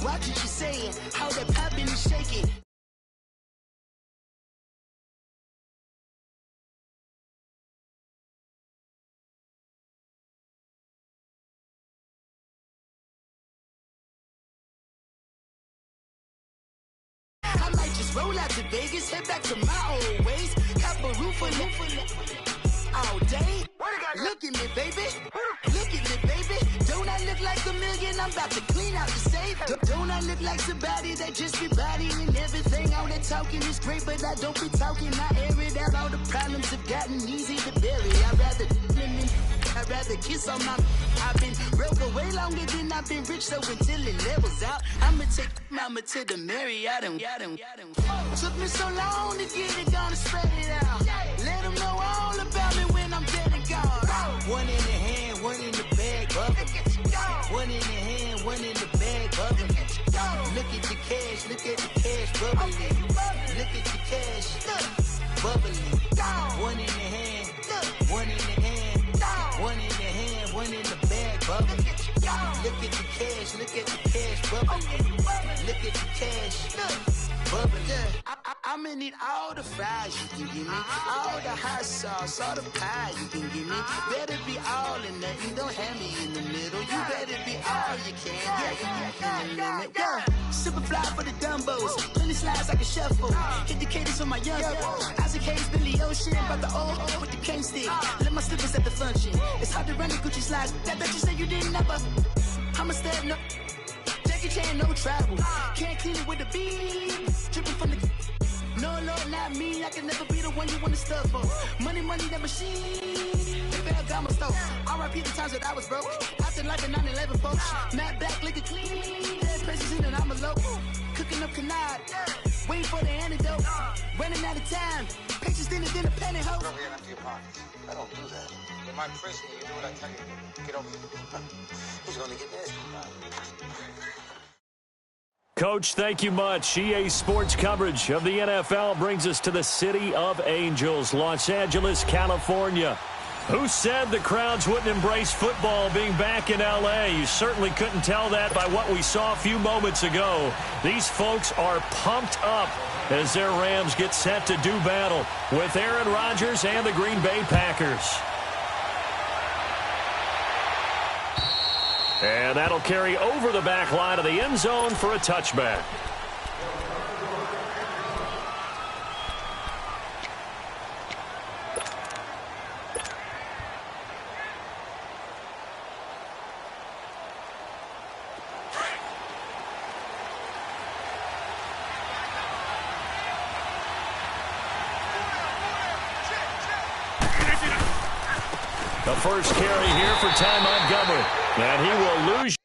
Watch what you saying, how that poppin' and shaking. I might just roll out to Vegas, head back to my old ways. Have a roof all day. Look at me, baby. Look at me, baby. Don't I look like a million? I'm about to clean out the safe. Don't I look like somebody that just be bodying everything? All that talking is great, but I don't be talking. I air it out. All the problems have gotten easy to bury. I'd rather kiss on my. I've been broke way longer than I've been rich, so until it levels out, I'ma take mama to the Marriott and took me so long to get it, gonna spread it out. Let them know all about me when I'm dead and gone. One in the hand, one in the bag, bubble. One in the hand, one in the bag, bubble. Look at the cash, look at the cash, bubbling. Look at the cash, bubbling. One in the hand, one in the hand. One in the hand, one in the bag, bubbling. Look at the cash, look at the cash, bubbling. Look at the cash, bubbling. I'ma need all the fries you can give me, all the hot sauce, all the pie you can give me. Better be all in nothing, don't have me in the middle. You better be all you can, yeah. Super fly for the Dumbos, plenty slides like a shuffle. Hit the cadence on my young Isaac Hayes, Billy Ocean, about the old with the cane stick. Let my slippers at the function. It's hard to run the Gucci slides. That bet you say you didn't never. I'm a step no. Jackie Chan, no travel. Can't clean it with the beat. Dripping from the. No, Lord, not me. I can never be the one you want to stuff for. Money, that machine. The bell got my stove. R.I.P. the times that I was broke. Acting like a 9/11 folks. Matt back, liquor clean. Dead presses in and I'm a local. Cooking up canard. Waiting for the antidote. Running out of time. Patience thinner than a pantyhose. Over here and empty your pockets. I don't do that. In my prison, you do what I tell you to. Get over here. Who's going to get this? Coach, thank you much. EA Sports coverage of the NFL brings us to the City of Angels, Los Angeles, California. Who said the crowds wouldn't embrace football being back in L.A.? You certainly couldn't tell that by what we saw a few moments ago. These folks are pumped up as their Rams get set to do battle with Aaron Rodgers and the Green Bay Packers. And that'll carry over the back line of the end zone for a touchback. The first carry here for Ty Montgomery. And he will lose.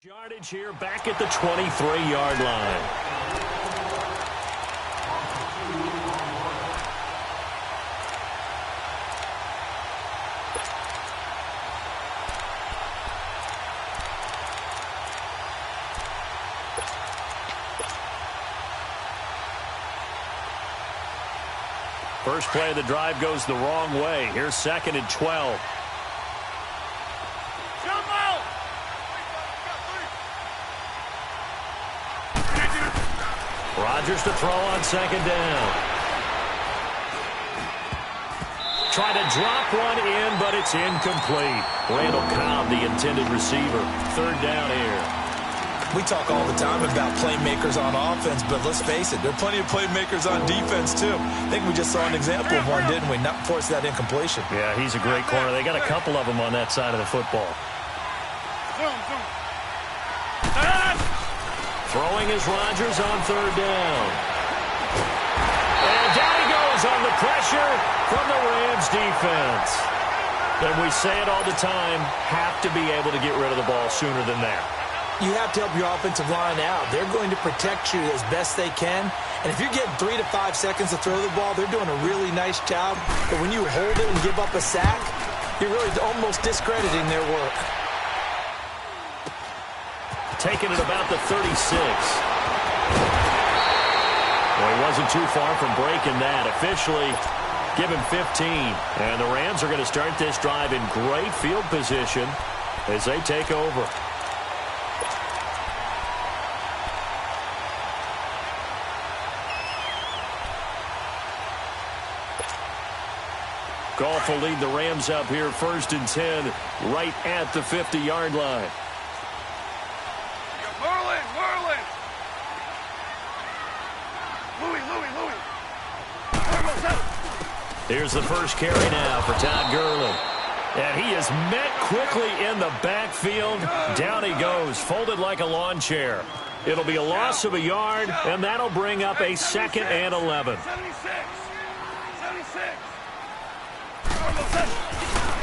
Yardage here back at the 23-yard line. First play of the drive goes the wrong way. Here's 2nd and 12. Rodgers to throw on 2nd down. Trying to drop one in, but it's incomplete. Randall Cobb, the intended receiver. 3rd down here. We talk all the time about playmakers on offense, but let's face it, there are plenty of playmakers on defense, too. I think we just saw an example of one, didn't we? Not force that incompletion. Yeah, he's a great corner. They got a couple of them on that side of the football. Throwing is Rodgers on 3rd down. And down he goes on the pressure from the Rams defense. And we say it all the time, have to be able to get rid of the ball sooner than that. you have to help your offensive line out. They're going to protect you as best they can. And if you're getting 3 to 5 seconds to throw the ball, they're doing a really nice job. But when you hold it and give up a sack, you're really almost discrediting their work. Taking it about the 36. Well, he wasn't too far from breaking that. Officially, give him 15. And the Rams are going to start this drive in great field position as they take over. Goff will lead the Rams up here 1st and 10 right at the 50-yard line. Merlin! Louis! Here's the first carry now for Todd Gurley. And he is met quickly in the backfield. Down he goes, folded like a lawn chair. It'll be a loss of a yard, and that'll bring up a 2nd and 11. 76!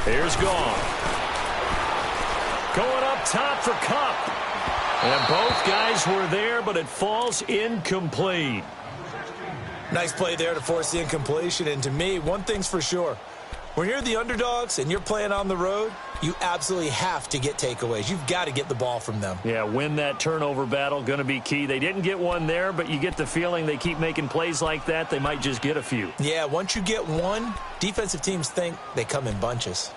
Here's Goff. Going up top for Kupp. And both guys were there, but it falls incomplete. Nice play there to force the incompletion. And to me, one thing's for sure. When you're the underdogs and you're playing on the road, you absolutely have to get takeaways. You've got to get the ball from them. Yeah, win that turnover battle, going to be key. They didn't get one there, but you get the feeling they keep making plays like that, they might just get a few. Yeah, once you get one, defensive teams think they come in bunches.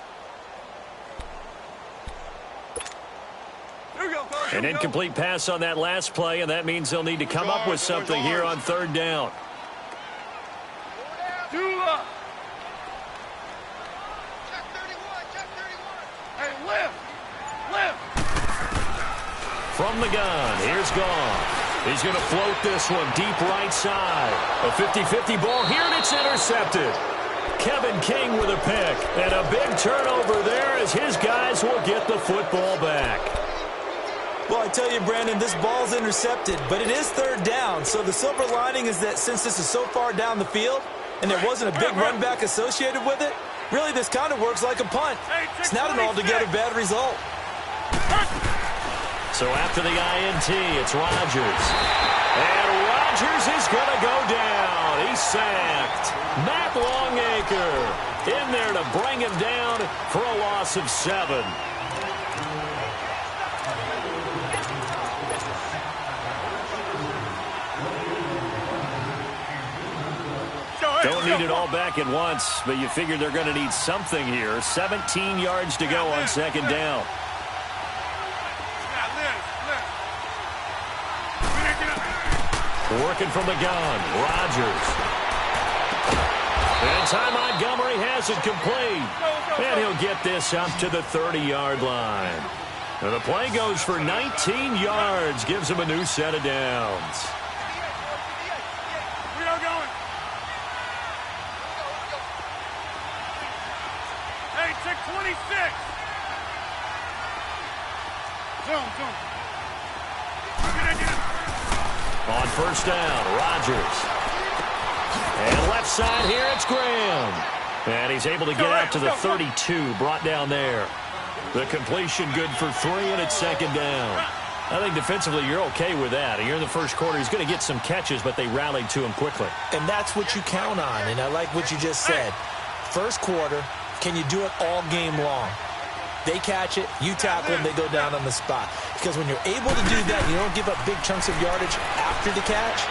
An incomplete pass on that last play, and that means they'll need to come up with something here on 3rd down. Dula! Hey, lift! From the gun, here's Goff. He's going to float this one deep right side. A 50-50 ball here, and it's intercepted. Kevin King with a pick, and a big turnover there as his guys will get the football back. Well, I tell you, Brandon, this ball's intercepted, but it is 3rd down. So the silver lining is that since this is so far down the field and there wasn't a big run back associated with it, really this kind of works like a punt. It's not an altogether bad result. So after the INT, it's Rodgers. And Rodgers is going to go down. He's sacked. Matt Longacre in there to bring him down for a loss of 7. Don't need it all back at once, but you figure they're going to need something here. 17 yards to go on 2nd down. Working from the gun, Rodgers. And Ty Montgomery has it complete. And he'll get this up to the 30-yard line. And the play goes for 19 yards, gives him a new set of downs. Hey, 26. Zoom. On 1st down, Rodgers. And left side here, it's Graham. And he's able to get out to the 32, brought down there. The completion good for 3, and it's 2nd down. I think defensively you're okay with that. Here in the first quarter, he's going to get some catches, but they rallied to him quickly. And that's what you count on, and I like what you just said. First quarter, can you do it all game long? They catch it, you tackle them, they go down on the spot. Because when you're able to do that, you don't give up big chunks of yardage after the catch.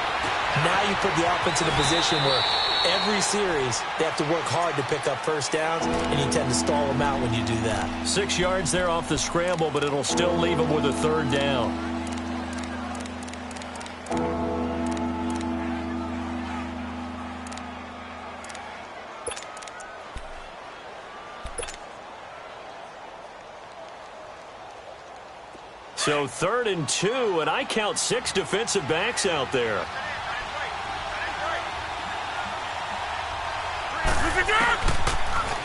Now you put the offense in a position where every series they have to work hard to pick up 1st downs, and you tend to stall them out when you do that. 6 yards there off the scramble, but it'll still leave them with a 3rd down. So 3rd and 2, and I count 6 defensive backs out there.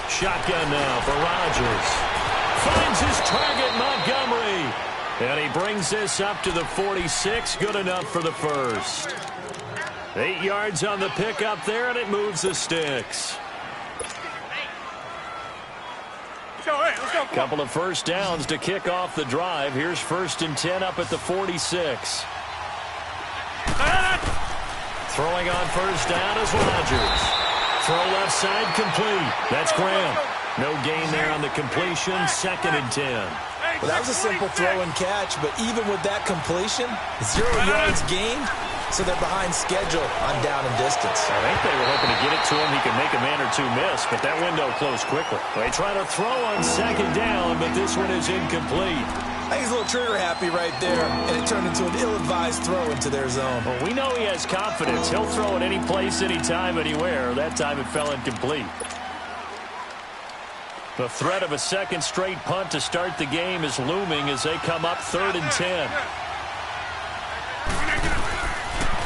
Shotgun now for Rodgers. Finds his target, Montgomery. And he brings this up to the 46. Good enough for the 1st. 8 yards on the pickup there, and it moves the sticks. Let's Couple of first downs to kick off the drive. Here's 1st and 10 up at the 46. Throwing on first down is Rodgers. Throw left side complete. That's Graham. No gain there on the completion. 2nd and 10. Well, that was a simple throw and catch, but even with that completion, 0 yards gained, so they're behind schedule on down and distance. I think they were hoping to get it to him. He could make a man or two miss, but that window closed quickly. They try to throw on 2nd down, but this one is incomplete. I think he's a little trigger happy right there, and it turned into an ill-advised throw into their zone. Well, we know he has confidence. He'll throw it any place, anytime, anywhere. That time it fell incomplete. The threat of a second straight punt to start the game is looming as they come up 3rd and 10.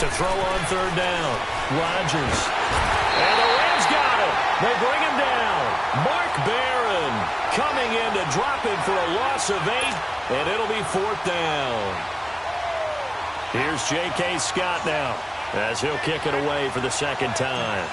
To throw on 3rd down, Rodgers. And the Rams got him. They bring him down. Mark Barron coming in to drop him for a loss of 8, and it'll be 4th down. Here's J.K. Scott now as he'll kick it away for the 2nd time.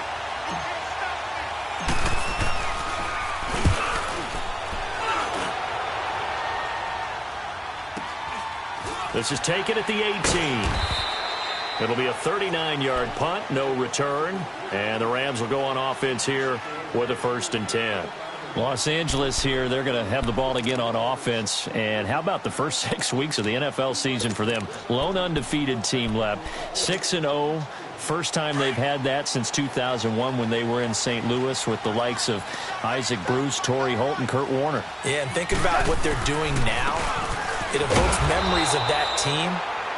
This is taken at the 18. It'll be a 39-yard punt, no return. And the Rams will go on offense here with a 1st and 10. Los Angeles here, they're going to have the ball again on offense. And how about the first 6 weeks of the NFL season for them? Lone undefeated team left. 6-0. First time they've had that since 2001 when they were in St. Louis with the likes of Isaac Bruce, Torrey Holt, and Kurt Warner. Yeah, and think about what they're doing now. It evokes memories of that team.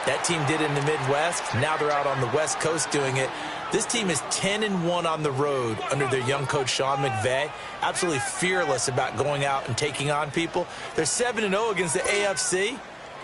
That team did it in the Midwest. Now they're out on the West Coast doing it. This team is 10-1 on the road under their young coach Sean McVay. Absolutely fearless about going out and taking on people. They're 7-0 against the AFC.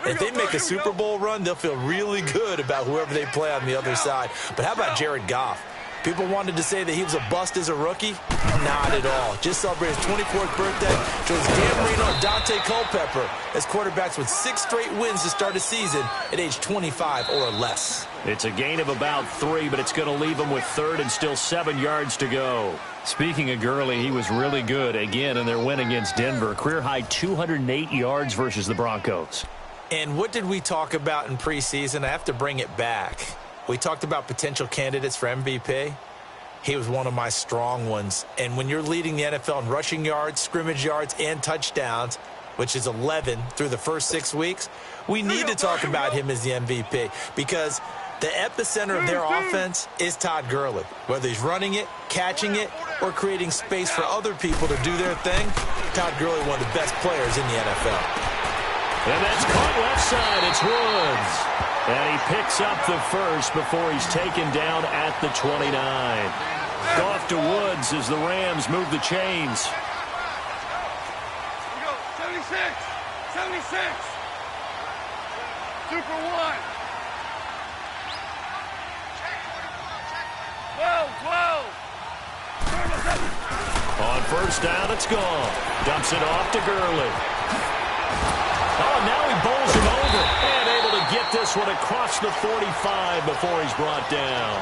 If they make a Super Bowl run, they'll feel really good about whoever they play on the other side. But how about Jared Goff? People wanted to say that he was a bust as a rookie. Not at all. Just celebrated his 24th birthday. Joins Dan Marino and Dante Culpepper as quarterbacks with 6 straight wins to start a season at age 25 or less. It's a gain of about 3, but it's going to leave them with 3rd and still 7 yards to go. Speaking of Gurley, he was really good again in their win against Denver. Career-high 208 yards versus the Broncos. And what did we talk about in preseason? I have to bring it back. We talked about potential candidates for MVP. He was one of my strong ones. And when you're leading the NFL in rushing yards, scrimmage yards, and touchdowns, which is 11 through the first 6 weeks, we need to talk about him as the MVP because the epicenter of their offense is Todd Gurley. Whether he's running it, catching it, or creating space for other people to do their thing, Todd Gurley, one of the best players in the NFL. And that's caught left side. It's Woods. And he picks up the first before he's taken down at the 29. Off to Woods as the Rams move the chains. We go. 76. 76. Super 1. 12. On first down, it's gone. Dumps it off to Gurley. Oh, now he bowls him over. And able to get this one across the 45 before he's brought down.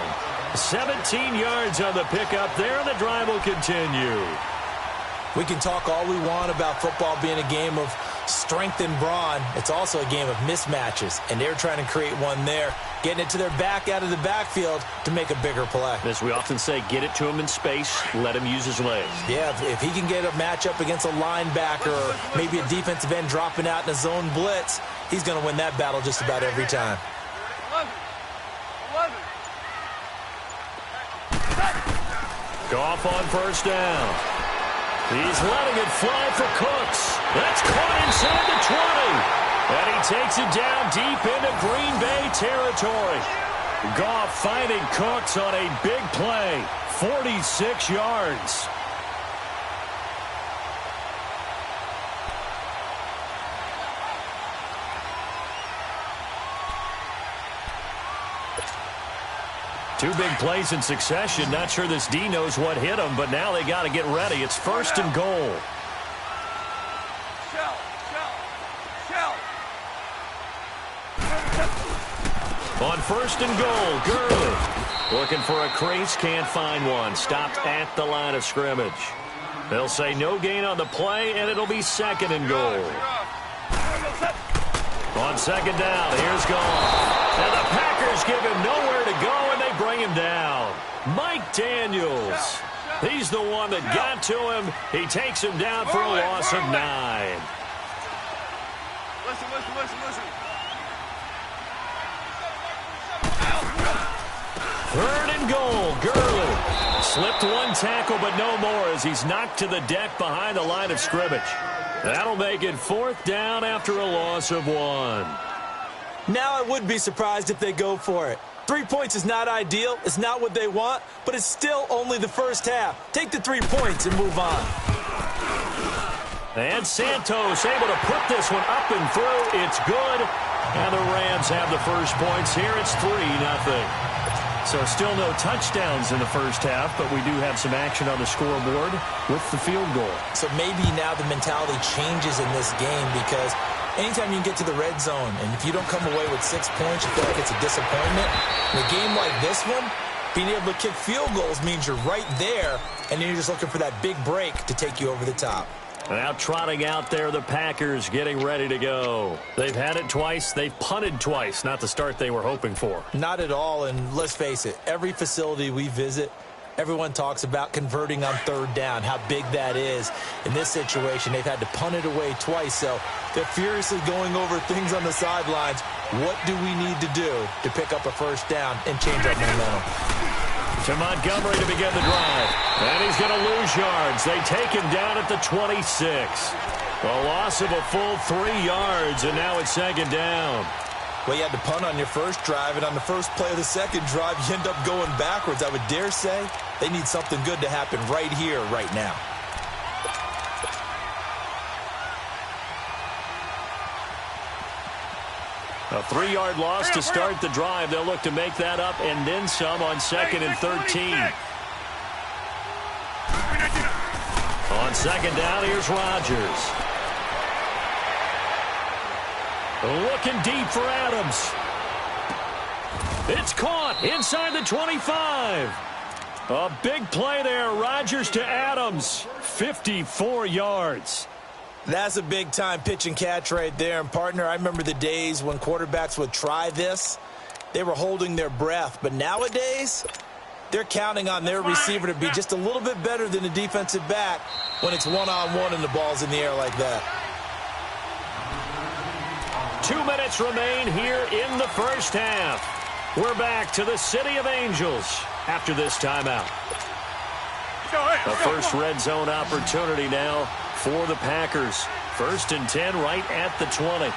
17 yards on the pickup there, and the drive will continue. We can talk all we want about football being a game of strength and brawn. It's also a game of mismatches, and they're trying to create one there, getting it to their back out of the backfield to make a bigger play. As we often say, get it to him in space, let him use his legs. Yeah, if he can get a matchup against a linebacker or maybe a defensive end dropping out in a zone blitz, he's going to win that battle just about every time. 11. 11. Goff on first down. He's letting it fly for Cooks. That's caught inside the 20. And he takes it down deep into Green Bay territory. Goff finding Cooks on a big play. 46 yards. Two big plays in succession. Not sure this D knows what hit him, but now they got to get ready. It's first and goal. On first and goal, Gurley looking for a crease, can't find one. Stopped at the line of scrimmage. They'll say no gain on the play, and it'll be 2nd and goal. On 2nd down, here's Goff. And the Packers give him nowhere to go, and they bring him down. Mike Daniels. He's the one that got to him. He takes him down for a loss of 9. Listen. 3rd and goal, Gurley. Slipped one tackle, but no more as he's knocked to the deck behind the line of scrimmage. That'll make it 4th down after a loss of 1. Now I would be surprised if they go for it. 3 points is not ideal. It's not what they want, but it's still only the first half. Take the 3 points and move on. And Santos able to put this one up and through. It's good. And the Rams have the first points here. It's 3-0. So still no touchdowns in the first half, but we do have some action on the scoreboard with the field goal. So maybe now the mentality changes in this game because anytime you can get to the red zone and if you don't come away with 6 points, you feel like it's a disappointment. In a game like this one, being able to kick field goals means you're right there, and then you're just looking for that big break to take you over the top. Now trotting out there, the Packers getting ready to go. They've had it twice. They've punted twice. Not the start they were hoping for. Not at all, and let's face it, every facility we visit, everyone talks about converting on 3rd down, how big that is. In this situation, they've had to punt it away twice, so they're furiously going over things on the sidelines. What do we need to do to pick up a 1st down and change our momentum? To Montgomery to begin the drive. And he's going to lose yards. They take him down at the 26. A loss of a full 3 yards, and now it's 2nd down. Well, you had to punt on your first drive, and on the first play of the second drive, you end up going backwards. I would dare say they need something good to happen right here, right now. A 3-yard loss to start the drive. They'll look to make that up and then some on 2nd and 13. On 2nd down, here's Rodgers. Looking deep for Adams. It's caught inside the 25. A big play there. Rodgers to Adams. 54 yards. That's a big-time pitch and catch right there. And, partner, I remember the days when quarterbacks would try this. They were holding their breath. But nowadays, they're counting on their receiver to be just a little bit better than the defensive back when it's one-on-one and the ball's in the air like that. 2 minutes remain here in the first half. We're back to the City of Angels after this timeout. The first red zone opportunity now for the Packers. 1st and 10 right at the 20.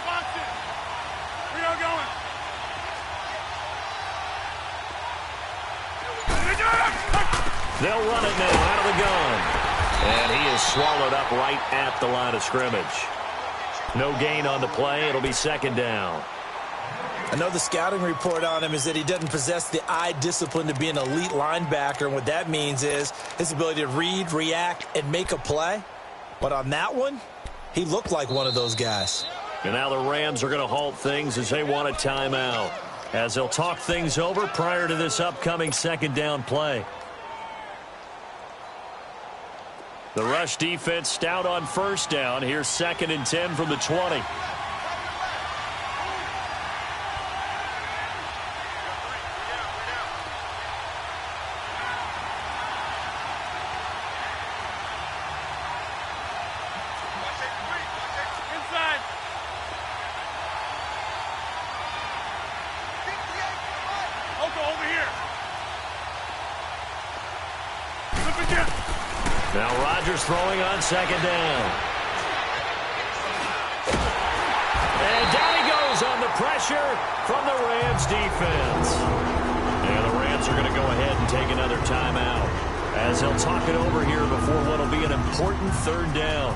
Box it. We are going. They'll run it now out of the gun. And he is swallowed up right at the line of scrimmage. No gain on the play. It'll be 2nd down. I know the scouting report on him is that he doesn't possess the eye discipline to be an elite linebacker. And what that means is his ability to read, react, and make a play. But on that one, he looked like one of those guys. And now the Rams are going to halt things as they want a timeout, as they'll talk things over prior to this upcoming 2nd down play. The rush defense stout on 1st down. Here's 2nd and 10 from the 20. Inside. Over here. Flip again. Now Rodgers throwing on 2nd down. And down he goes on the pressure from the Rams defense. And the Rams are going to go ahead and take another timeout as they'll talk it over here before what will be an important 3rd down.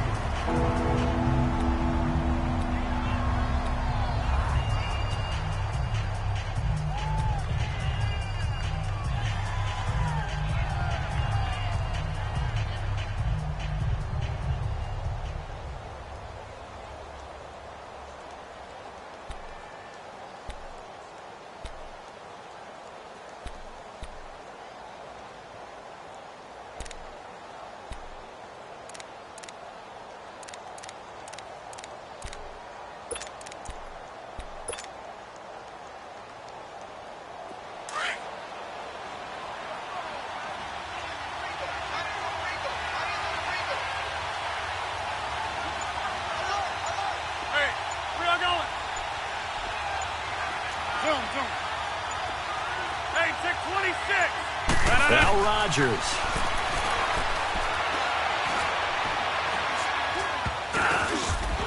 Hey, 626. Now Rodgers.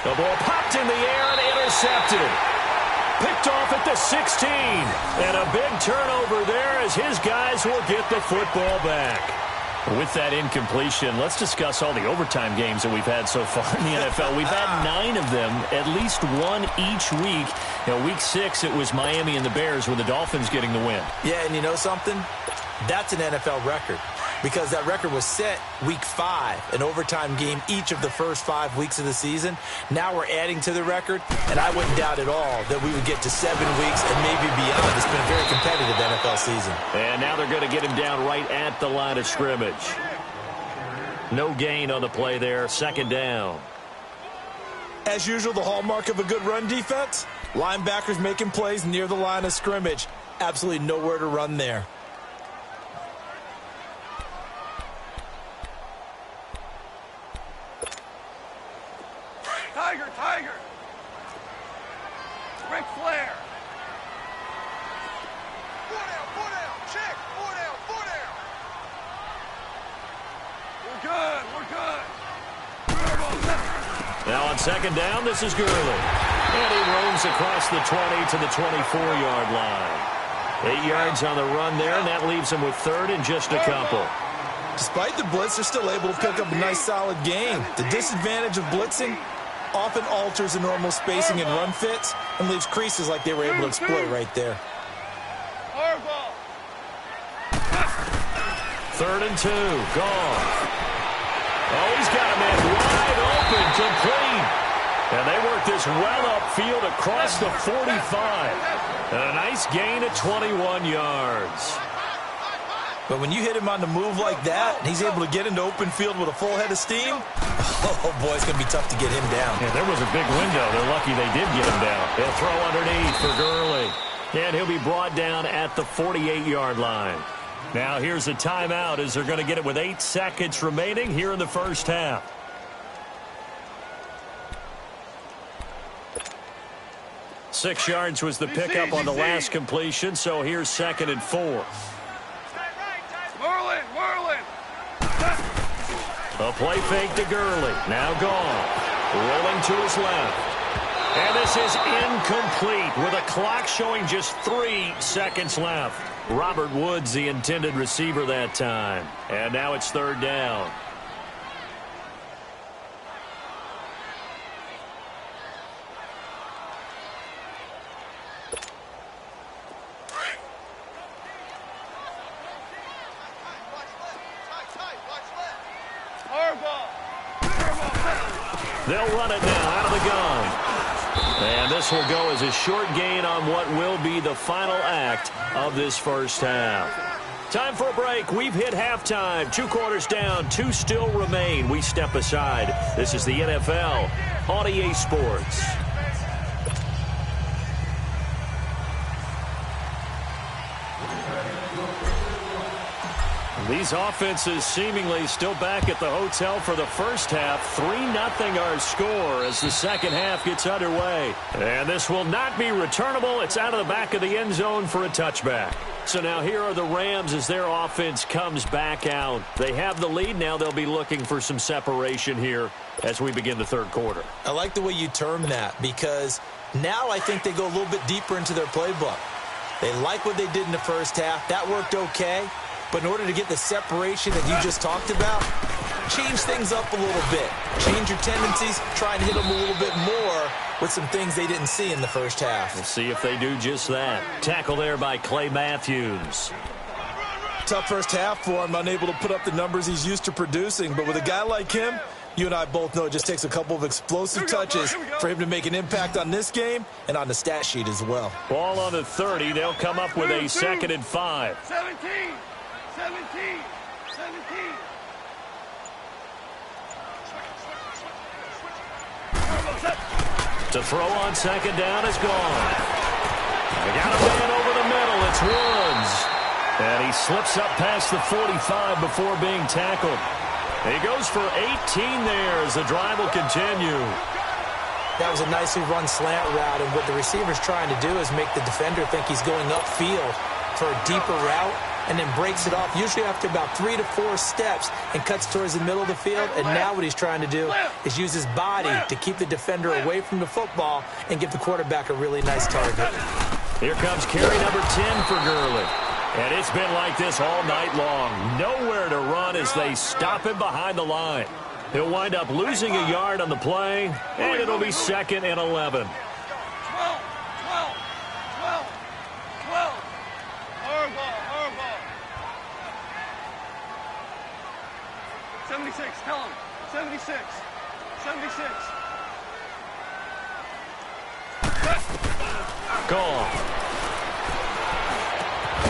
The ball popped in the air and intercepted. Picked off at the 16. And a big turnover there as his guys will get the football back. With that incompletion, let's discuss all the overtime games that we've had so far in the NFL. We've had 9 of them, at least one each week. Week 6, it was Miami and the Bears with the Dolphins getting the win. Yeah, and you know something? That's an NFL record because that record was set week 5, an overtime game each of the first 5 weeks of the season. Now we're adding to the record, and I wouldn't doubt at all that we would get to 7 weeks and maybe beyond. It's been a very competitive NFL season. And now they're going to get him down right at the line of scrimmage. No gain on the play there, second down. As usual, the hallmark of a good run defense, linebackers making plays near the line of scrimmage. Absolutely nowhere to run there. Tiger. Ric Flair. 4 down. Check. 4 down. We're good. Now on second down, this is Gurley. And he roams across the 20 to the 24-yard line. 8 yards on the run there, and that leaves him with third and just a couple. Despite the blitz, they're still able to pick up a nice, solid gain. The disadvantage of blitzing often alters the normal spacing and run fits and leaves creases like they were able to exploit right there. Third and 2, gone. Oh, he's got a man wide open, complete. And they work this well upfield across the 45. And a nice gain of 21 yards. But when you hit him on the move like that, and he's able to get into open field with a full head of steam, oh boy, it's going to be tough to get him down. Yeah, there was a big window. They're lucky they did get him down. He'll throw underneath for Gurley. And he'll be brought down at the 48-yard line. Now here's a timeout as they're going to get it with 8 seconds remaining here in the first half. Six yards was the pickup on the last completion, so here's second and 4. Merlin. A play fake to Gurley. Now gone. Rolling to his left. And this is incomplete with a clock showing just 3 seconds left. Robert Woods, the intended receiver that time. And now it's third down. They'll run it now out of the gun. And this will go as a short gain on what will be the final act of this first half. Time for a break. We've hit halftime. 2 quarters down, 2 still remain. We step aside. This is the NFL on EA Sports. These offenses seemingly still back at the hotel for the first half. 3-0 our score as the second half gets underway. And this will not be returnable. It's out of the back of the end zone for a touchback. So now here are the Rams as their offense comes back out. They have the lead. Now they'll be looking for some separation here as we begin the third quarter. I like the way you term that because now I think they go a little bit deeper into their playbook. They like what they did in the first half. That worked okay. But in order to get the separation that you just talked about, change things up a little bit. Change your tendencies. Try and hit them a little bit more with some things they didn't see in the first half. We'll see if they do just that. Tackle there by Clay Matthews. Tough first half for him, unable to put up the numbers he's used to producing. But with a guy like him, you and I both know it just takes a couple of explosive touches for him to make an impact on this game and on the stat sheet as well. Ball on the 30. They'll come up with a second and 5. 17. To throw on second down is gone. They got a man over the middle. It's Woods. And he slips up past the 45 before being tackled. He goes for 18 there as the drive will continue. That was a nicely run slant route, and what the receiver's trying to do is make the defender think he's going upfield for a deeper route, and then breaks it off, usually after about 3 to 4 steps, and cuts towards the middle of the field. And now what he's trying to do is use his body to keep the defender away from the football and give the quarterback a really nice target. Here comes carry number 10 for Gurley. And it's been like this all night long. Nowhere to run as they stop him behind the line. He'll wind up losing a yard on the play, and it'll be 2nd and 11. 76, tell him. 76. 76. Goal.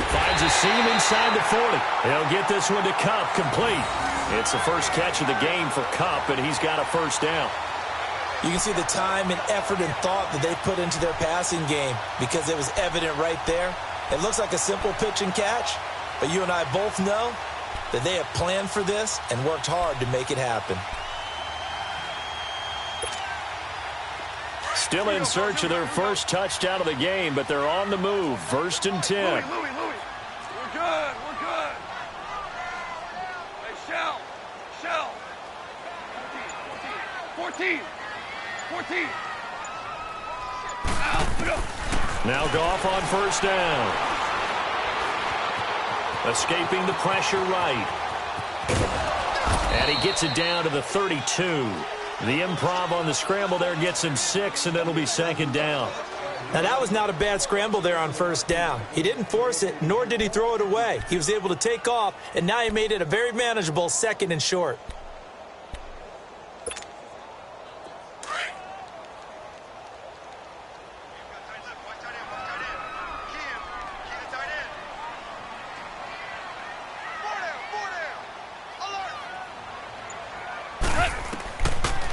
Finds a seam inside the 40. He'll get this one to Kupp, complete. It's the first catch of the game for Kupp, and he's got a first down. You can see the time and effort and thought that they put into their passing game because it was evident right there. It looks like a simple pitch and catch, but you and I both know that they have planned for this and worked hard to make it happen. Still in search of their first touchdown of the game, but they're on the move. 1st and 10. Louis. We're good. Hey, Shell. 14. Now Goff on first down. Escaping the pressure right. And he gets it down to the 32. The improv on the scramble there gets him 6, and it'll be 2nd down. Now, that was not a bad scramble there on first down. He didn't force it, nor did he throw it away. He was able to take off, and now he made it a very manageable 2nd and short.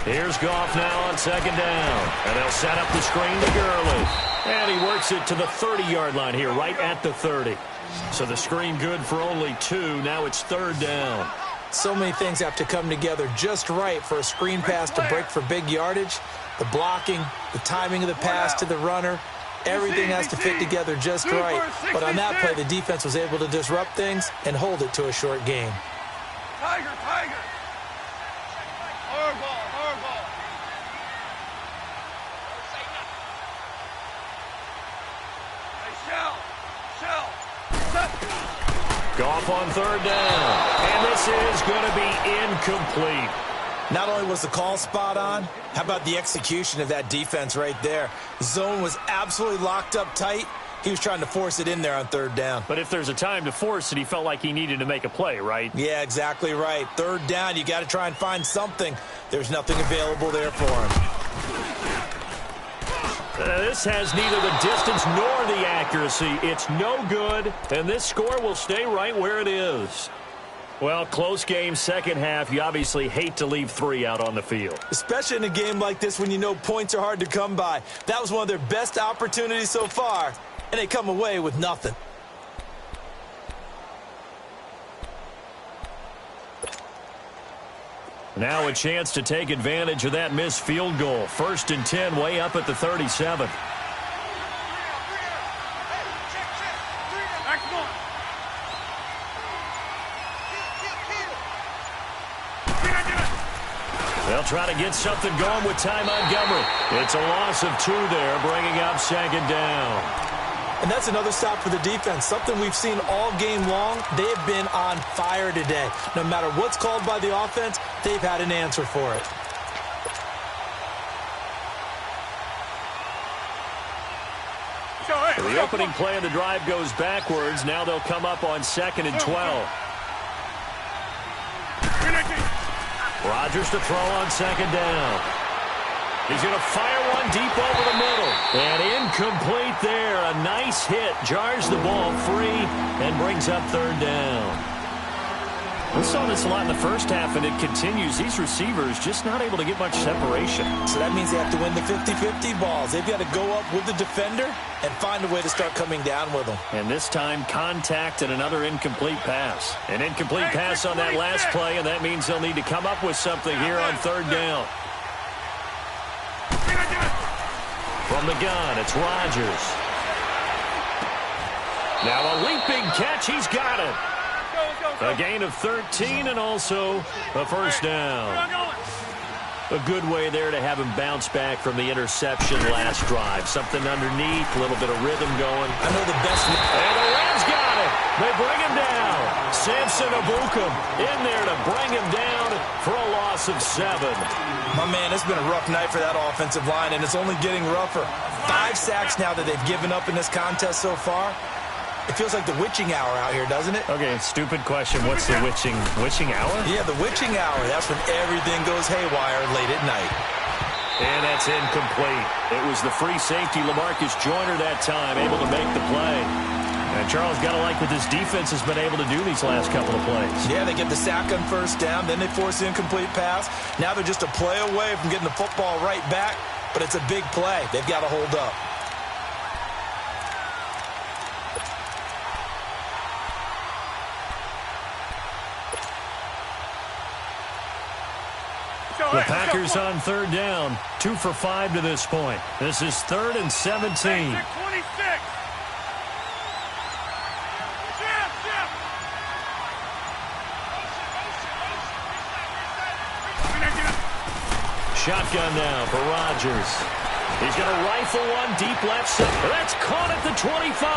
Here's Goff now on 2nd down. And they'll set up the screen to Gurley. And he works it to the 30-yard line here, right at the 30. So the screen good for only 2. Now it's 3rd down. So many things have to come together just right for a screen pass to break for big yardage. The blocking, the timing of the pass to the runner, everything has to fit together just right. But on that play, the defense was able to disrupt things and hold it to a short game. Tiger. Hardball. Hey, Shell. Goff on 3rd down. And this is going to be incomplete. Not only was the call spot on, how about the execution of that defense right there? Zone was absolutely locked up tight. He was trying to force it in there on 3rd down. But if there's a time to force it, he felt like he needed to make a play, right? Yeah, exactly right. 3rd down, you got to try and find something. There's nothing available there for him. This has neither the distance nor the accuracy. It's no good, and this score will stay right where it is. Well, close game, second half. You obviously hate to leave 3 out on the field. Especially in a game like this when you know points are hard to come by. That was one of their best opportunities so far, and they come away with nothing. Now a chance to take advantage of that missed field goal. 1st and 10, way up at the 37. They'll try to get something going with Ty Montgomery. It's a loss of 2 there, bringing up 2nd down. And that's another stop for the defense, something we've seen all game long. They have been on fire today. No matter what's called by the offense, they've had an answer for it. The opening play of the drive goes backwards. Now they'll come up on 2nd and 12. Rodgers to throw on 2nd down. He's going to fire one deep over the middle. And incomplete there. A nice hit. Jars the ball free and brings up 3rd down. We saw this a lot in the first half, and it continues. These receivers just not able to get much separation. So that means they have to win the 50-50 balls. They've got to go up with the defender and find a way to start coming down with them. And this time, contact and another incomplete pass. An incomplete pass on that last play, and that means they'll need to come up with something here on 3rd down. From the gun, it's Rodgers. Now a leaping catch. He's got it. A gain of 13 and also a first down. A good way there to have him bounce back from the interception last drive. Something underneath, a little bit of rhythm going. I know the best. And the Rams got it. They bring him down. Samson Ebukam in there to bring him down for a loss of 7. My man, it's been a rough night for that offensive line, and it's only getting rougher. 5 sacks now that they've given up in this contest so far. It feels like the witching hour out here, doesn't it? Okay, stupid question. What's the witching hour? Yeah, the witching hour. That's when everything goes haywire late at night. And that's incomplete. It was the free safety, LaMarcus Joyner, that time, able to make the play. And Charles, got to like what this defense has been able to do these last couple of plays. Yeah, they get the sack on first down, then they force the incomplete pass. Now they're just a play away from getting the football right back, but it's a big play. They've got to hold up. The Packers on third down, 2 for 5 to this point. This is 3rd and 17. 26. Shotgun now for Rodgers. He's going to rifle one deep left side. That's caught at the 25.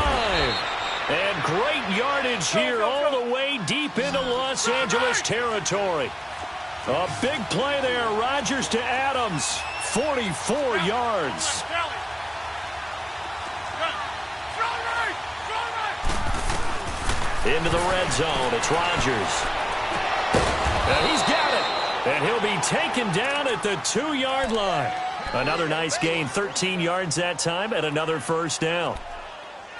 And great yardage here all the way deep into Los Angeles territory. A big play there. Rodgers to Adams. 44 yards. Into the red zone. It's Rodgers. And he's got it. And he'll be taken down at the 2-yard line. Another nice gain. 13 yards that time and another first down.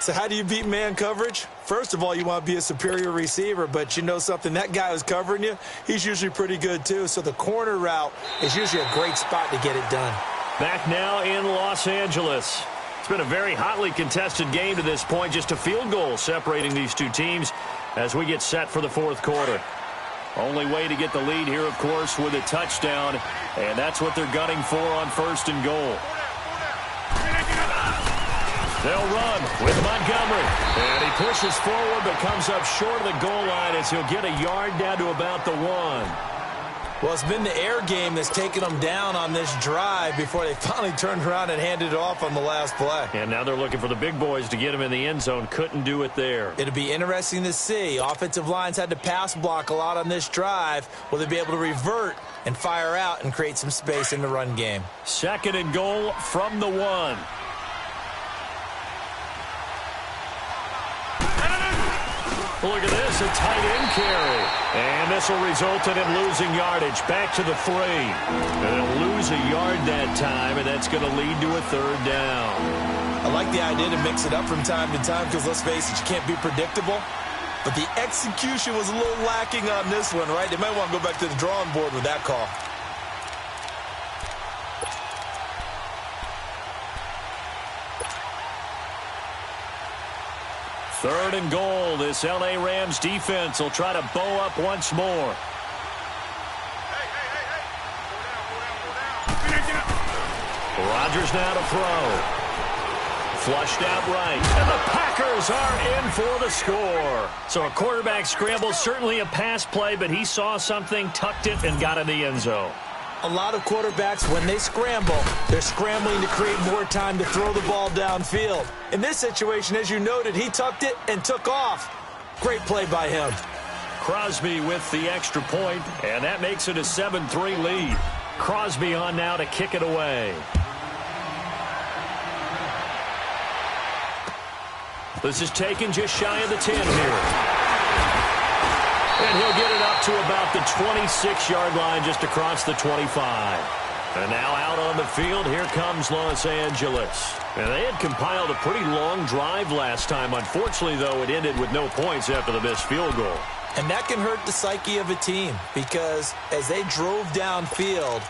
So how do you beat man coverage? First of all, you want to be a superior receiver, but you know something, that guy who's covering you, he's usually pretty good too. So the corner route is usually a great spot to get it done. Back now in Los Angeles. It's been a very hotly contested game to this point. Just a field goal separating these two teams as we get set for the fourth quarter. Only way to get the lead here, of course, with a touchdown, and that's what they're gunning for on 1st and goal. They'll run with Montgomery. And he pushes forward but comes up short of the goal line as he'll get a yard down to about the 1. Well, it's been the air game that's taken them down on this drive before they finally turned around and handed it off on the last play. And now they're looking for the big boys to get him in the end zone. Couldn't do it there. It'll be interesting to see. Offensive lines had to pass block a lot on this drive. Will they be able to revert and fire out and create some space in the run game? 2nd and goal from the 1. Look at this, a tight end carry. And this will result in him losing yardage. Back to the 3. And they'll lose a yard that time, and that's going to lead to a 3rd down. I like the idea to mix it up from time to time because, let's face it, you can't be predictable. But the execution was a little lacking on this one, right? They might want to go back to the drawing board with that call. Third and goal. This L.A. Rams defense will try to bow up once more. Rodgers now to throw. Flushed out right. And the Packers are in for the score. So a quarterback scramble, certainly a pass play, but he saw something, tucked it, and got in the end zone. A lot of quarterbacks, when they scramble, they're scrambling to create more time to throw the ball downfield. In this situation, as you noted, he tucked it and took off. Great play by him. Crosby with the extra point, and that makes it a 7-3 lead. Crosby on now to kick it away. This is taken just shy of the 10 here. And he'll get it up to about the 26-yard line, just across the 25. And now out on the field, here comes Los Angeles. And they had compiled a pretty long drive last time. Unfortunately, though, it ended with no points after the missed field goal. And that can hurt the psyche of a team because as they drove downfield,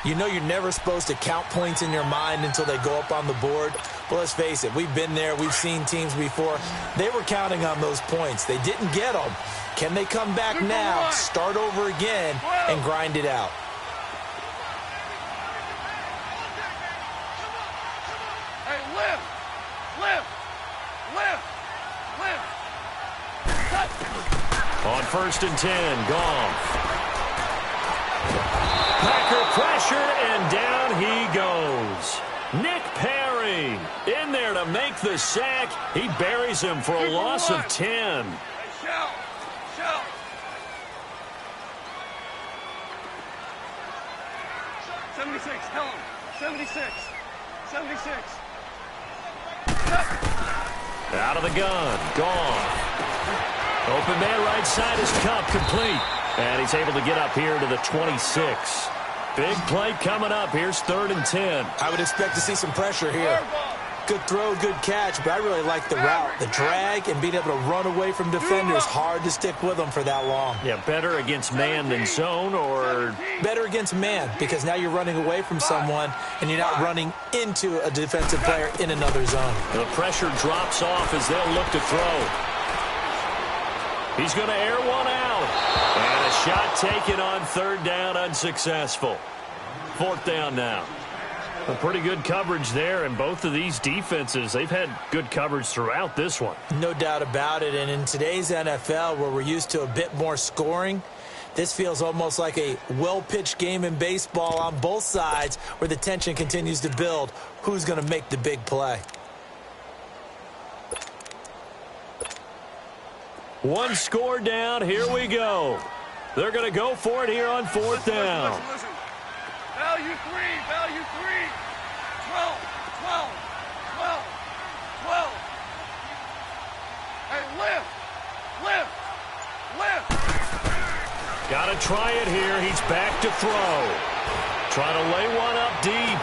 you know you're never supposed to count points in your mind until they go up on the board. But let's face it, we've been there. We've seen teams before. They were counting on those points. They didn't get them. Can they come back now, start over again, and grind it out? 1st and 10. Goff. Packer pressure, and down he goes. Nick Perry in there to make the sack. He buries him for a loss of 10. Shout! Shout! Tell him. 76. 76. Out of the gun. Gone. Open man right side is Kupp, complete. And he's able to get up here to the 26. Big play coming up. Here's 3rd and 10. I would expect to see some pressure here. Good throw, good catch, but I really like the route. The drag and being able to run away from defenders, hard to stick with them for that long. Yeah, better against man than zone, or? Better against man, because now you're running away from someone and you're not running into a defensive player in another zone. The pressure drops off as they'll look to throw. He's going to air one out. And a shot taken on 3rd down, unsuccessful. 4th down now. A pretty good coverage there, and both of these defenses, they've had good coverage throughout this one. No doubt about it, and in today's NFL, where we're used to a bit more scoring, this feels almost like a well-pitched game in baseball on both sides where the tension continues to build. Who's going to make the big play? One score down. Here we go. They're going to go for it here on 4th down. Listen. Value 3. Value 3. 12. 12. 12. 12. Hey, lift. Lift. Lift. Got to try it here. He's back to throw. Trying to lay one up deep.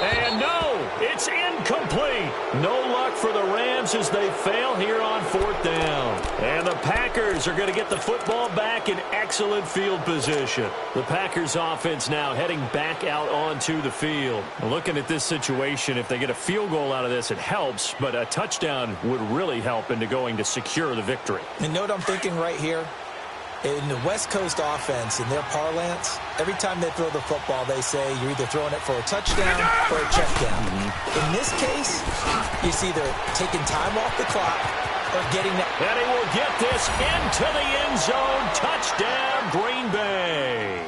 And no, it's incomplete. No luck for the Rams as they fail here on 4th down. And the Packers are going to get the football back in excellent field position. The Packers offense now heading back out onto the field. Looking at this situation, if they get a field goal out of this, it helps, but a touchdown would really help into going to secure the victory. And note I'm thinking right here, in the West Coast offense, in their parlance, every time they throw the football, they say you're either throwing it for a touchdown or a check down. In this case, it's either taking time off the clock or getting that. And he will get this into the end zone. Touchdown, Green Bay.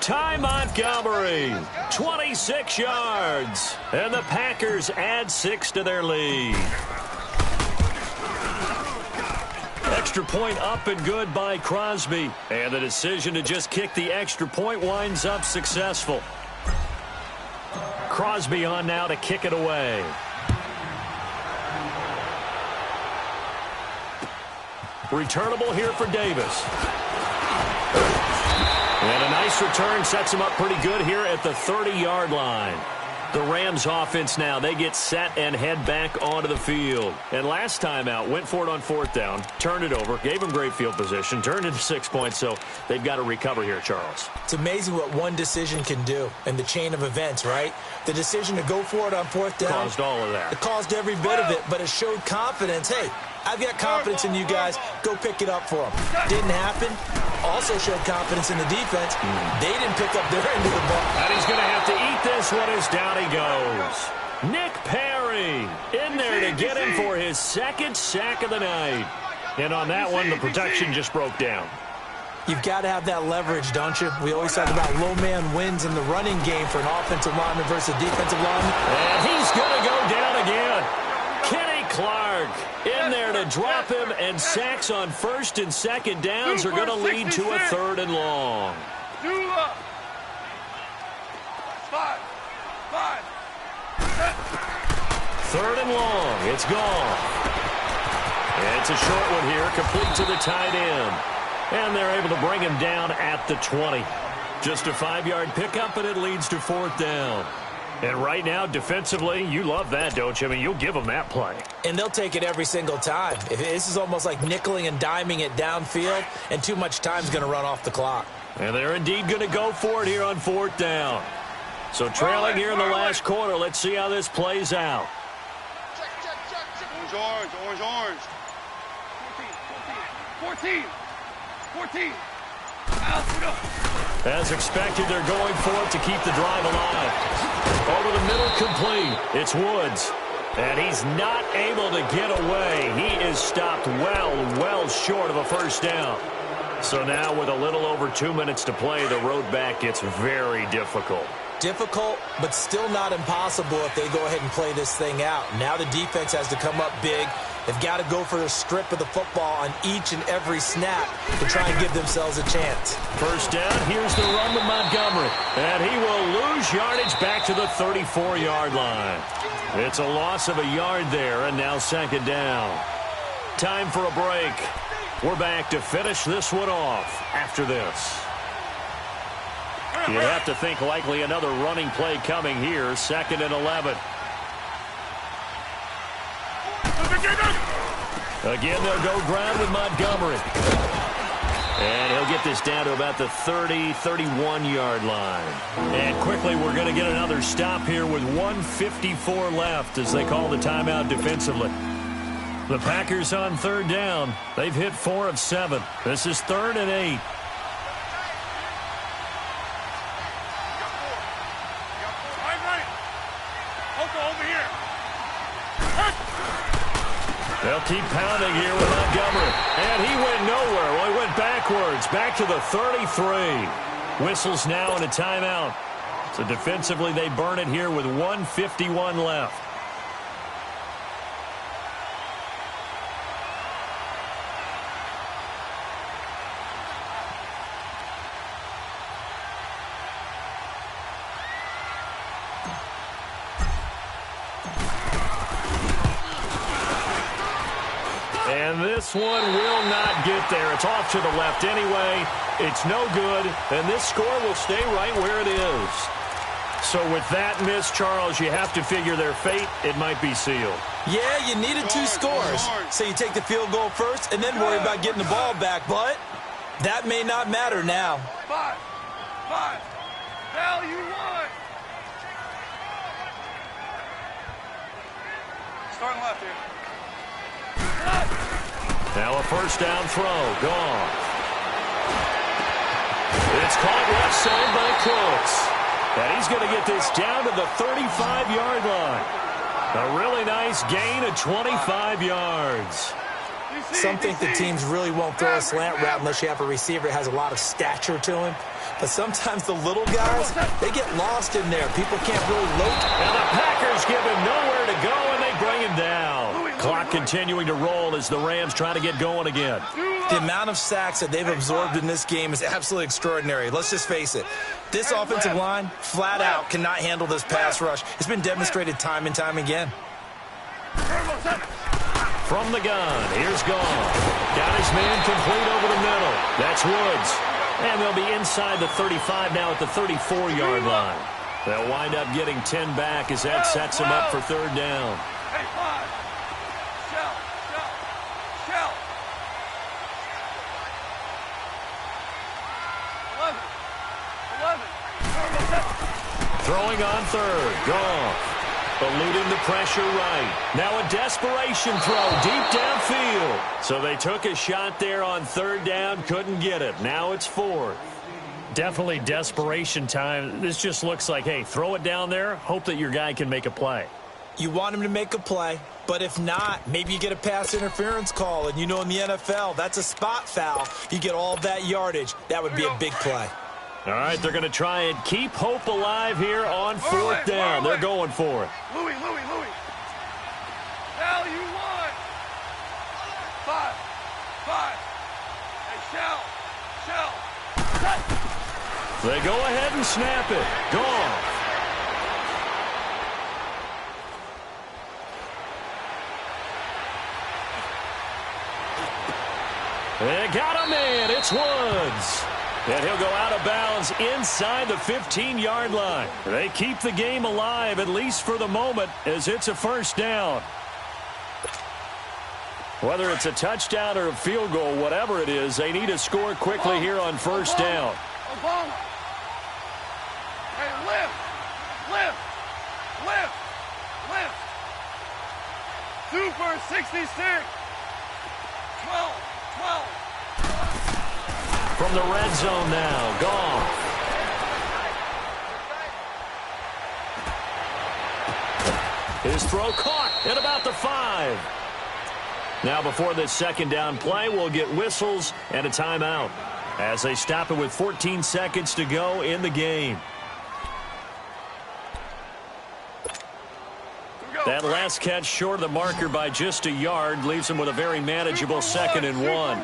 Ty Montgomery, 26 yards. And the Packers add 6 to their lead. Extra point up and good by Crosby. And the decision to just kick the extra point winds up successful. Crosby on now to kick it away. Returnable here for Davis. And a nice return sets him up pretty good here at the 30-yard line. The Rams offense now, they get set and head back onto the field. And last time out, went for it on 4th down, turned it over, gave them great field position, turned into 6 points, so they've got to recover here, Charles. It's amazing what one decision can do in the chain of events, right? The decision to go for it on 4th down. Caused all of that. It caused every bit of it, but it showed confidence. Hey, I've got confidence in you guys. Go pick it up for them. Didn't happen. Also showed confidence in the defense. They didn't pick up their end of the ball. And he's going to have to eat this one as down he goes. Nick Perry in there to get him for his 2nd sack of the night. And on that one, the protection just broke down. You've got to have that leverage, don't you? We always talk about low man wins in the running game for an offensive lineman versus a defensive lineman. And he's going to go down again. Kenny Clark in there to drop him, and sacks on 1st and 2nd downs are going to lead to a 3rd and long. 5. 3rd and long. It's gone. And it's a short one here, complete to the tight end. And they're able to bring him down at the 20. Just a 5-yard pickup, and it leads to 4th down. And right now, defensively, you love that, don't you? I mean, you'll give them that play. And they'll take it every single time. This is almost like nickeling and diming it downfield, and too much time's going to run off the clock. And they're indeed going to go for it here on 4th down. So trailing here in the last quarter, let's see how this plays out. Orange. 14. As expected, they're going for it to keep the drive alive. Over the middle, complete. It's Woods. And he's not able to get away. He is stopped well short of a first down. So now with a little over 2 minutes to play, the road back gets very difficult. Difficult, but still not impossible if they go ahead and play this thing out. Now the defense has to come up big. They've got to go for a strip of the football on each and every snap to try and give themselves a chance. First down, here's the run with Montgomery. And he will lose yardage back to the 34-yard line. It's a loss of a yard there, and now second down. Time for a break. We're back to finish this one off after this. You'd have to think likely another running play coming here, 2nd and 11. Again, they'll go ground with Montgomery. And he'll get this down to about the 30, 31-yard line. And quickly, we're going to get another stop here with 1:54 left as they call the timeout defensively. The Packers on third down. They've hit 4 of 7. This is 3rd and 8. They'll keep pounding here with Montgomery. And he went nowhere. Well, he went backwards, back to the 33. Whistles now and a timeout. So defensively, they burn it here with 1:51 left. And this one will not get there. It's off to the left anyway. It's no good. And this score will stay right where it is. So with that miss, Charles, you have to figure their fate. It might be sealed. Yeah, you needed 2 scores. So you take the field goal first and then worry about getting the ball back. But that may not matter now. 5. Value 1. Starting left here. Now a first down throw. Gone. It's caught left side by Cooks. And he's going to get this down to the 35-yard line. A really nice gain of 25 yards. Some think the teams really won't throw a slant route unless you have a receiver that has a lot of stature to him. But sometimes the little guys, they get lost in there. People can't really locate. And the Packers give him nowhere to go, and they bring him down. Clock continuing to roll as the Rams try to get going again. The amount of sacks that they've absorbed in this game is absolutely extraordinary. Let's just face it. This offensive line, flat out, cannot handle this pass rush. It's been demonstrated time and time again. From the gun, here's Gone. Got his man complete over the middle. That's Woods. And they'll be inside the 35 now at the 34-yard line. They'll wind up getting 10 back as that sets them up for third down. Hey, 5. Shell. Shell. 11. Throwing on third. Gone. Eluding the pressure right. Now a desperation throw deep downfield. So they took a shot there on third down, couldn't get it. Now it's 4th. Definitely desperation time. This just looks like, hey, throw it down there, hope that your guy can make a play. You want him to make a play, but if not, maybe you get a pass interference call, and you know in the NFL, that's a spot foul. You get all that yardage. That would be a big play. All right, they're going to try and keep hope alive here on 4th down. They're going for it. Louis. Value 1. 5. Hey, Shell. They go ahead and snap it. Gone. They got a man. It's Woods. And he'll go out of bounds inside the 15-yard line. They keep the game alive, at least for the moment, as it's a first down. Whether it's a touchdown or a field goal, whatever it is, they need to score quickly here on first down. Obama. Hey, lift. 2 for 66. 12. From the red zone now, Goff. His throw caught at about the 5. Now before this second down play, we'll get whistles and a timeout as they stop it with 14 seconds to go in the game. That last catch short of the marker by just a yard leaves him with a very manageable 2nd and 1.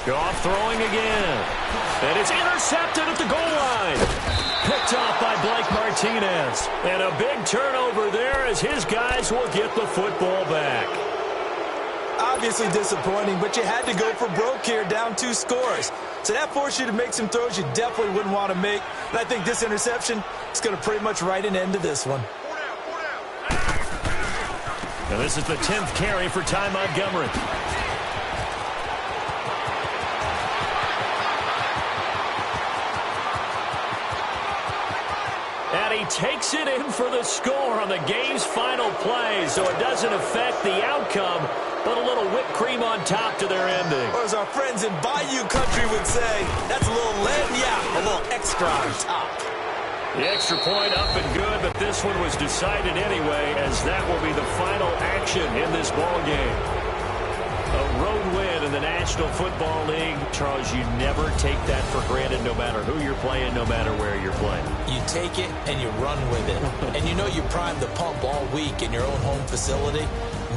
Goff throwing again. And it's intercepted at the goal line. Picked off by Blake Martinez. And a big turnover there as his guys will get the football back. Obviously disappointing, but you had to go for broke here, down 2 scores. So that forced you to make some throws you definitely wouldn't want to make. And I think this interception is going to pretty much write an end to this one. Now this is the 10th carry for Ty Montgomery. And he takes it in for the score on the game's final play, so it doesn't affect the outcome, but a little whipped cream on top to their ending. Or as our friends in Bayou Country would say, that's a little a little extra on top. The extra point up and good, but this one was decided anyway, as that will be the final action in this ball game. A road win in the National Football League. Charles, you never take that for granted no matter who you're playing, no matter where you're playing. You take it and you run with it. And you know you primed the pump all week in your own home facility.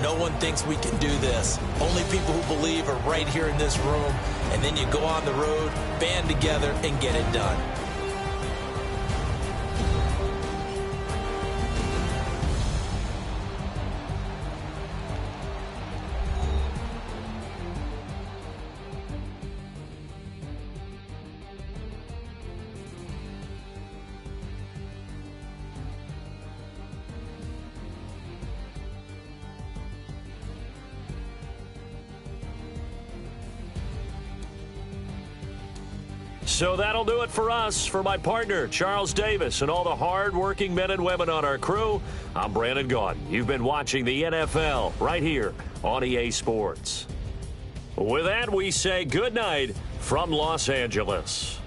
No one thinks we can do this. Only people who believe are right here in this room. And then you go on the road, band together, and get it done. So that'll do it for us. For my partner, Charles Davis, and all the hard-working men and women on our crew, I'm Brandon Gaudin. You've been watching the NFL right here on EA Sports. With that, we say good night from Los Angeles.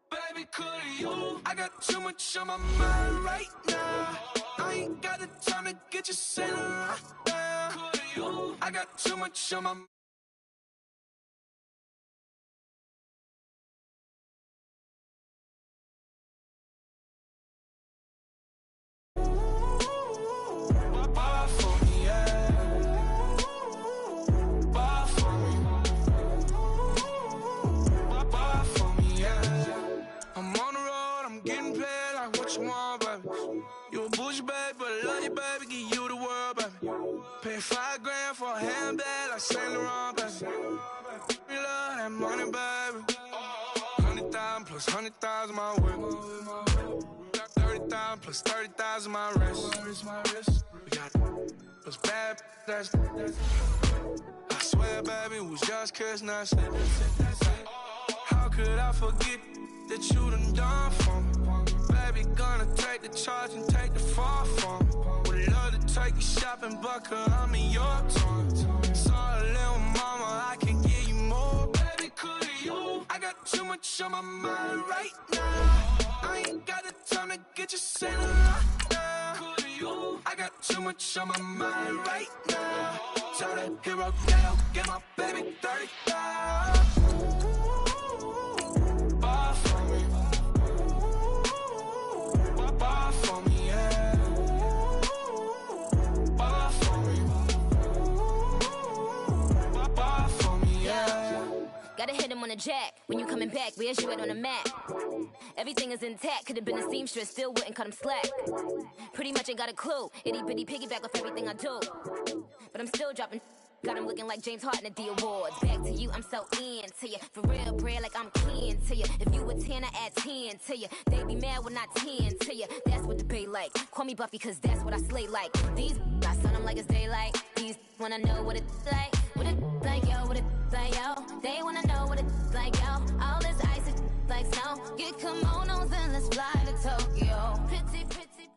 Baby, could you? I got too much on my mind right now. I ain't got the time to get you sitting right now. Could you? I got too much on my mind. Pay $5 grand for a handbag like Saint Laurent, baby. We love that money, baby. 100,000 plus 100,000 my way. Got 30,000 plus 30,000 my wrist. We got those bad, that's. I swear, baby, it was just kiss, not slip. How could I forget that you done for me? Baby, gonna take the charge and take the fall from me. Would love to take you shopping, but I'm in your time. Sorry, little mama, I can give you more. Baby, could you? I got too much on my mind right now. I ain't got the time to get you sitting right now. Could you? I got too much on my mind right now. Tell that hero, get my baby 30,000. Bar for me. Bar for me, yeah. Jack, when you coming back, where's you at on the map? Everything is intact, could have been a seamstress, still wouldn't cut him slack. Pretty much ain't got a clue, itty bitty piggyback off everything I do. But I'm still dropping, got him looking like James Harden at the awards. Back to you, I'm so into you, for real, bread, like I'm kin to you. If you a 10, I add 10 to you. They be mad when I 10 to you, that's what the bay like. Call me Buffy, cause that's what I slay like. These, I sun them like it's daylight. These wanna know what it's like. What it like, yo, what it like, yo. They wanna know what it's like, yo. All this ice is like snow. Get kimonos and let's fly to Tokyo. Pretty, pretty.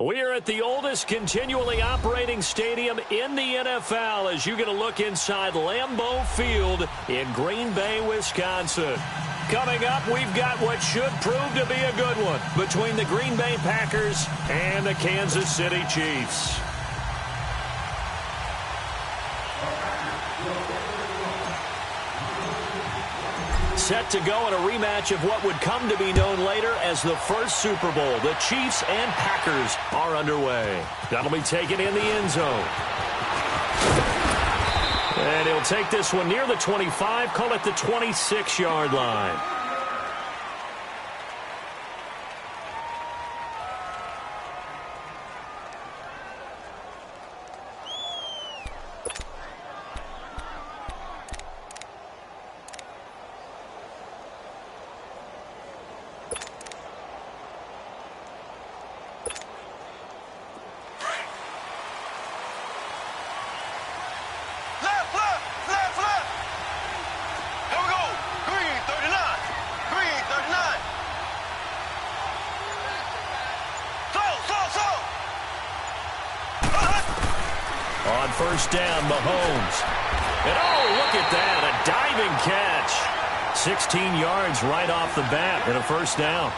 We are at the oldest continually operating stadium in the NFL as you get a look inside Lambeau Field in Green Bay, Wisconsin. Coming up, we've got what should prove to be a good one between the Green Bay Packers and the Kansas City Chiefs. Set to go in a rematch of what would come to be known later as the first Super Bowl. The Chiefs and Packers are underway. That'll be taken in the end zone. And he'll take this one near the 25, call it the 26-yard line. On first down, Mahomes. And oh, look at that, a diving catch. 16 yards right off the bat and a first down.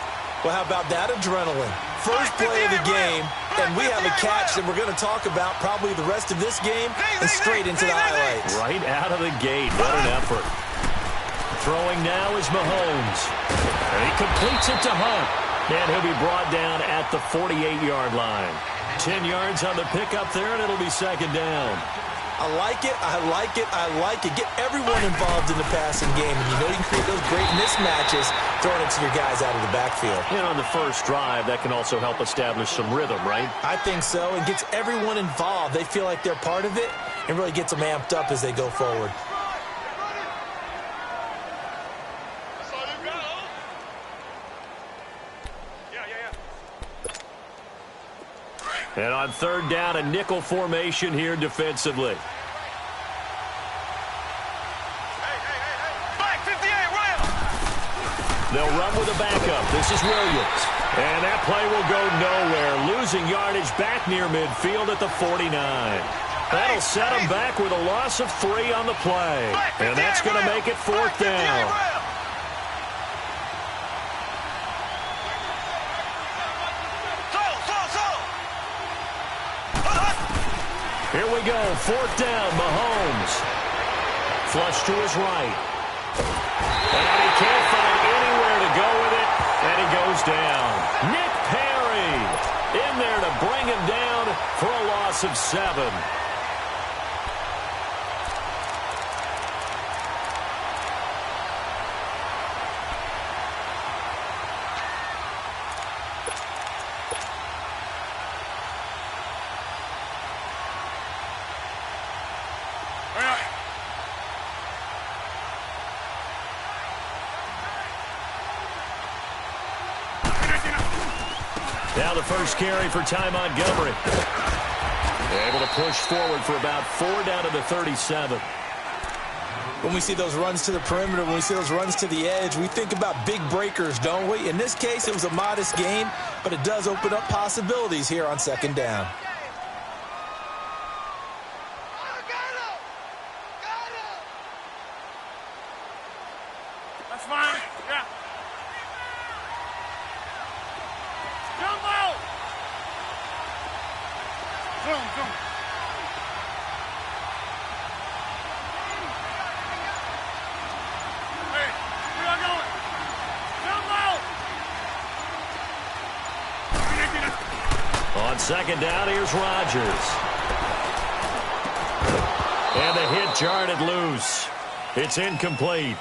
Well, how about that adrenaline? First play of the game, and we have a catch that we're going to talk about probably the rest of this game and straight into the highlights. Right out of the gate, what an effort. Throwing now is Mahomes. And he completes it to Hunt. And he'll be brought down at the 48-yard line. 10 yards on the pickup there, and it'll be second down. I like it, I like it, I like it. Get everyone involved in the passing game. And you know you can create those great mismatches throwing it to your guys out of the backfield. And on the first drive, that can also help establish some rhythm, right? I think so. It gets everyone involved. They feel like they're part of it and really gets them amped up as they go forward. And on third down, a nickel formation here defensively. They'll run with a backup. This is Williams. And that play will go nowhere. Losing yardage back near midfield at the 49. That'll set them back with a loss of 3 on the play. And that's going to make it fourth down. Here we go, fourth down, Mahomes. Flush to his right. And he can't find anywhere to go with it, and he goes down. Nick Perry in there to bring him down for a loss of 7. Now the first carry for Ty Montgomery. Able to push forward for about 4 down to the 37. When we see those runs to the perimeter, when we see those runs to the edge, we think about big breakers, don't we? In this case, it was a modest gain, but it does open up possibilities here on second down. That's fine. Yeah. Jump out. Zoom, zoom. Hey, where y'all going? Jump out. On second down, here's Rodgers. And the hit jarred it loose. It's incomplete.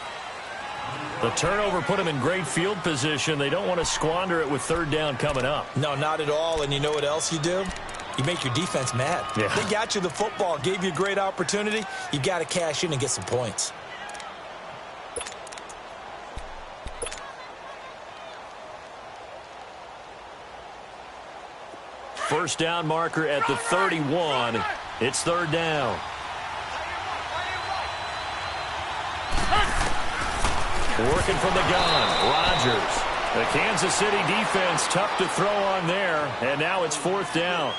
The turnover put them in great field position. They don't want to squander it with third down coming up. No, not at all. And you know what else you do? You make your defense mad. Yeah. They got you the football, gave you a great opportunity. You got to cash in and get some points. First down marker at the 31. It's third down. Working from the gun, Rodgers. The Kansas City defense tough to throw on there, and now it's fourth down.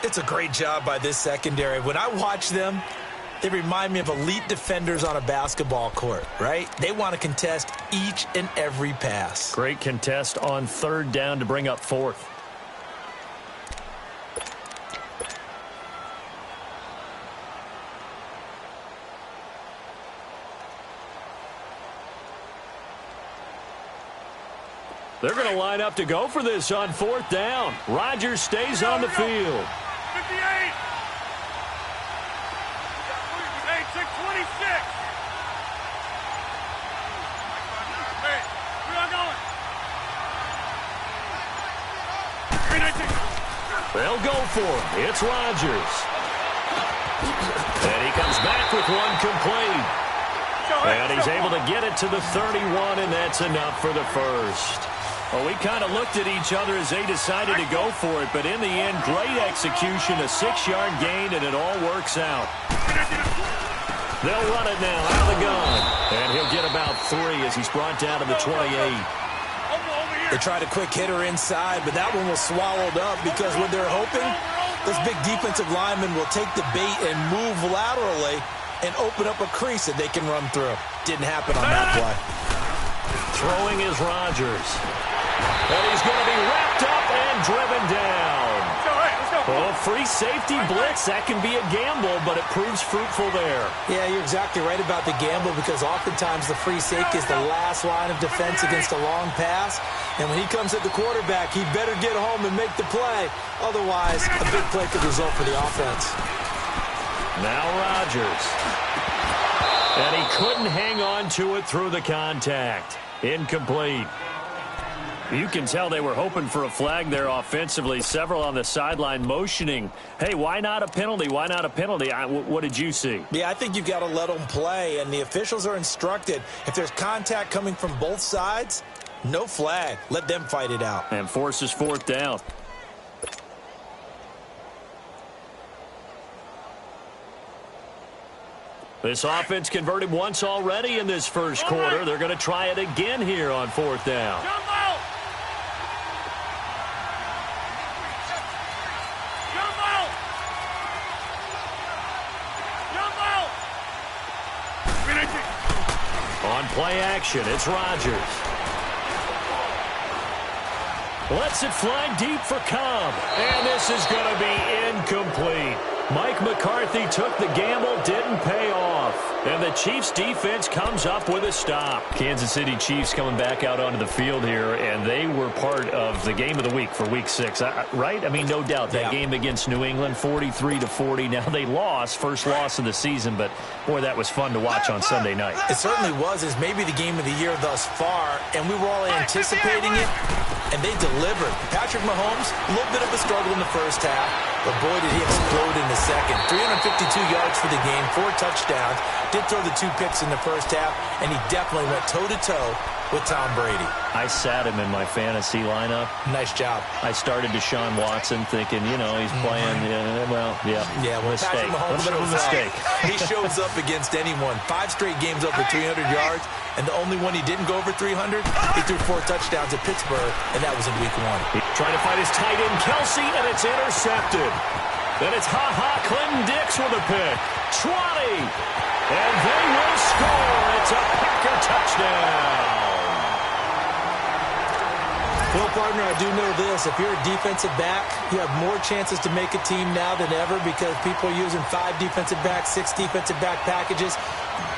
It's a great job by this secondary. When I watch them, they remind me of elite defenders on a basketball court, right? They want to contest each and every pass. Great contest on third down to bring up fourth. They're going to line up to go for this on fourth down. Rodgers stays on the field. 58. 8, 626. Hey, we are going. 319. They'll go for it. It's Rodgers. And he comes back with one complete. And he's able to get it to the 31, and that's enough for the first. Well, we kind of looked at each other as they decided to go for it, but in the end, great execution, a 6-yard gain, and it all works out. They'll run it now out of the gun, and he'll get about 3 as he's brought down to the 28. They tried a quick hitter inside, but that one was swallowed up because what they're hoping, those big defensive linemen will take the bait and move laterally and open up a crease that they can run through. Didn't happen on that play. Throwing is Rodgers. And he's going to be wrapped up and driven down. Oh, free safety blitz. That can be a gamble, but it proves fruitful there. Yeah, you're exactly right about the gamble because oftentimes the free safety is the last line of defense against a long pass. And when he comes at the quarterback, he better get home and make the play. Otherwise, a big play could result for the offense. Now Rodgers. And he couldn't hang on to it through the contact. Incomplete. You can tell they were hoping for a flag there offensively. Several on the sideline motioning, hey, why not a penalty? Why not a penalty? What did you see? Yeah, I think you've got to let them play, and the officials are instructed. If there's contact coming from both sides, no flag. Let them fight it out. And forces fourth down. This offense converted once already in this first quarter. They're going to try it again here on fourth down. Jump out! Jump out! Jump out! 319. On play action, it's Rodgers. Lets it fly deep for Cobb. And this is going to be incomplete. Mike McCarthy took the gamble, didn't pay off. And the Chiefs defense comes up with a stop. Kansas City Chiefs coming back out onto the field here, and they were part of the game of the week for Week 6, right? I mean, no doubt. That game against New England, 43-40. Now, they lost, first loss of the season, but, boy, that was fun to watch on Sunday night. It certainly was. It's maybe the game of the year thus far, and we were all anticipating it, and they delivered. Patrick Mahomes, a little bit of a struggle in the first half, but, boy, did he explode in the second. 352 yards for the game, 4 touchdowns. Did throw the 2 picks in the first half, and he definitely went toe-to-toe with Tom Brady. I sat him in my fantasy lineup. Nice job. I started Deshaun Watson thinking, you know, he's playing, Yeah, well, mistake. Patrick Mahomes A bit of a mistake. He shows up against anyone. 5 straight games over 300 yards, and the only one he didn't go over 300, he threw 4 touchdowns at Pittsburgh, and that was in Week 1. Trying to find his tight end, Kelsey, and it's intercepted. Then it's Clinton Dix with a pick. 20. And they will score. It's a Packer touchdown. Well, partner, I do know this. If you're a defensive back, you have more chances to make a team now than ever because people are using 5 defensive backs, 6 defensive back packages.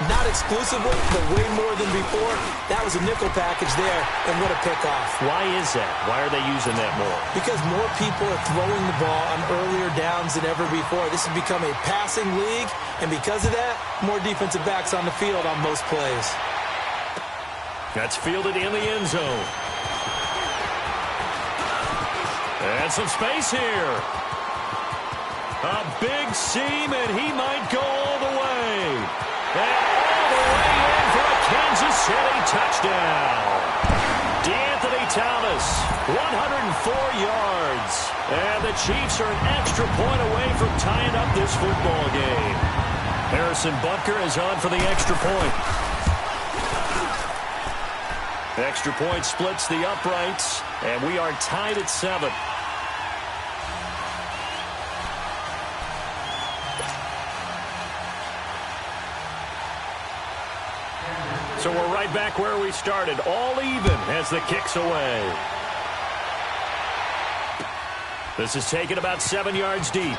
Not exclusively, but way more than before. That was a nickel package there, and what a pickoff. Why is that? Why are they using that more? Because more people are throwing the ball on earlier downs than ever before. This has become a passing league, and because of that, more defensive backs on the field on most plays. That's fielded in the end zone. And some space here. A big seam, and he might go all the way. And all the way in for a Kansas City touchdown. DeAnthony Thomas, 104 yards. And the Chiefs are an extra point away from tying up this football game. Harrison Butker is on for the extra point. Extra point splits the uprights, and we are tied at 7. So we're right back where we started, all even as the kick's away. This is taken about 7 yards deep.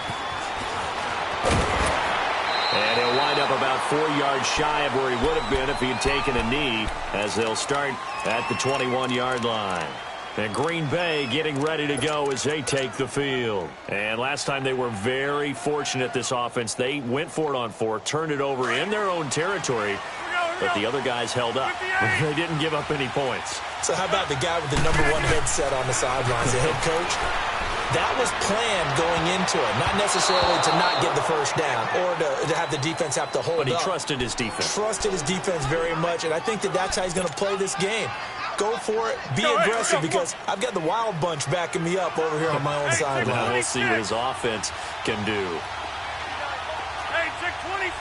And he'll wind up about 4 yards shy of where he would have been if he had taken a knee, as they'll start at the 21-yard line. And Green Bay getting ready to go as they take the field. And last time they were very fortunate, this offense. They went for it on 4, turned it over in their own territory, but the other guys held up. They didn't give up any points. So how about the guy with the #1 headset on the sidelines, the head coach? That was planned going into it, not necessarily to not get the first down or to have the defense have to hold up. But he trusted his defense. Trusted his defense very much, and I think that's how he's going to play this game. Go for it, be aggressive, because I've got the Wild Bunch backing me up over here on my own sideline. Now we'll see what his offense can do. Hey, check 26.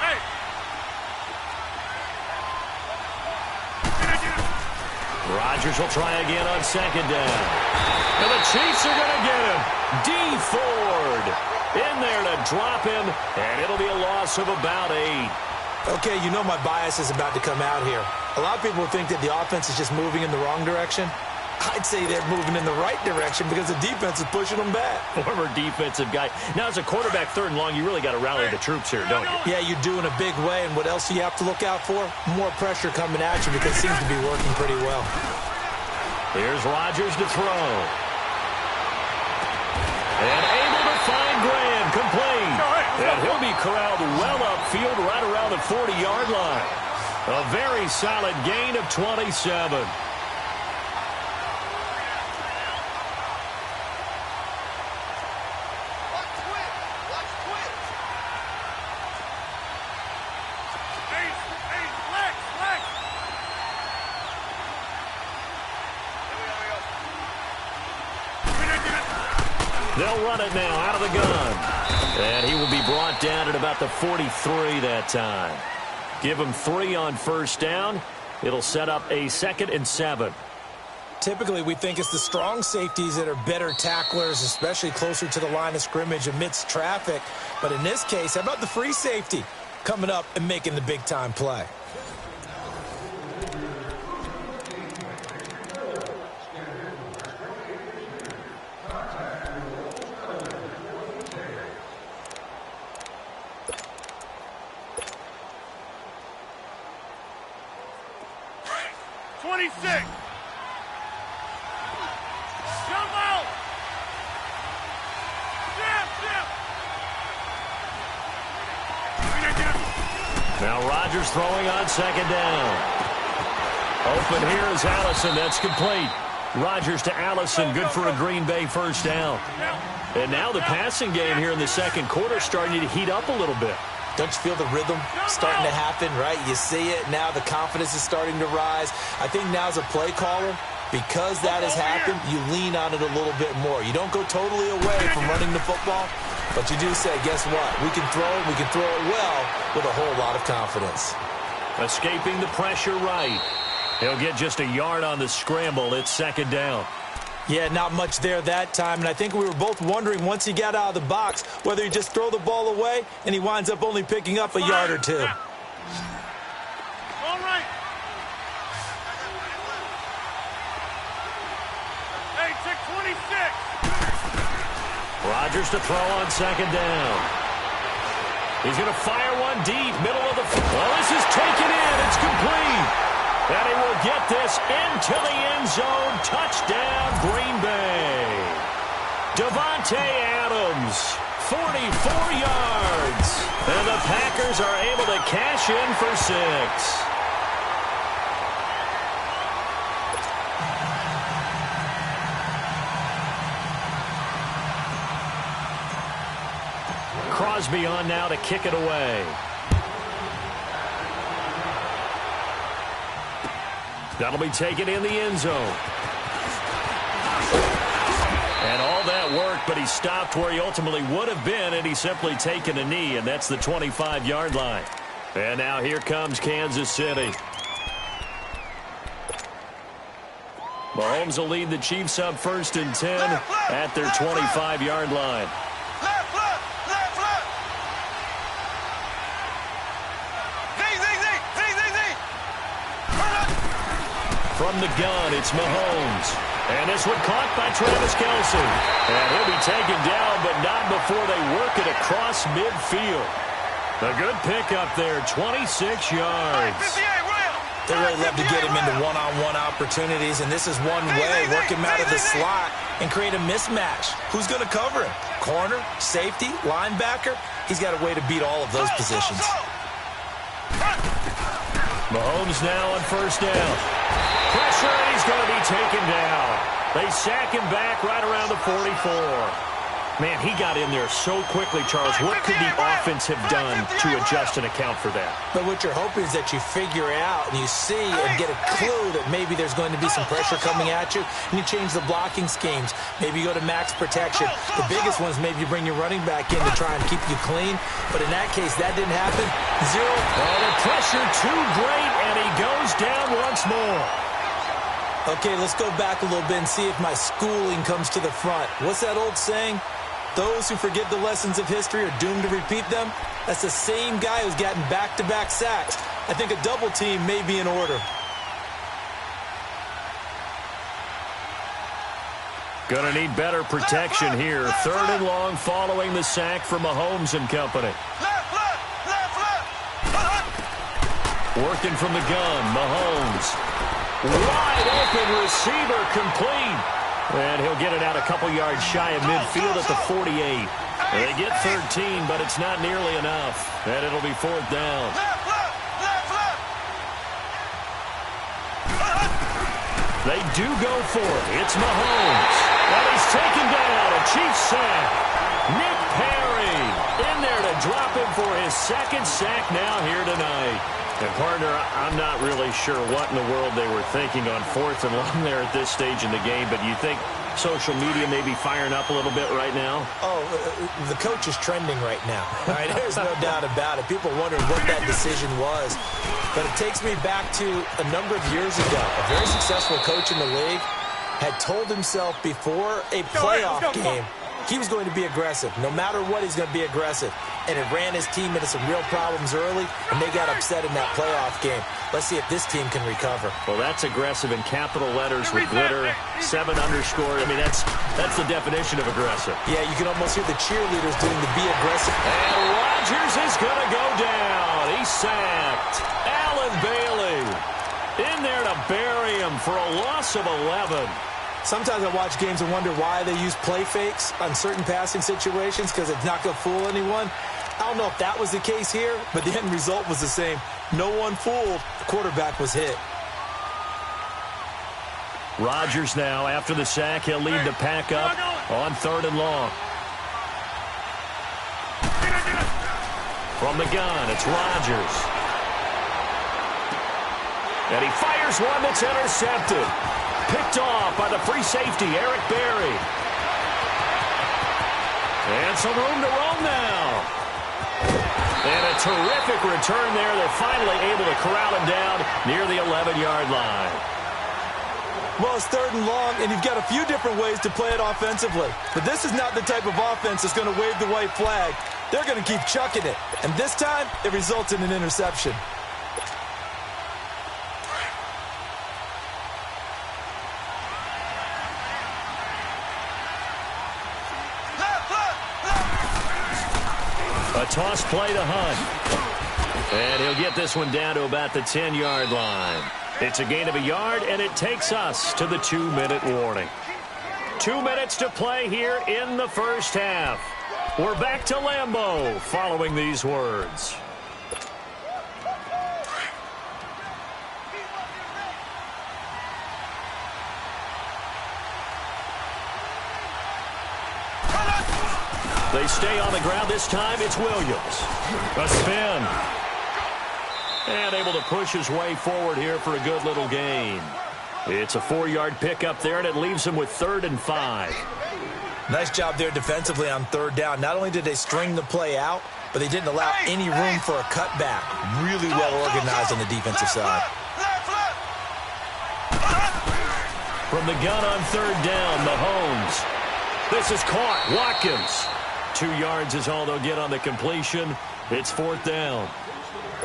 Hey. Rodgers will try again on 2nd down. And the Chiefs are going to get him. Dee Ford in there to drop him, and it'll be a loss of about 8. Okay, you know my bias is about to come out here. A lot of people think that the offense is just moving in the wrong direction. I'd say they're moving in the right direction because the defense is pushing them back. Former defensive guy. Now, as a quarterback, 3rd and long, you really got to rally the troops here, don't you? Yeah, you do in a big way. And what else do you have to look out for? More pressure coming at you because it seems to be working pretty well. Here's Rodgers to throw. And able to find Graham, complete. And he'll be corralled well upfield right around the 40-yard line. A very solid gain of 27. They'll run it now out of the gun. And he will be brought down at about the 43 that time. Give him 3 on 1st down. It'll set up a 2nd and 7. Typically, we think it's the strong safeties that are better tacklers, especially closer to the line of scrimmage amidst traffic. But in this case, how about the free safety coming up and making the big-time play? Now Rodgers throwing on 2nd down. Open here is Allison. That's complete. Rodgers to Allison. Good for a Green Bay 1st down. And now the passing game here in the 2nd quarter starting to heat up a little bit. Don't you feel the rhythm starting to happen, right? You see it now. The confidence is starting to rise. I think now as a play caller, because that has happened, you lean on it a little bit more. You don't go totally away from running the football, but you do say, guess what? We can throw it well with a whole lot of confidence. Escaping the pressure right. He'll get just a yard on the scramble. It's 2nd down. Yeah, not much there that time, and I think we were both wondering once he got out of the box whether he just throw the ball away and he winds up only picking up a yard or 2. All right. Hey, check 26. Rodgers to throw on 2nd down. He's going to fire one deep, middle of the field. Well, this is taken in. It's complete. And he will get this into the end zone. Touchdown, Green Bay. Davante Adams, 44 yards. And the Packers are able to cash in for 6. Crosby on now to kick it away. That'll be taken in the end zone. And all that work, but he stopped where he ultimately would have been, and he's simply taken a knee, and that's the 25-yard line. And now here comes Kansas City. Mahomes will lead the Chiefs up 1st and 10 at their 25-yard line. From the gun, it's Mahomes. And this one caught by Travis Kelce. And he'll be taken down, but not before they work it across midfield. A good pickup there, 26 yards. They really love to get him into one-on-one opportunities, and this is one way, work him out of the slot and create a mismatch. Who's going to cover him? Corner, safety, linebacker? He's got a way to beat all of those positions. Mahomes now on 1st down. Pressure, and he's going to be taken down. They sack him back right around the 44. Man, he got in there so quickly, Charles. What could the offense have done to adjust and account for that? But what you're hoping is that you figure out and you see and get a clue that maybe there's going to be some pressure coming at you, and you change the blocking schemes. Maybe you go to max protection. The biggest one is maybe you bring your running back in to try and keep you clean. But in that case, that didn't happen. 0. Oh, the pressure too great, and he goes down once more. Okay, let's go back a little bit and see if my schooling comes to the front. What's that old saying? Those who forget the lessons of history are doomed to repeat them. That's the same guy who's gotten back-to-back sacks. I think a double team may be in order. Gonna need better protection here. 3rd and long following the sack from Mahomes and company. Working from the gun, Mahomes. Wide open receiver, complete. And he'll get it out a couple yards shy of midfield at the 48. They get 13, but it's not nearly enough. And it'll be 4th down. They do go for it. It's Mahomes. And he's taken down. A Chiefs sack. Nick Perry in there to drop him for his 2nd sack now here tonight. And, partner, I'm not really sure what in the world they were thinking on 4th and long there at this stage in the game, but you think social media may be firing up a little bit right now? Oh, the coach is trending right now. All right, there's no doubt about it. People wondering what that decision was. But it takes me back to a number of years ago. A very successful coach in the league had told himself before a playoff game he was going to be aggressive. No matter what, he's going to be aggressive. And it ran his team into some real problems early, and they got upset in that playoff game. Let's see if this team can recover. Well, that's aggressive in capital letters with glitter, 7 underscore. I mean, that's the definition of aggressive. Yeah, you can almost hear the cheerleaders doing the be aggressive. And Rodgers is going to go down. He's sacked. Allen Bailey in there to bury him for a loss of 11. Sometimes I watch games and wonder why they use play fakes on certain passing situations, because it's not going to fool anyone. I don't know if that was the case here, but the end result was the same. No one fooled. The quarterback was hit. Rodgers now, after the sack, he'll lead the pack up on 3rd and long. From the gun, it's Rodgers. And he fires one that's intercepted. Picked off by the free safety, Eric Berry. And some room to roam now. And a terrific return there. They're finally able to corral him down near the 11-yard line. Well, it's 3rd and long, and you've got a few different ways to play it offensively. But this is not the type of offense that's going to wave the white flag. They're going to keep chucking it. And this time, it results in an interception. A toss play to Hunt. And he'll get this one down to about the 10-yard line. It's a gain of a yard, and it takes us to the 2-minute warning. 2 minutes to play here in the first half. We're back to Lambeau following these words. They stay on the ground. This time it's Williams. A spin. And able to push his way forward here for a good little gain. It's a 4-yard pickup there, and it leaves him with 3rd and 5. Nice job there defensively on 3rd down. Not only did they string the play out, but they didn't allow any room for a cutback. Really well organized on the defensive side. From the gun on 3rd down, Mahomes. This is caught. Watkins. 2 yards is all they'll get on the completion. It's 4th down.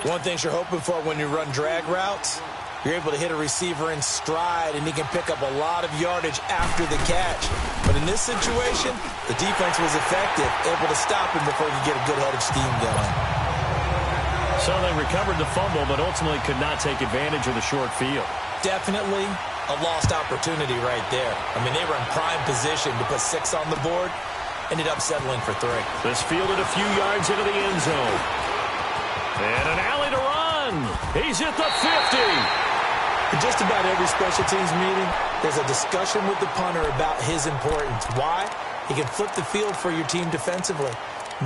One thing you're hoping for when you run drag routes, you're able to hit a receiver in stride, and he can pick up a lot of yardage after the catch. But in this situation, the defense was effective, able to stop him before he could get a good head of steam going. So they recovered the fumble, but ultimately could not take advantage of the short field. Definitely a lost opportunity right there. I mean, they were in prime position to put 6 on the board, ended up settling for 3. This fielded a few yards into the end zone. And an alley to run. He's at the 50. In just about every special teams meeting, there's a discussion with the punter about his importance. Why? He can flip the field for your team defensively,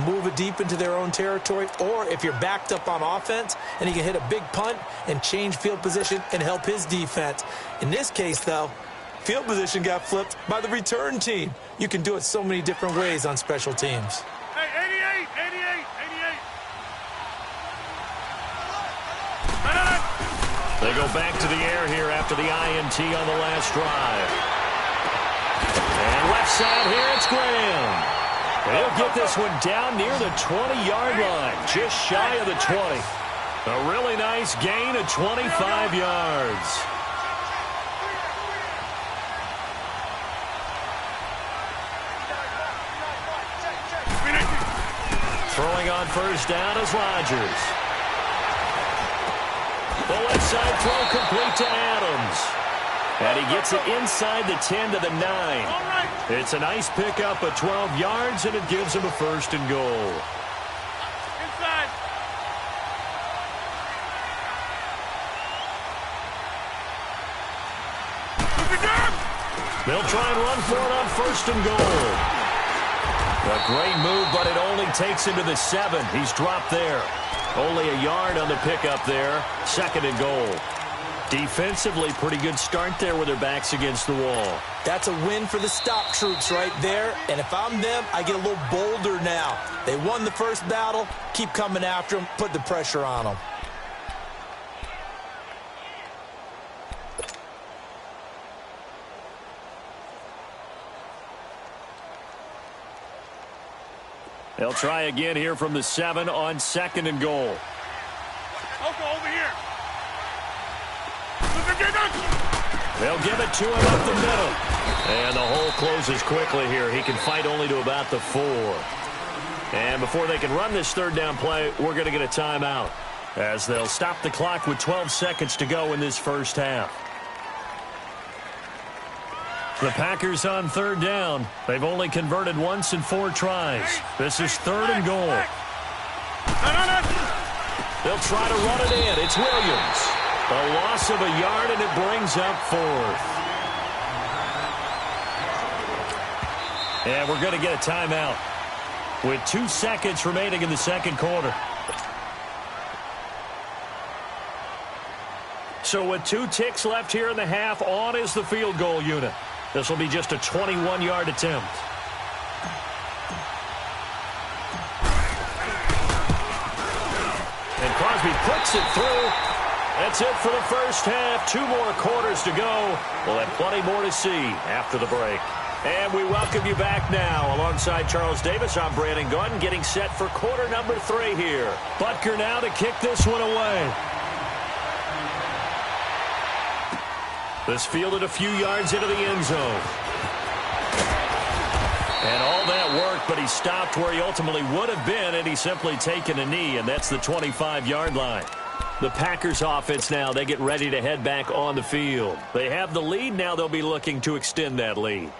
move it deep into their own territory, or if you're backed up on offense, and he can hit a big punt and change field position and help his defense. In this case, though, field position got flipped by the return team. You can do it so many different ways on special teams. Hey, 88. They go back to the air here after the INT on the last drive. And left side here, it's Graham. He'll get this one down near the 20-yard line, just shy of the 20. A really nice gain of 25 yards. Throwing on 1st down is Rodgers. The left side throw complete to Adams. And he gets it inside the 10 to the 9. It's a nice pickup of 12 yards, and it gives him a 1st and goal. Inside. They'll try and run for it on 1st and goal. A great move, but it only takes him to the 7. He's dropped there. Only a yard on the pickup there. 2nd and goal. Defensively, pretty good start there with their backs against the wall. That's a win for the stop troops right there. And if I'm them, I get a little bolder now. They won the first battle. Keep coming after them. Put the pressure on them. They'll try again here from the 7 on 2nd and goal. Oko, over here. They'll give it to him up the middle. And the hole closes quickly here. He can fight only to about the 4. And before they can run this 3rd down play, we're going to get a timeout, as they'll stop the clock with 12 seconds to go in this first half. The Packers on 3rd down. They've only converted once in 4 tries. This is 3rd and goal. They'll try to run it in. It's Williams. A loss of a yard, and it brings up 4th. And we're going to get a timeout with 2 seconds remaining in the 2nd quarter. So with 2 ticks left here in the half, on is the field goal unit. This will be just a 21-yard attempt. And Crosby puts it through. That's it for the first half. 2 more quarters to go. We'll have plenty more to see after the break. And we welcome you back now. Alongside Charles Davis, I'm Brandon Gaudin, getting set for quarter number 3 here. Butker now to kick this one away. This fielded a few yards into the end zone. And all that work, but he stopped where he ultimately would have been, and he's simply taken a knee, and that's the 25-yard line. The Packers offense now, they get ready to head back on the field. They have the lead. Now they'll be looking to extend that lead.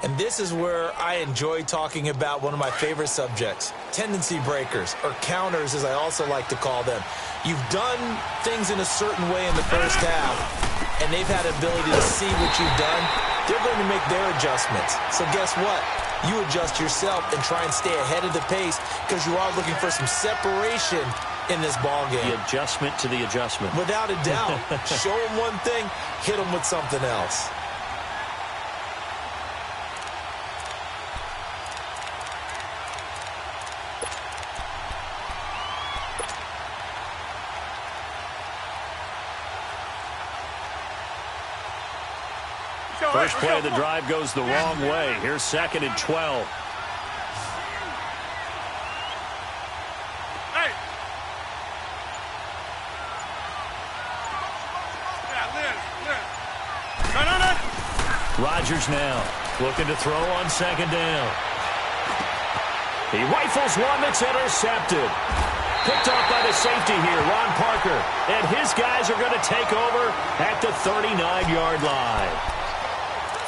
And this is where I enjoy talking about one of my favorite subjects, tendency breakers, or counters as I also like to call them. You've done things in a certain way in the first half, and they've had the ability to see what you've done. They're going to make their adjustments. So guess what? You adjust yourself and try and stay ahead of the pace because you are looking for some separation in this ball game. The adjustment to the adjustment. Without a doubt. Show them one thing, hit them with something else. First play of the drive goes the wrong way. Here's 2nd and 12. Hey. Yeah, Liz. No. Rodgers now looking to throw on 2nd down. He rifles one that's intercepted. Picked off by the safety here, Ron Parker. And his guys are going to take over at the 39-yard line.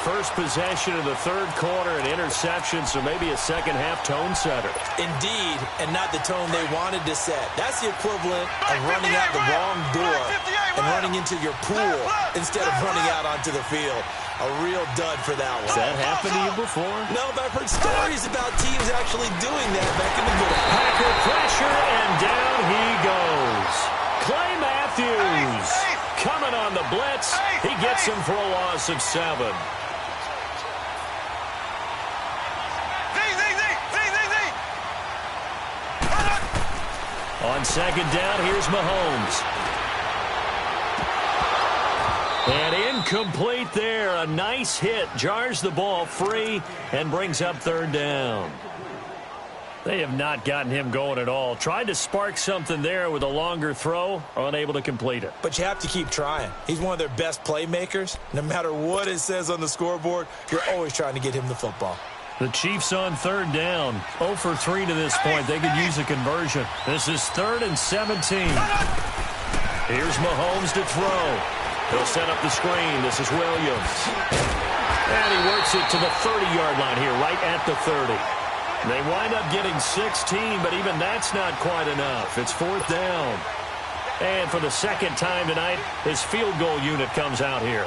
First possession of the third quarter, an interception, so maybe a second-half tone setter. Indeed, and not the tone they wanted to set. That's the equivalent of running out the wrong door and running into your pool instead of running out onto the field. A real dud for that one. Has that happened to you before? No, but I've heard stories about teams actually doing that back in the good old days. Packer pressure, and down he goes. Clay Matthews coming on the blitz. He gets him for a loss of 7. On 2nd down, here's Mahomes. And incomplete there. A nice hit. Jars the ball free and brings up 3rd down. They have not gotten him going at all. Tried to spark something there with a longer throw. Unable to complete it. But you have to keep trying. He's one of their best playmakers. No matter what it says on the scoreboard, you're always trying to get him the football. The Chiefs on 3rd down. 0 for 3 to this point. They could use a conversion. This is 3rd and 17. Here's Mahomes to throw. He'll set up the screen. This is Williams. And he works it to the 30-yard line here, right at the 30. They wind up getting 16, but even that's not quite enough. It's 4th down. And for the second time tonight, his field goal unit comes out here.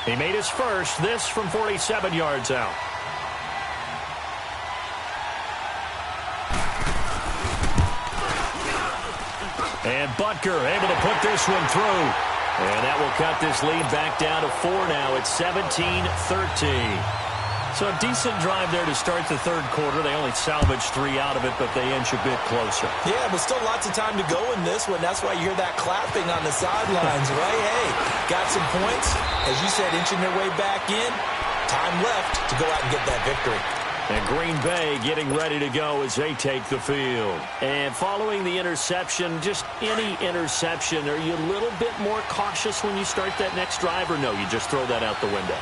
He made his first, this from 47 yards out. And Butker able to put this one through. And that will cut this lead back down to 4 now. It's 17-13. So a decent drive there to start the third quarter. They only salvaged 3 out of it, but they inch a bit closer. Yeah, but still lots of time to go in this one. That's why you hear that clapping on the sidelines, right? Hey, got some points. As you said, inching their way back in. Time left to go out and get that victory. And Green Bay getting ready to go as they take the field. And following the interception, just any interception, are you a little bit more cautious when you start that next drive, or no, you just throw that out the window?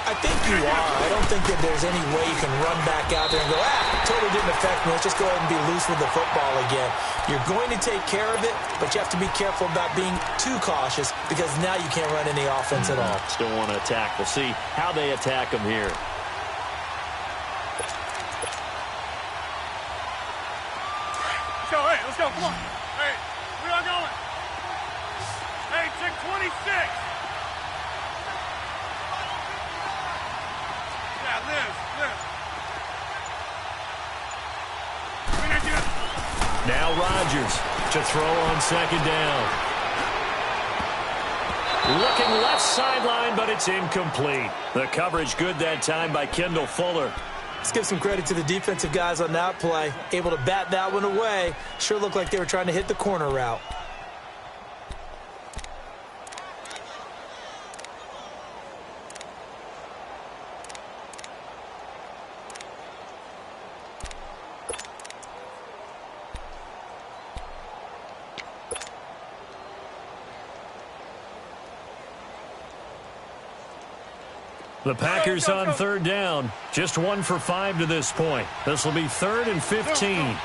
I think you are. I don't think that there's any way you can run back out there and go, totally didn't affect me. Let's just go ahead and be loose with the football again. You're going to take care of it, but you have to be careful about being too cautious because now you can't run any offense at all. Still want to attack. We'll see how they attack them here. Let's go, come on. Hey, where y'all going? Hey, check 26. Yeah, Liz. Now Rodgers to throw on second down. Looking left sideline, but it's incomplete. The coverage good that time by Kendall Fuller. Let's give some credit to the defensive guys on that play. Able to bat that one away. Sure looked like they were trying to hit the corner route. The Packers on third down. Just 1 for 5 to this point. This will be 3rd and 15.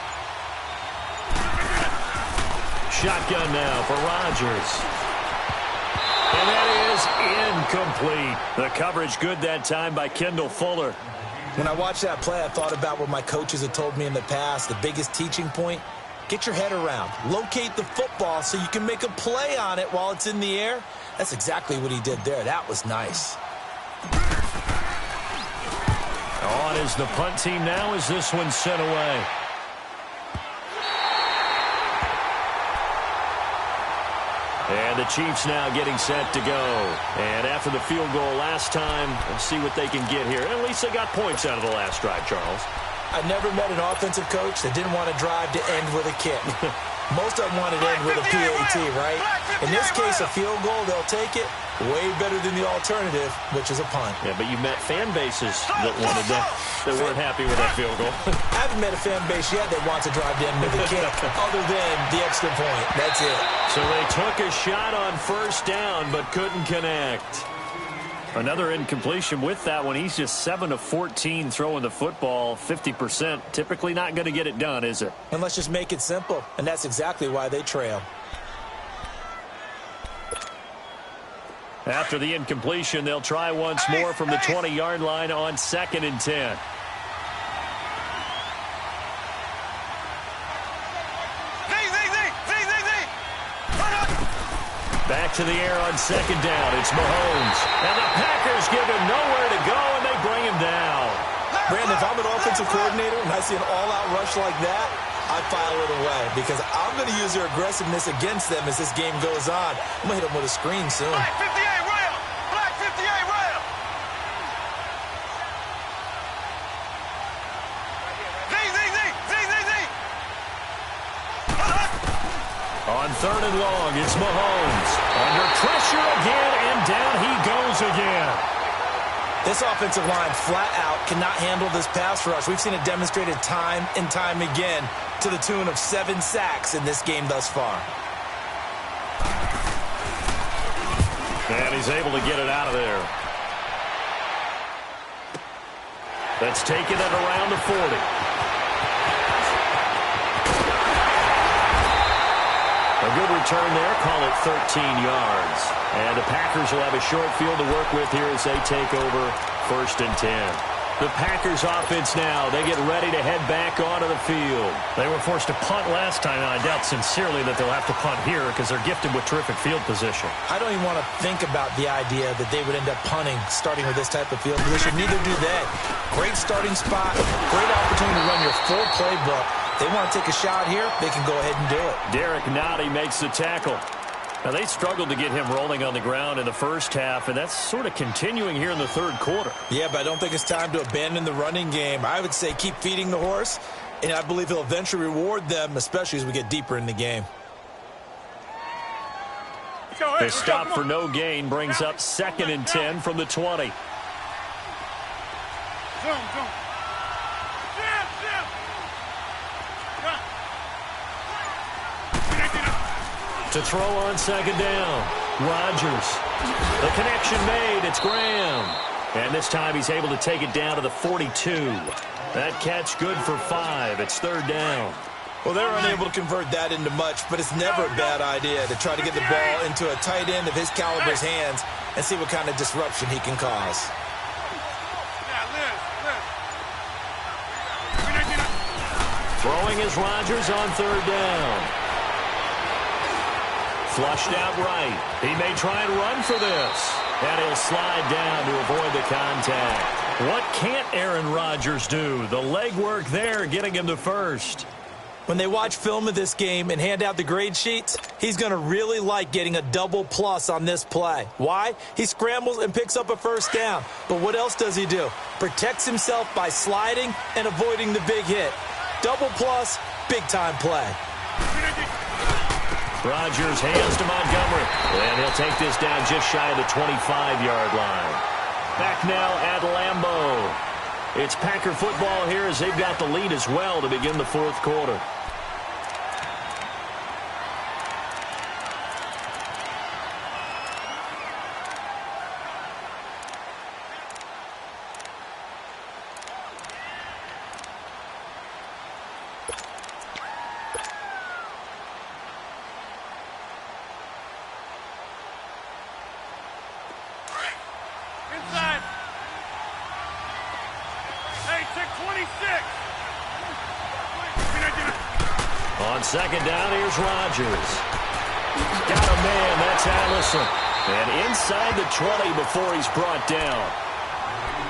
Shotgun now for Rodgers. And that is incomplete. The coverage good that time by Kendall Fuller. When I watched that play, I thought about what my coaches had told me in the past. The biggest teaching point, get your head around. Locate the football so you can make a play on it while it's in the air. That's exactly what he did there. That was nice. On is the punt team now as this one's sent away. And the Chiefs now getting set to go. And after the field goal last time, we'll see what they can get here. At least they got points out of the last drive, Charles. I never met an offensive coach that didn't want to drive to end with a kick. Most of them wanted to end with a PAT, right? In this case, a field goal, they'll take it. Way better than the alternative, which is a punt. Yeah, but you met fan bases that wanted that weren't happy with that field goal. I haven't met a fan base yet that wants to drive to end with a kick, other than the extra point. That's it. So they took a shot on first down, but couldn't connect. Another incompletion with that one. He's just 7 of 14 throwing the football, 50%. Typically not going to get it done, is it? And let's just make it simple, and that's exactly why they trail. After the incompletion, they'll try once more from the 20-yard line on 2nd and 10. Back to the air on 2nd down. It's Mahomes. And the Packers give him nowhere to go, and they bring him down. Brandon, if I'm an offensive coordinator and I see an all-out rush like that, I file it away because I'm going to use their aggressiveness against them as this game goes on. I'm going to hit them with a screen soon. Black 58 rail! Black 58 rail! On 3rd and long, it's Mahomes. Under pressure again, and down he goes again. This offensive line flat out cannot handle this pass rush. We've seen it demonstrated time and time again to the tune of 7 sacks in this game thus far. And he's able to get it out of there. That's taken at around the 40. A good return there, call it 13 yards. And the Packers will have a short field to work with here as they take over 1st and 10. The Packers offense now, they get ready to head back onto the field. They were forced to punt last time, and I doubt sincerely that they'll have to punt here because they're gifted with terrific field position. I don't even want to think about the idea that they would end up punting starting with this type of field position. Neither do they. Great starting spot, great opportunity to run your full playbook. They want to take a shot here, they can go ahead and do it. Derek Nottie makes the tackle. Now, they struggled to get him rolling on the ground in the first half, and that's sort of continuing here in the 3rd quarter. Yeah, but I don't think it's time to abandon the running game. I would say keep feeding the horse, and I believe he'll eventually reward them, especially as we get deeper in the game. The stop for no gain brings up 2nd and 10 from the 20. Zoom. To throw on 2nd down. Rodgers. The connection made. It's Graham. And this time he's able to take it down to the 42. That catch good for 5. It's 3rd down. Well, they're unable to convert that into much, but it's never a bad idea to try to get the ball into a tight end of his caliber's hands and see what kind of disruption he can cause. Throwing is Rodgers on 3rd down. Flushed out right. He may try and run for this. And he'll slide down to avoid the contact. What can't Aaron Rodgers do? The legwork there getting him to 1st. When they watch film of this game and hand out the grade sheets, he's going to really like getting a double plus on this play. Why? He scrambles and picks up a 1st down. But what else does he do? Protects himself by sliding and avoiding the big hit. Double plus, big-time play. Rodgers hands to Montgomery. And he'll take this down just shy of the 25-yard line. Back now at Lambeau. It's Packer football here as they've got the lead as well to begin the 4th quarter. On second down, here's Rodgers. Got a man, that's Allison. And inside the 20 before he's brought down.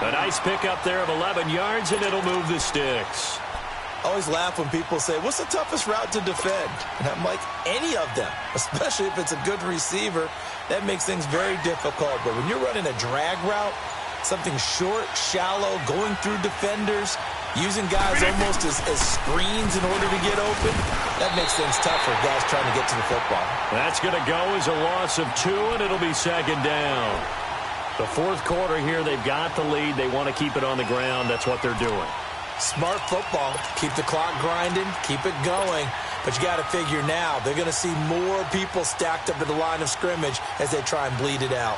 A nice pickup there of 11 yards, and it'll move the sticks. I always laugh when people say, what's the toughest route to defend? And I'm like, any of them, especially if it's a good receiver. That makes things very difficult. But when you're running a drag route, something short, shallow, going through defenders, using guys almost as screens in order to get open, that makes things tough for guys trying to get to the football. That's going to go as a loss of 2, and it'll be second down. The fourth quarter here, they've got the lead. They want to keep it on the ground. That's what they're doing. Smart football. Keep the clock grinding. Keep it going. But you got to figure now, they're going to see more people stacked up at the line of scrimmage as they try and bleed it out.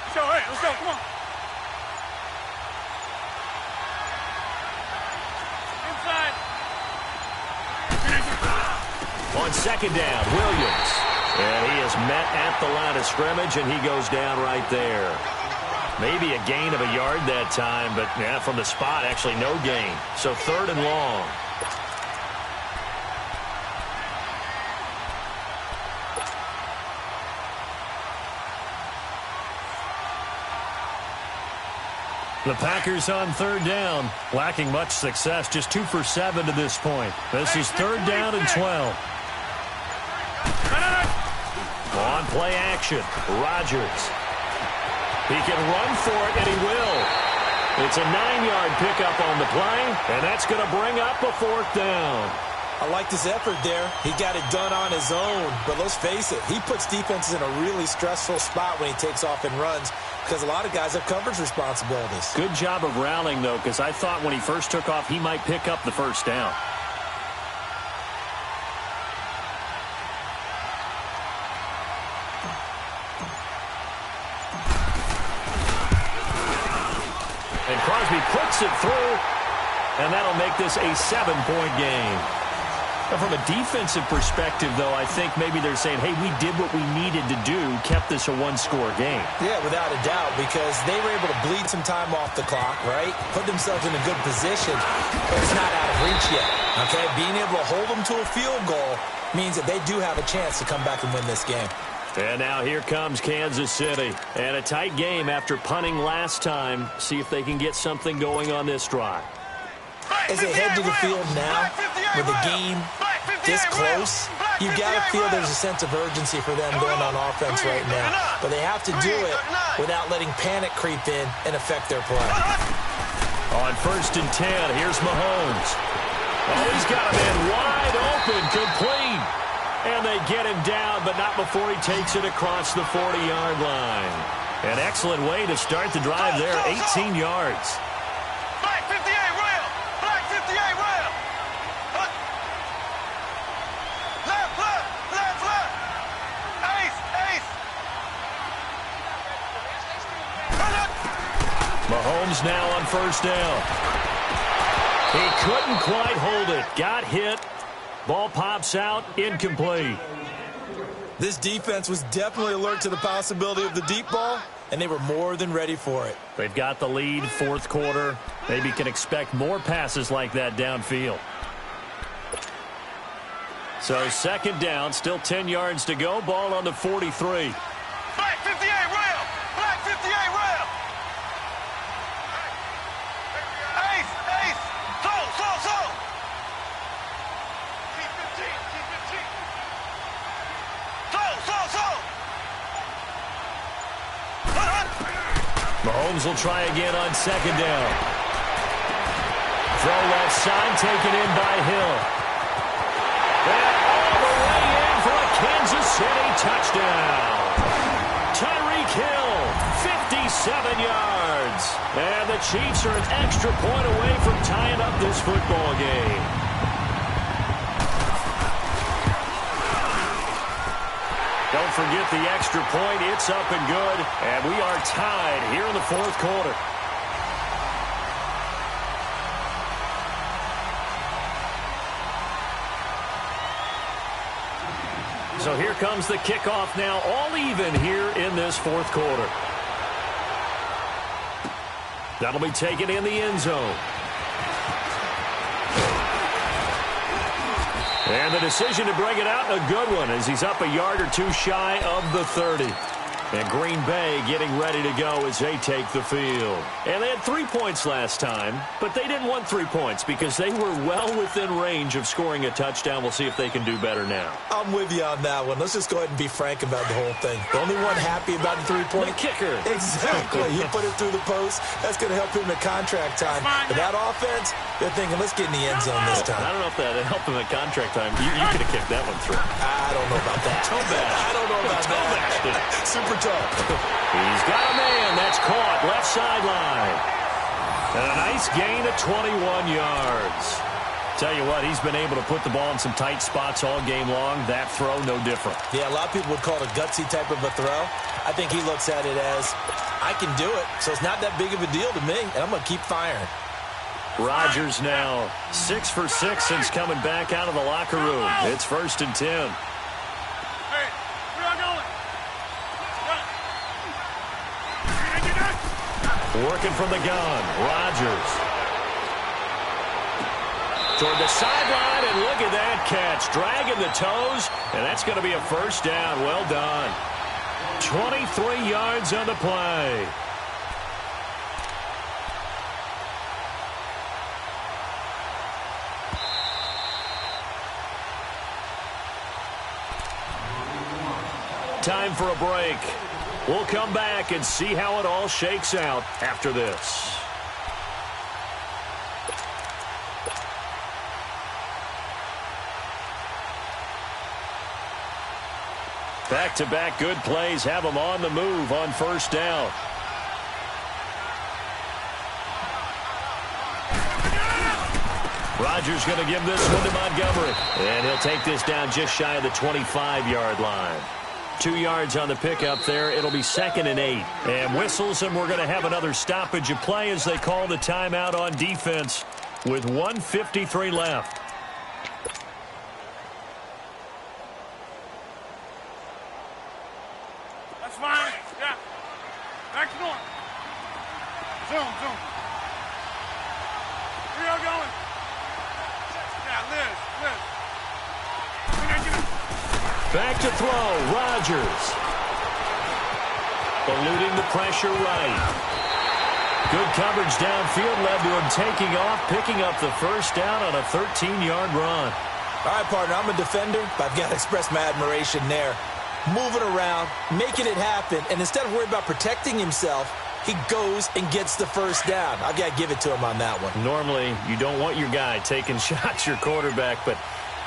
Let's go, hey, let's go, come on. Inside. On second down, Williams. And he is met at the line of scrimmage, and he goes down right there. Maybe a gain of a yard that time, but yeah, from the spot, actually no gain. So third and long. The Packers on third down, lacking much success, just 2 for 7 to this point. This is third down and 12. On play action, Rodgers. He can run for it, and he will. It's a 9-yard pickup on the play, and that's going to bring up a fourth down. I like his effort there. He got it done on his own. But let's face it, he puts defenses in a really stressful spot when he takes off and runs because a lot of guys have coverage responsibilities. Good job of rallying, though, because I thought when he first took off, he might pick up the first down. And Crosby puts it through, and that'll make this a 7-point game. Now, from a defensive perspective, though, I think maybe they're saying, hey, we did what we needed to do, kept this a one-score game. Yeah, without a doubt, because they were able to bleed some time off the clock, right? Put themselves in a good position, but it's not out of reach yet, okay? Being able to hold them to a field goal means that they do have a chance to come back and win this game. And now here comes Kansas City. And a tight game after punting last time. See if they can get something going on this drive. As they head to the field now, with the game this close, you've got to feel there's a sense of urgency for them going on offense right now. But they have to do it without letting panic creep in and affect their play. On first and 10, here's Mahomes. Oh, he's got a man wide open, complete. And they get him down, but not before he takes it across the 40-yard line. An excellent way to start the drive there, 18 yards. Black 58, rail! Black 58, rail! Left, left, left, left! Ace, ace! Mahomes now on first down. He couldn't quite hold it. Got hit. Ball pops out, incomplete. This defense was definitely alert to the possibility of the deep ball, and they were more than ready for it. They've got the lead, fourth quarter. Maybe can expect more passes like that downfield. So second down, still 10 yards to go. Ball on the 43. Black 58, rail! Black 58, rail! Ace, ace! Slow! Mahomes will try again on second down. Throw left side, taken in by Hill. And all the way in for a Kansas City touchdown. Tyreek Hill, 57 yards. And the Chiefs are an extra point away from tying up this football game. Don't forget the extra point. It's up and good. And we are tied here in the fourth quarter. So here comes the kickoff now, all even here in this fourth quarter. That'll be taken in the end zone. And the decision to bring it out, a good one, as he's up a yard or two shy of the 30. And Green Bay getting ready to go as they take the field. And they had 3 points last time, but they didn't want 3 points because they were well within range of scoring a touchdown. We'll see if they can do better now. I'm with you on that one. Let's just go ahead and be frank about the whole thing. The only one happy about the 3-point kicker. Exactly. He put it through the post. That's going to help him at contract time. But that offense, they're thinking, let's get in the end zone this time. I don't know if that helped him at contract time. You could have kicked that one through. I don't know about that. I don't know about that. Super tough. He's got a man. That's caught. Left sideline. And a nice gain of 21 yards. Tell you what, he's been able to put the ball in some tight spots all game long. That throw, no different. Yeah, a lot of people would call it a gutsy type of a throw. I think he looks at it as, I can do it, so it's not that big of a deal to me, and I'm going to keep firing. Rodgers now 6 for 6 since coming back out of the locker room. It's 1st and 10. Hey, where y'all going? Working from the gun, Rodgers. Toward the sideline, and look at that catch. Dragging the toes, and that's going to be a first down. Well done. 23 yards on the play. Time for a break. We'll come back and see how it all shakes out after this. Back-to-back good plays have them on the move on first down. Rodgers going to give this one to Montgomery. And he'll take this down just shy of the 25-yard line. 2 yards on the pickup there. It'll be 2nd and 8. And whistles, and we're going to have another stoppage of play as they call the timeout on defense with 1:53 left. That's fine. Yeah. Back to north. Zoom. Where y'all going? Yeah, Liz. Back to throw, Rodgers. Eluding the pressure right. Good coverage downfield led to him taking off, picking up the first down on a 13-yard run. All right, partner, I'm a defender, but I've got to express my admiration there. Moving around, making it happen, and instead of worrying about protecting himself, he goes and gets the first down. I've got to give it to him on that one. Normally, you don't want your guy taking shots, your quarterback, but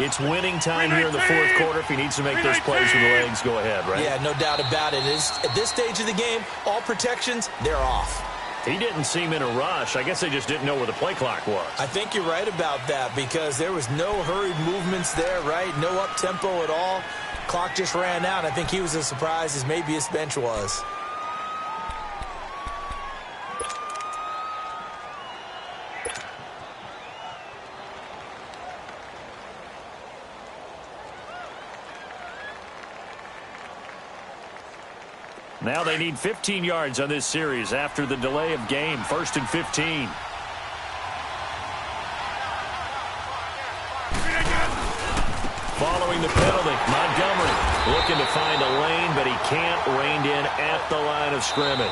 it's winning time here in the fourth quarter. If he needs to make those plays with the legs, go ahead, right? Yeah, no doubt about it. At this stage of the game, all protections, they're off. He didn't seem in a rush. I guess they just didn't know where the play clock was. I think you're right about that because there was no hurried movements there, right? No up-tempo at all. Clock just ran out. I think he was as surprised as maybe his bench was. Now they need 15 yards on this series after the delay of game. 1st and 15. Following the penalty, Montgomery looking to find a lane, but he can't. Reined in at the line of scrimmage.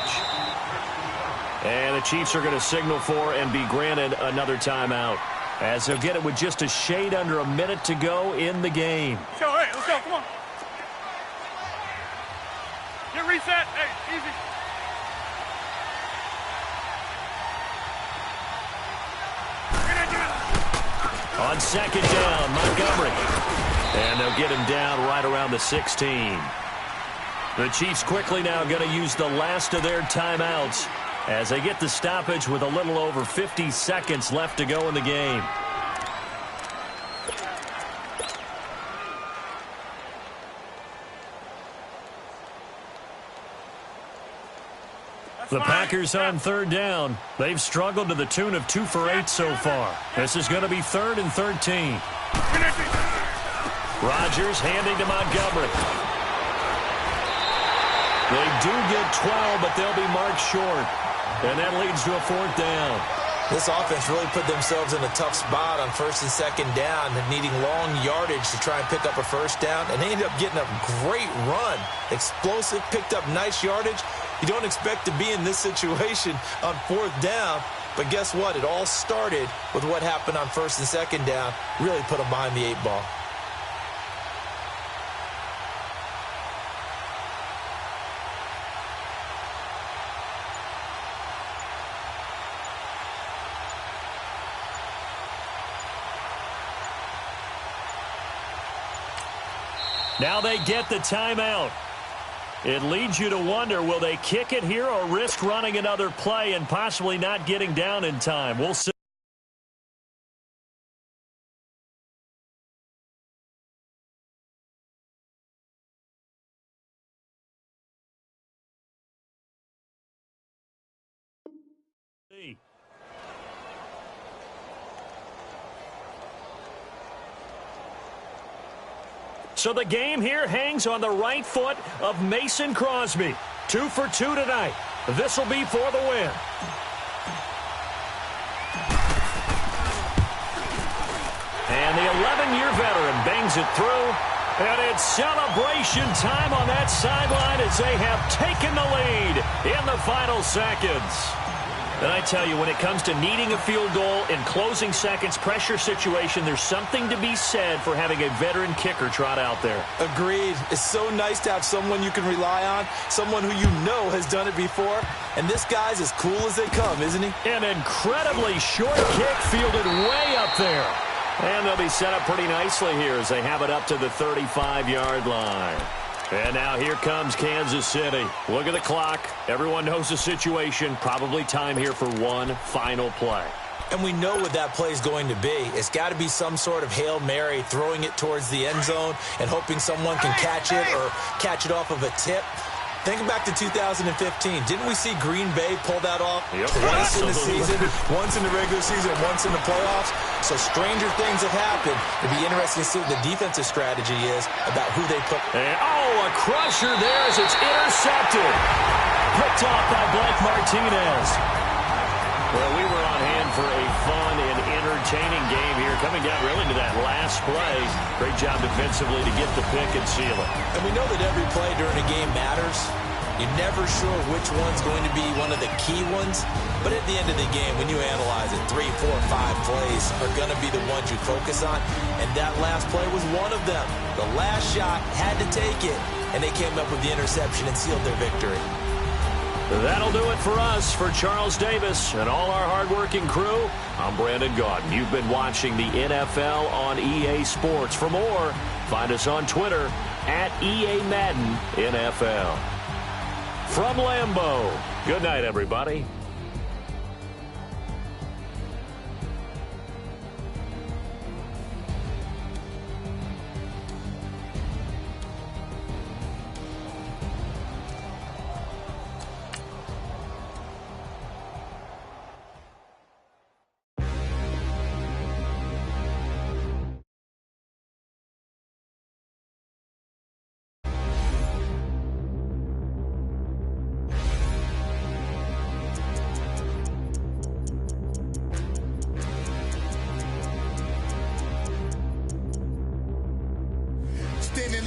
And the Chiefs are going to signal for and be granted another timeout, as they'll get it with just a shade under a minute to go in the game. Let's go, come on. Get reset. Hey, easy. On 2nd down, Montgomery. And they'll get him down right around the 16. The Chiefs quickly now going to use the last of their timeouts as they get the stoppage with a little over 50 seconds left to go in the game. The Packers on 3rd down. They've struggled to the tune of 2 for 8 so far. This is going to be 3rd and 13. Rodgers handing to Montgomery. They do get 12, but they'll be marked short. And that leads to a 4th down. This offense really put themselves in a tough spot on first and second down, needing long yardage to try and pick up a first down, and they ended up getting a great run. Explosive, picked up nice yardage. You don't expect to be in this situation on fourth down, but guess what? It all started with what happened on first and second down. Really put them behind the 8 ball. Now they get the timeout. It leads you to wonder, will they kick it here or risk running another play and possibly not getting down in time? We'll see. So the game here hangs on the right foot of Mason Crosby. 2 for 2 tonight. This will be for the win. And the 11-year veteran bangs it through. And it's celebration time on that sideline as they have taken the lead in the final seconds. And I tell you, when it comes to needing a field goal in closing seconds, pressure situation, there's something to be said for having a veteran kicker trot out there. Agreed. It's so nice to have someone you can rely on, someone who you know has done it before. And this guy's as cool as they come, isn't he? An incredibly short kick fielded way up there. And they'll be set up pretty nicely here as they have it up to the 35-yard line. And now here comes Kansas City. Look at the clock. Everyone knows the situation. Probably time here for one final play. And we know what that play is going to be. It's got to be some sort of Hail Mary, throwing it towards the end zone and hoping someone can catch it or catch it off of a tip. Think back to 2015. Didn't we see Green Bay pull that off twice in the season, once in the regular season, once in the playoffs? So stranger things have happened. It'd be interesting to see what the defensive strategy is about who they put. And, a crusher there as it's intercepted. Picked off by Blake Martinez. Well, we were on hand for a fun and entertaining game here. Coming down really to that last play. Great job defensively to get the pick and seal it. And we know that every play during a game matters. You're never sure which one's going to be one of the key ones. But at the end of the game, when you analyze it, 3, 4, 5 plays are going to be the ones you focus on. And that last play was one of them. The last shot had to take it. And they came up with the interception and sealed their victory. That'll do it for us. For Charles Davis and all our hardworking crew, I'm Brandon Gaudin. You've been watching the NFL on EA Sports. For more, find us on Twitter at EA Madden NFL. From Lambeau, good night, everybody.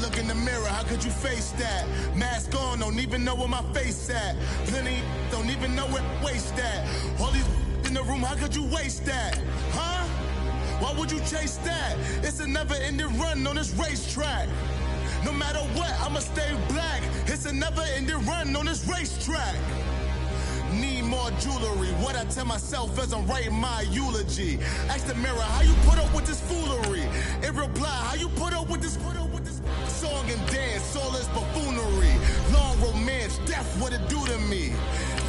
Look in the mirror, how could you face that? Mask on, don't even know where my face at. Plenty don't even know where waist at. All these in the room, how could you waste that? Huh? Why would you chase that? It's a never-ending run on this racetrack. No matter what, I'ma stay black. It's a never-ending run on this racetrack. Need more jewelry. What I tell myself as I'm writing my eulogy. Ask the mirror, how you put up with this foolery? It reply, how you put up with this song and dance, all this buffoonery. Long romance, death, what it do to me?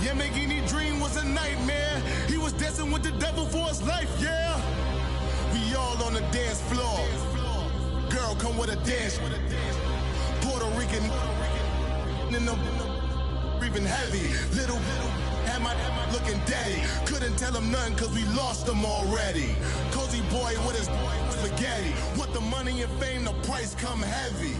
Yamagini dream was a nightmare. He was dancing with the devil for his life, yeah. We all on the dance floor. Girl, come with a dance. Puerto Rican in the breathing heavy. Little had my looking daddy. Couldn't tell him nothing cause we lost him already. Cozy boy with his spaghetti. With the money and fame, the price come heavy.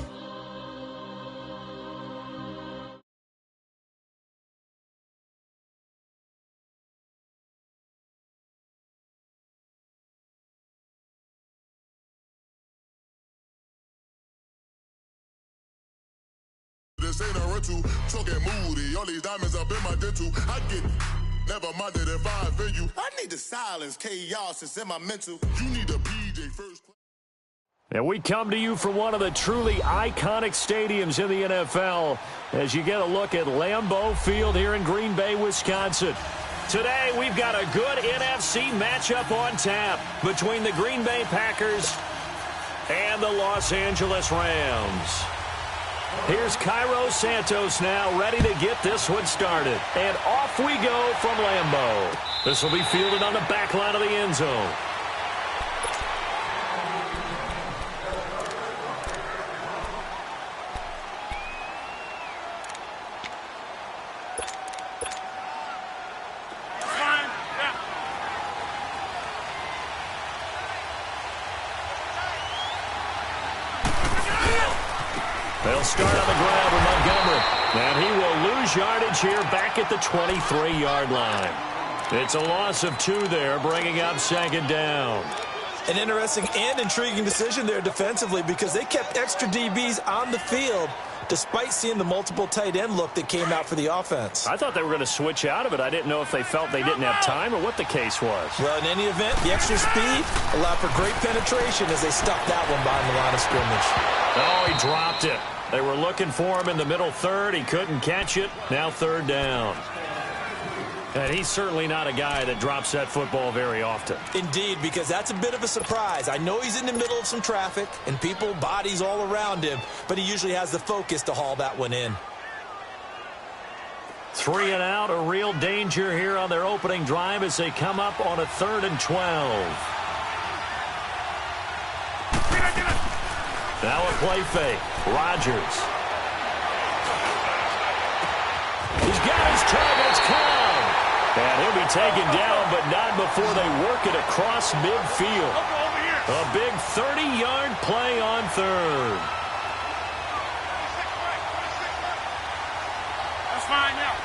this ain't a rental. Talking moody, all these diamonds up in my dental. I get never minded if I offend you. I need to silence chaos, it's in my mental. You need a PJ first. And we come to you from one of the truly iconic stadiums in the NFL as you get a look at Lambeau Field here in Green Bay, Wisconsin. Today, we've got a good NFC matchup on tap between the Green Bay Packers and the Los Angeles Rams. Here's Cairo Santos now ready to get this one started. And off we go from Lambeau. This will be fielded on the back line of the end zone. They'll start on the ground with Montgomery. And he will lose yardage here back at the 23-yard line. It's a loss of 2 there, bringing up second down. An interesting and intriguing decision there defensively because they kept extra DBs on the field despite seeing the multiple tight end look that came out for the offense. I thought they were going to switch out of it. I didn't know if they felt they didn't have time or what the case was. Well, in any event, the extra speed allowed for great penetration as they stuffed that one behind the line of scrimmage. Oh, he dropped it. They were looking for him in the middle third. He couldn't catch it. Now third down. And he's certainly not a guy that drops that football very often. Indeed, because that's a bit of a surprise. I know he's in the middle of some traffic and people, bodies all around him, but he usually has the focus to haul that one in. 3 and out, a real danger here on their opening drive as they come up on a 3rd and 12. Now a play fake. Rodgers. He's got his target. It's caught. And he'll be taken down, but not before they work it across midfield. A big 30-yard play on 3rd. That's fine now.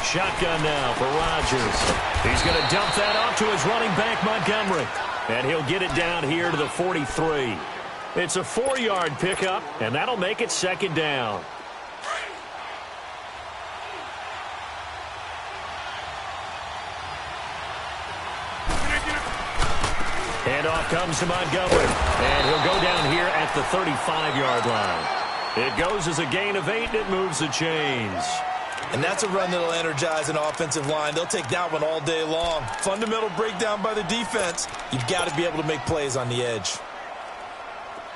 Shotgun now for Rodgers. He's going to dump that off to his running back, Montgomery. And he'll get it down here to the 43. It's a 4-yard pickup, and that'll make it second down. Handoff comes to Montgomery. And he'll go down here at the 35-yard line. It goes as a gain of 8, and it moves the chains. And that's a run that'll energize an offensive line. They'll take that one all day long. Fundamental breakdown by the defense. You've got to be able to make plays on the edge.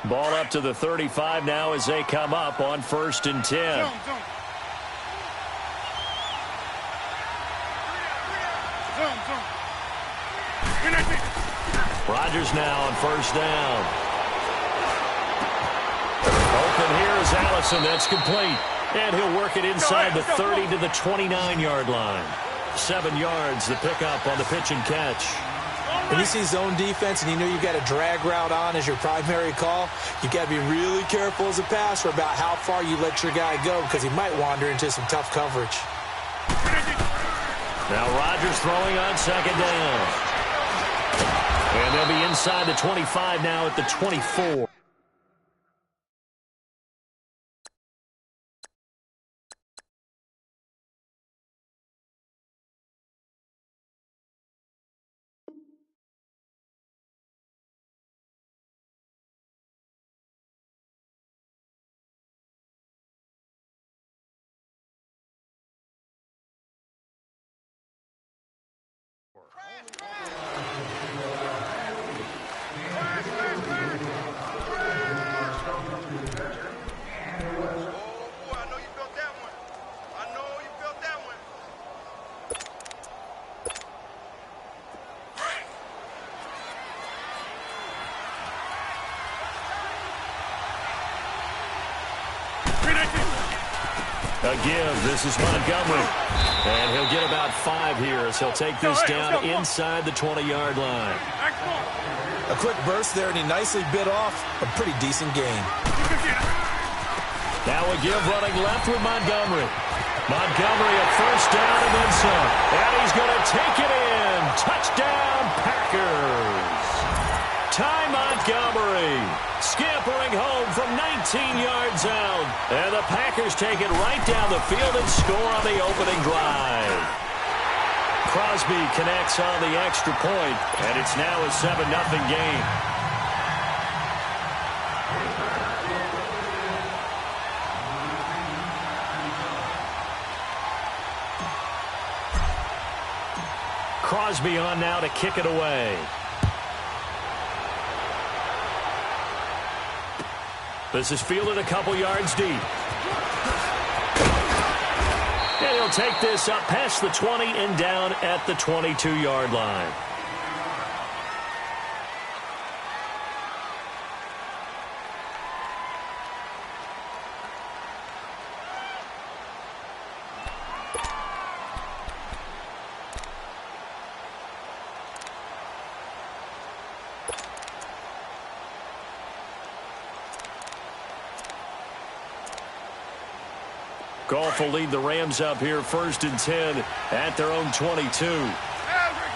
Ball up to the 35 now as they come up on 1st and 10. Rodgers now on 1st down. Open here is Allison. That's complete. And he'll work it inside the 30 to the 29-yard line. 7 yards, the pickup on the pitch and catch. When you see zone defense and you know you've got a drag route on as your primary call, you've got to be really careful as a passer about how far you let your guy go because he might wander into some tough coverage. Now Rodgers throwing on 2nd down. And they'll be inside the 25 now at the 24. A give. This is Montgomery. And he'll get about 5 here as he'll take this down inside the 20-yard line. A quick burst there, and he nicely bit off a pretty decent gain. Now a give running left with Montgomery. Montgomery at 1st down and then some. And he's going to take it in. Touchdown, Packers. Ty Montgomery scampering home from 19 yards out. And the Packers take it right down the field and score on the opening drive. Crosby connects on the extra point, and it's now a 7-0 game. Crosby on now to kick it away. This is fielded a couple yards deep. And he'll take this up past the 20 and down at the 22-yard line. Goff will lead the Rams up here 1st and 10 at their own 22. Maverick!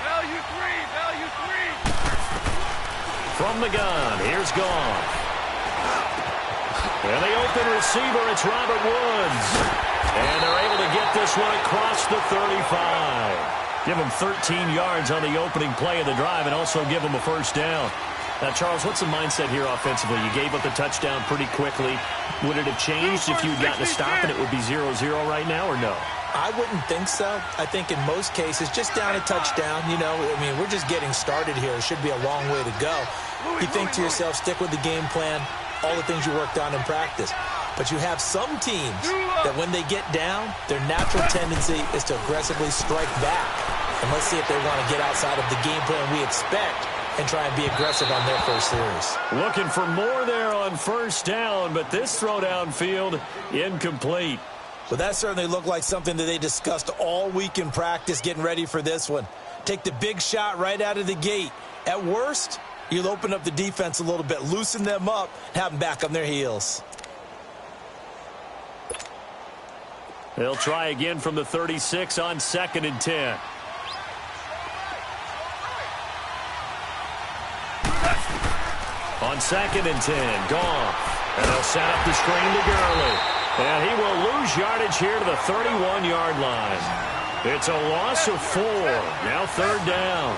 Value three! From the gun, here's Goff. And the open receiver, it's Robert Woods. And they're able to get this one across the 35. Give them 13 yards on the opening play of the drive and also give them a first down. Now, Charles, what's the mindset here offensively? You gave up the touchdown pretty quickly. Would it have changed if you had gotten a stop and it would be 0-0 right now, or no? I wouldn't think so. I think in most cases, just down a touchdown, you know, I mean, we're just getting started here. It should be a long way to go. You think to yourself, stick with the game plan, all the things you worked on in practice. But you have some teams that when they get down, their natural tendency is to aggressively strike back. And let's see if they want to get outside of the game plan we expect and try and be aggressive on their first series. Looking for more there on first down, but this throw downfield incomplete. Well, that certainly looked like something that they discussed all week in practice getting ready for this one. Take the big shot right out of the gate. At worst, you'll open up the defense a little bit, loosen them up, have them back on their heels. They'll try again from the 36 on 2nd and 10. On 2nd and 10, Goff. And they'll set up the screen to Gurley. And he will lose yardage here to the 31-yard line. It's a loss of 4. Now 3rd down.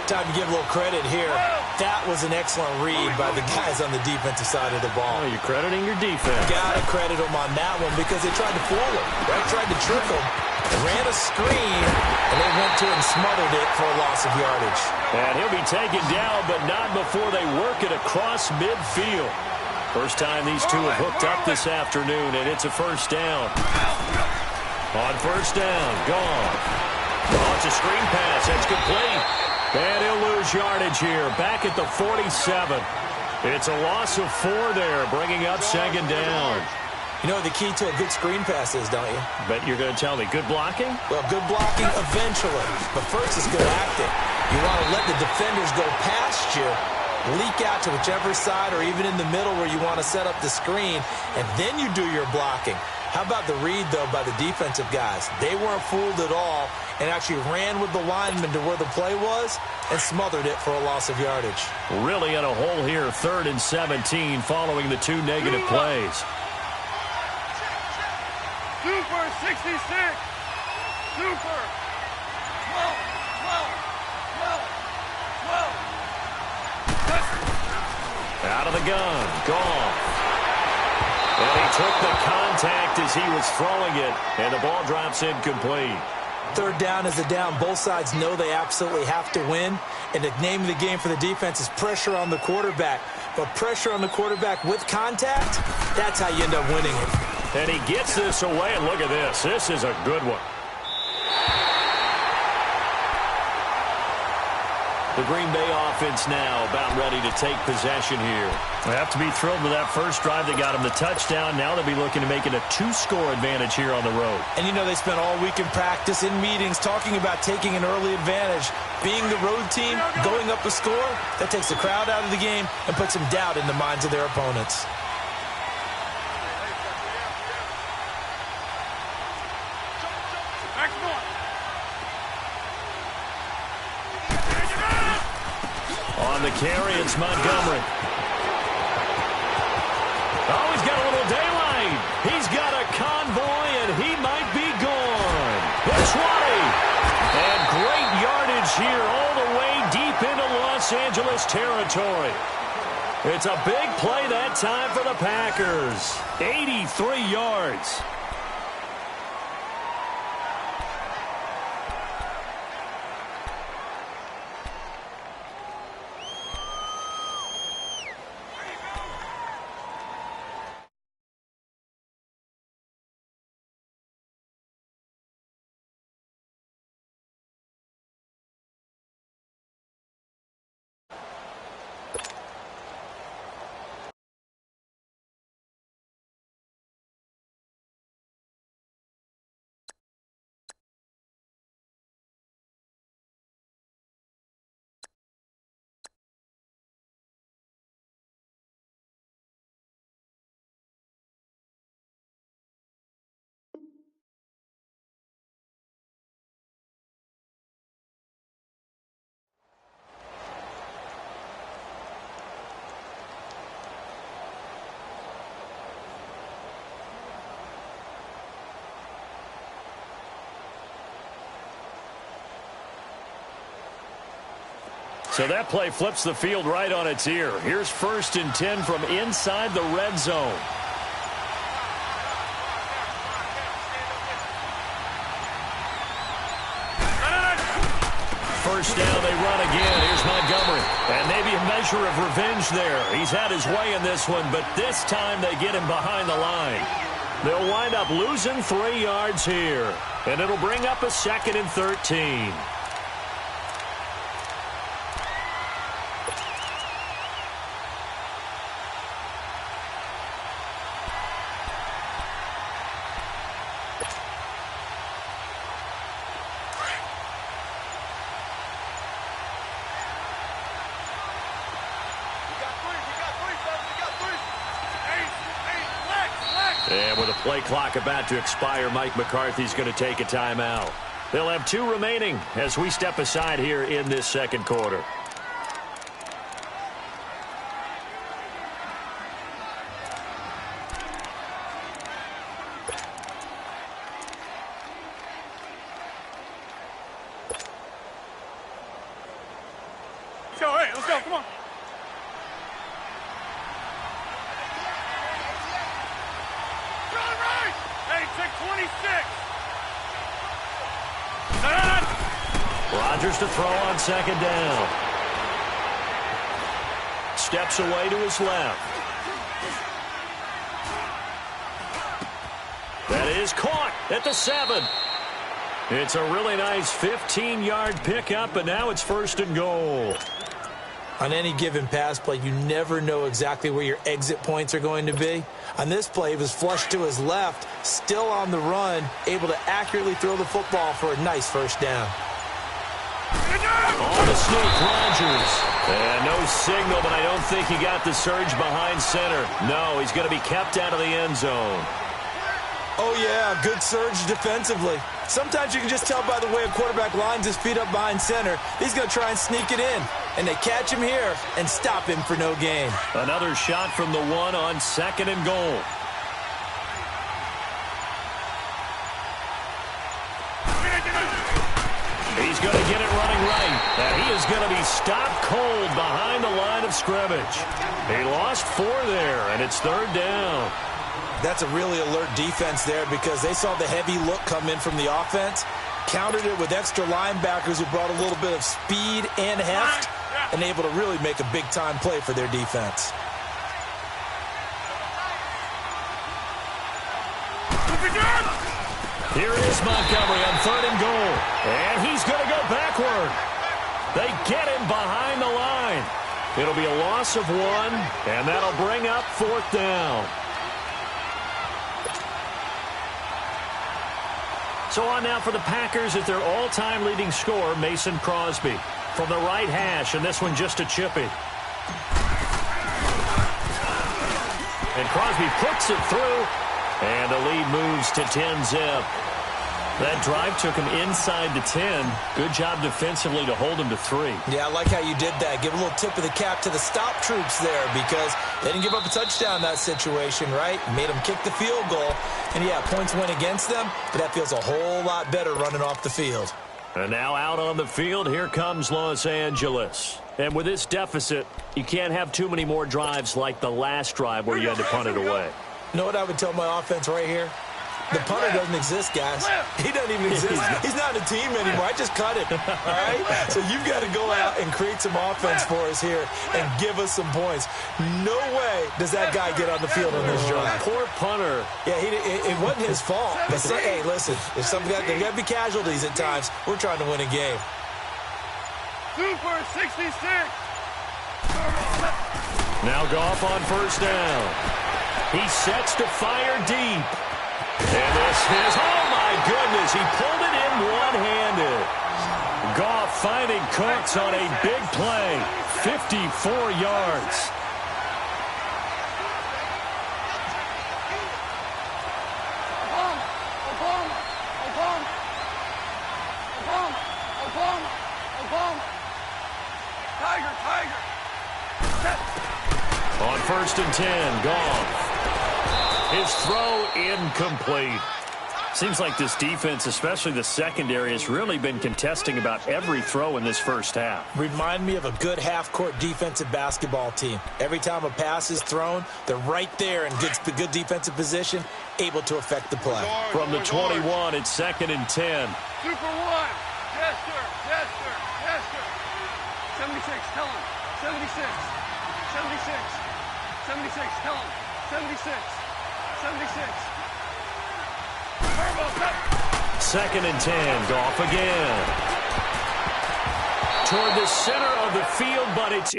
Time to give a little credit here. That was an excellent read by the guys on the defensive side of the ball. Oh, you're crediting your defense. Got to credit them on that one because they tried to fool him. Right? Tried to trick him. Ran a screen, and they went to it and smothered it for a loss of yardage. And he'll be taken down, but not before they work it across midfield. First time these two have hooked up this afternoon, and it's a first down. On first down, Goff. Oh, it's a screen pass. That's complete. And he'll lose yardage here. Back at the 47. It's a loss of 4 there, bringing up 2nd down. You know what the key to a good screen pass is, don't you? Bet you're going to tell me. Good blocking? Well, good blocking eventually. But first is good acting. You want to let the defenders go past you, leak out to whichever side or even in the middle where you want to set up the screen, and then you do your blocking. How about the read, though, by the defensive guys? They weren't fooled at all and actually ran with the lineman to where the play was and smothered it for a loss of yardage. Really in a hole here, 3rd and 17 following the 2 negative plays. Super 66. Super 12. Out of the gun, Goff. And he took the contact as he was throwing it, and the ball drops incomplete. 3rd down is a down. Both sides know they absolutely have to win, and the name of the game for the defense is pressure on the quarterback. But pressure on the quarterback with contact, that's how you end up winning it. And he gets this away, and look at this. This is a good one. The Green Bay offense now about ready to take possession here. They have to be thrilled with that first drive. They got him the touchdown. Now they'll be looking to make it a 2-score advantage here on the road. And you know they spent all week in practice, in meetings, talking about taking an early advantage. Being the road team, going up a score, that takes the crowd out of the game and puts some doubt in the minds of their opponents. On the carry, it's Montgomery. Oh, he's got a little daylight. He's got a convoy, and he might be gone. The 20. And great yardage here all the way deep into Los Angeles territory. It's a big play that time for the Packers. 83 yards. So that play flips the field right on its ear. Here's 1st and 10 from inside the red zone. First down, they run again. Here's Montgomery. And maybe a measure of revenge there. He's had his way in this one, but this time they get him behind the line. They'll wind up losing 3 yards here. And it'll bring up a 2nd and 13. And with a play clock about to expire, Mike McCarthy's going to take a timeout. They'll have 2 remaining as we step aside here in this 2nd quarter. Let's go, hey, let's go, come on. Hey, take 26. Rodgers to throw on 2nd down. Steps away to his left. That is caught at the 7. It's a really nice 15-yard pickup, and now it's 1st and goal. On any given pass play, you never know exactly where your exit points are going to be. On this play, he was flushed to his left, still on the run, able to accurately throw the football for a nice 1st down. On the sneak, Rodgers. And no signal, but I don't think he got the surge behind center. No, he's going to be kept out of the end zone. Oh, yeah, good surge defensively. Sometimes you can just tell by the way a quarterback lines his feet up behind center. He's going to try and sneak it in. And they catch him here and stop him for no gain. Another shot from the 1 on 2nd and goal. He's going to get it running right. And he is going to be stopped cold behind the line of scrimmage. He lost 4 there, and it's 3rd down. That's a really alert defense there because they saw the heavy look come in from the offense, countered it with extra linebackers who brought a little bit of speed and heft, and able to really make a big-time play for their defense. Here is Montgomery on 3rd and goal, and he's going to go backward. They get him behind the line. It'll be a loss of 1, and that'll bring up 4th down. So on now for the Packers at their all-time leading scorer, Mason Crosby. From the right hash, and this one just a chippy. And Crosby puts it through, and the lead moves to 10-zip. That drive took him inside the 10. Good job defensively to hold him to 3. Yeah, I like how you did that. Give a little tip of the cap to the stop troops there because they didn't give up a touchdown in that situation, right? Made them kick the field goal. And, yeah, points went against them, but that feels a whole lot better running off the field. And now out on the field, here comes Los Angeles. And with this deficit, you can't have too many more drives like the last drive where you had to punt it away. You know what I would tell my offense right here? The punter doesn't exist, guys. He doesn't even exist. He's not a team anymore. I just cut it, all right? So you've got to go out and create some offense for us here and give us some points. No way does that guy get on the field on this drive. Poor punter. Yeah, it wasn't his fault. But hey, listen, if there got to be casualties at times, we're trying to win a game. Super 66. Now Goff on first down. He sets to fire deep. And this is, oh my goodness, he pulled it in one-handed. Goff finding Cooks on a big play, 54 yards. On first and 10, Goff. His throw incomplete. Seems like this defense, especially the secondary, has really been contesting about every throw in this first half. Remind me of a good half-court defensive basketball team. Every time a pass is thrown, they're right there in good defensive position, able to affect the play. From the 21, it's second and 10. Super 1. Yes, sir. Yes, sir. Yes, sir. 76, tell him. 76. 76. 76, tell him. 76. 76. Second and 10, Goff again. Toward the center of the field, but it's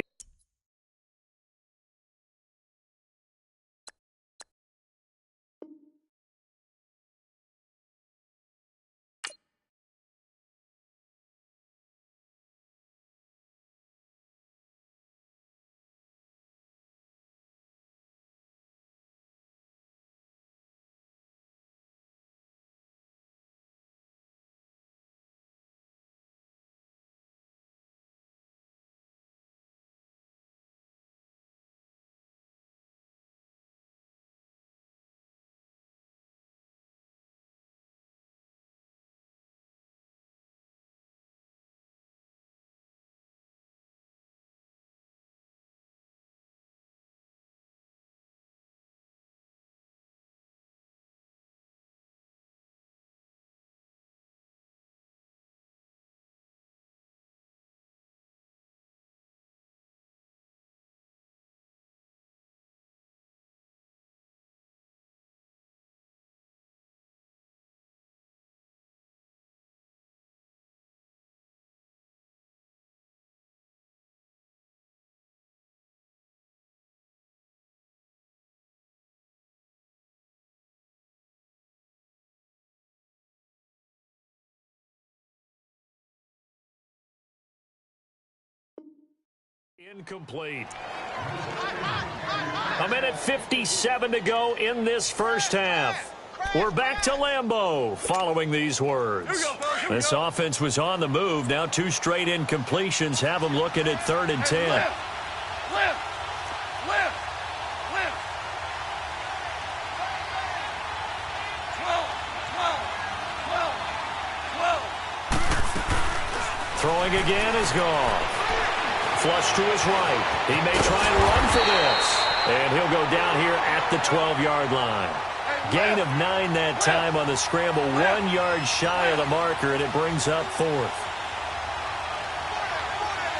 incomplete. A minute 57 to go in this first half. We're back to Lambeau following these words. This offense was on the move. Now 2 straight incompletions have them looking at 3rd and 10. Lift. Throwing again is Goff. Flush to his right. He may try and run for this. And he'll go down here at the 12-yard line. Gain of 9 that time on the scramble. 1 yard shy of the marker, and it brings up 4th.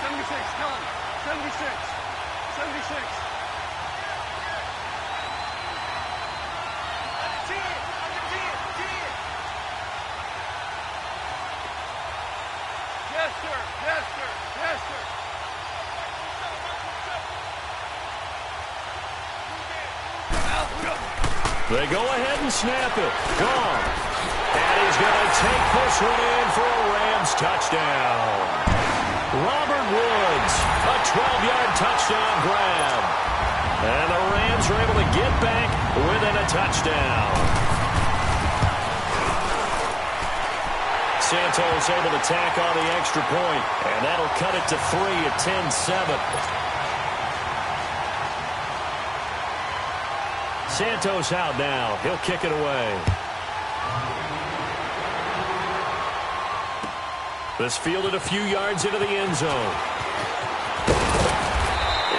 76, come on. 76. 76. Yes, sir. Yes, sir. Yes, sir. They go ahead and snap it. Gone. And he's going to take this one in for a Rams touchdown. Robert Woods, a 12-yard touchdown grab. And the Rams are able to get back within a touchdown. Santos able to tack on the extra point, and that'll cut it to 3 at 10-7. Santos out now. He'll kick it away. This fielded a few yards into the end zone.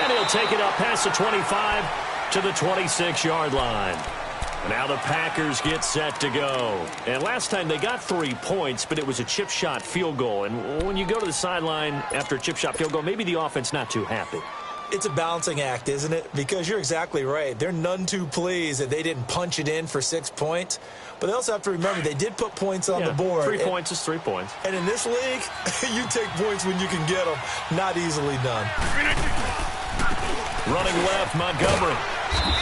And he'll take it up past the 25 to the 26-yard line. Now the Packers get set to go. And last time they got 3 points, but it was a chip shot field goal. And when you go to the sideline after a chip shot field goal, maybe the offense not too happy. It's a balancing act, isn't it? Because you're exactly right. They're none too pleased that they didn't punch it in for 6 points. But they also have to remember they did put points on the board. 3 points is 3 points. And in this league, you take points when you can get them. Not easily done. Running left, Montgomery.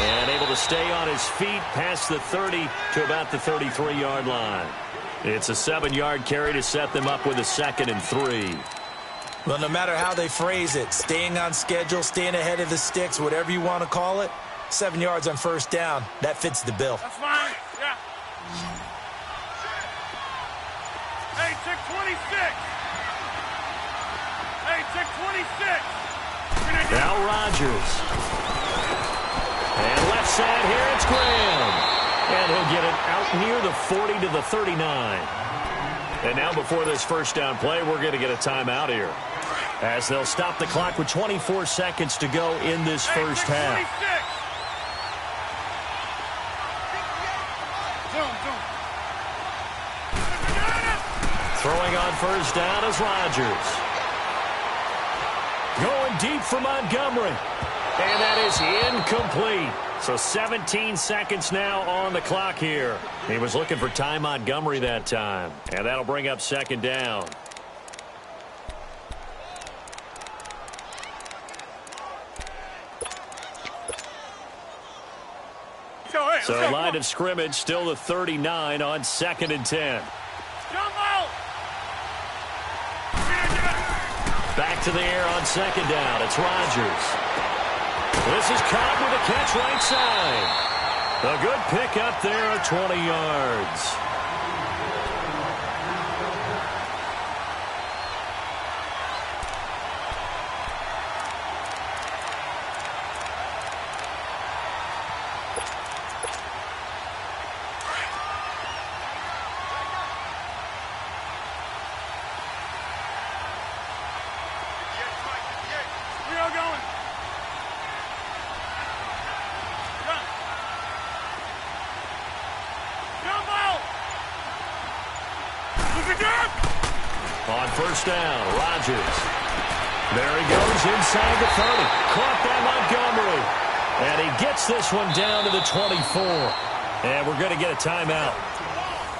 And able to stay on his feet past the 30 to about the 33-yard line. It's a 7-yard carry to set them up with a 2nd and 3. Well, no matter how they phrase it, staying on schedule, staying ahead of the sticks, whatever you want to call it, 7 yards on first down, that fits the bill. That's fine. Yeah. Hey, check 26. Hey, check 26. Now Rodgers. And left side here, it's Graham. And he'll get it out near the 40 to the 39. And now before this first down play, we're going to get a timeout here, as they'll stop the clock with 24 seconds to go in this first half. Throwing on first down is Rodgers. Going deep for Montgomery. And that is incomplete. So 17 seconds now on the clock here. He was looking for Ty Montgomery that time. And that'll bring up second down. So line of scrimmage still the 39 on 2nd and 10. Back to the air on second down. It's Rodgers. This is Cobb with a catch right side. A good pickup there at 20 yards. On first down, Rodgers. There he goes inside the 30. Caught by Montgomery. And he gets this one down to the 24. And we're going to get a timeout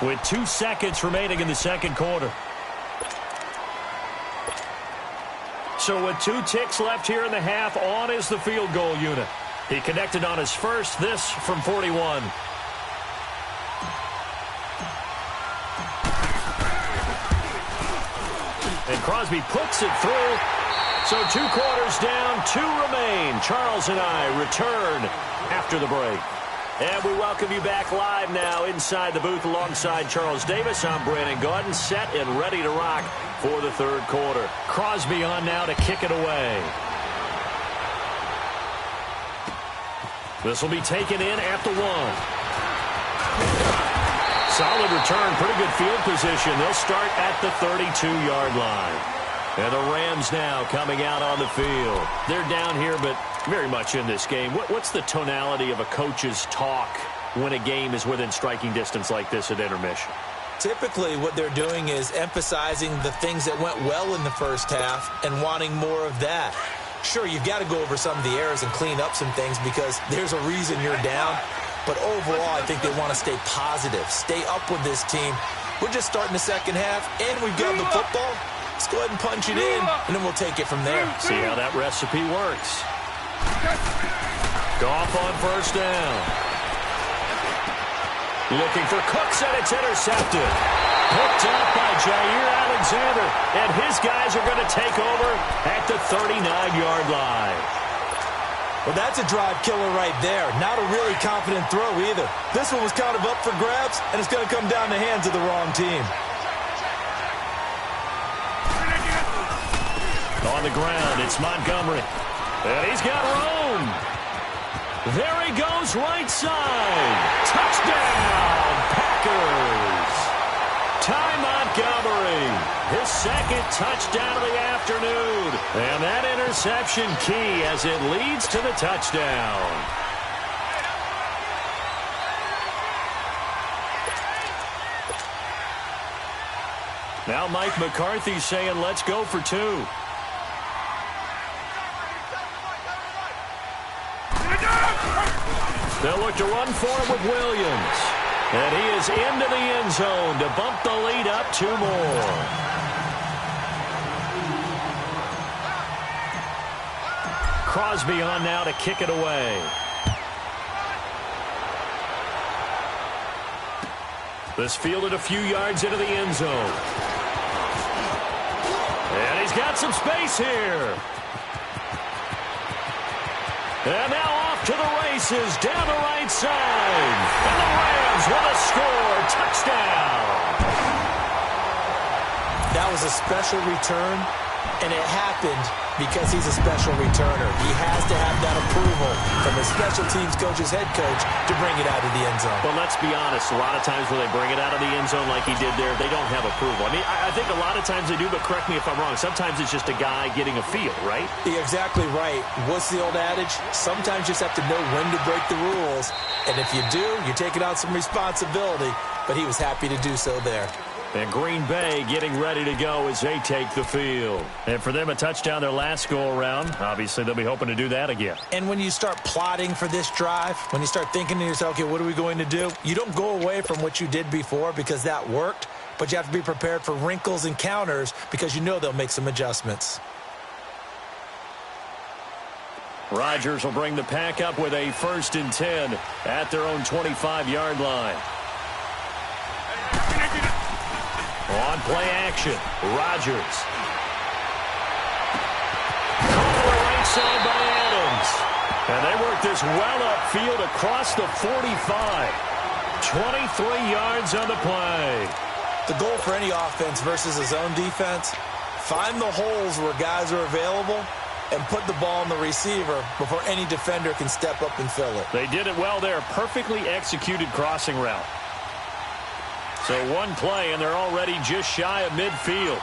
with 2 seconds remaining in the second quarter. So with 2 ticks left here in the half, on is the field goal unit. He connected on his first, this from 41. And Crosby puts it through. So 2 quarters down, 2 remain. Charles and I return after the break. And we welcome you back live now inside the booth alongside Charles Davis. I'm Brandon Gaudin, set and ready to rock for the third quarter. Crosby on now to kick it away. This will be taken in at the 1. Solid return, pretty good field position. They'll start at the 32-yard line. And the Rams now coming out on the field. They're down here, but very much in this game. What's the tonality of a coach's talk when a game is within striking distance like this at intermission? Typically, what they're doing is emphasizing the things that went well in the first half and wanting more of that. Sure, you've got to go over some of the errors and clean up some things because there's a reason you're down. But overall, I think they want to stay positive, stay up with this team. We're just starting the second half, and we've got the football. Let's go ahead and punch it in, and then we'll take it from there. See how that recipe works. Goff on first down. Looking for Cooks, and it's intercepted. Hooked up by Jair Alexander, and his guys are going to take over at the 39-yard line. Well, that's a drive killer right there. Not a really confident throw either. This one was kind of up for grabs, and it's going to come down the hands of the wrong team. on the ground. It's Montgomery. And he's got room. There he goes, right side. Touchdown, Packers. Ty Montgomery, his second touchdown of the afternoon. And that interception key as it leads to the touchdown. Now Mike McCarthy saying, let's go for two. They'll look to run for him with Williams. And he is into the end zone to bump the lead up 2 more. Crosby on now to kick it away. This fielded a few yards into the end zone. And he's got some space here. And now off to the races down the right side. And the Rams with a score. Touchdown. That was a special return, and it happened because he's a special returner. He has to have that approval from his special teams coach's head coach to bring it out of the end zone. But let's be honest, a lot of times when they bring it out of the end zone like he did there, they don't have approval. I mean, I think a lot of times they do, but correct me if I'm wrong. Sometimes it's just a guy getting a feel, right? You're exactly right. What's the old adage? Sometimes you just have to know when to break the rules. And if you do, you're taking on some responsibility. But he was happy to do so there. And Green Bay getting ready to go as they take the field. And for them, a touchdown their last go-around. Obviously, they'll be hoping to do that again. And when you start plotting for this drive, when you start thinking to yourself, okay, what are we going to do? You don't go away from what you did before because that worked, but you have to be prepared for wrinkles and counters because you know they'll make some adjustments. Rodgers will bring the pack up with a 1st and 10 at their own 25-yard line. On play action, Rodgers. Caught to the right side by Adams. And they work this well upfield across the 45. 23 yards on the play. The goal for any offense versus a zone defense, find the holes where guys are available and put the ball on the receiver before any defender can step up and fill it. They did it well there. Perfectly executed crossing route. So one play, and they're already just shy of midfield.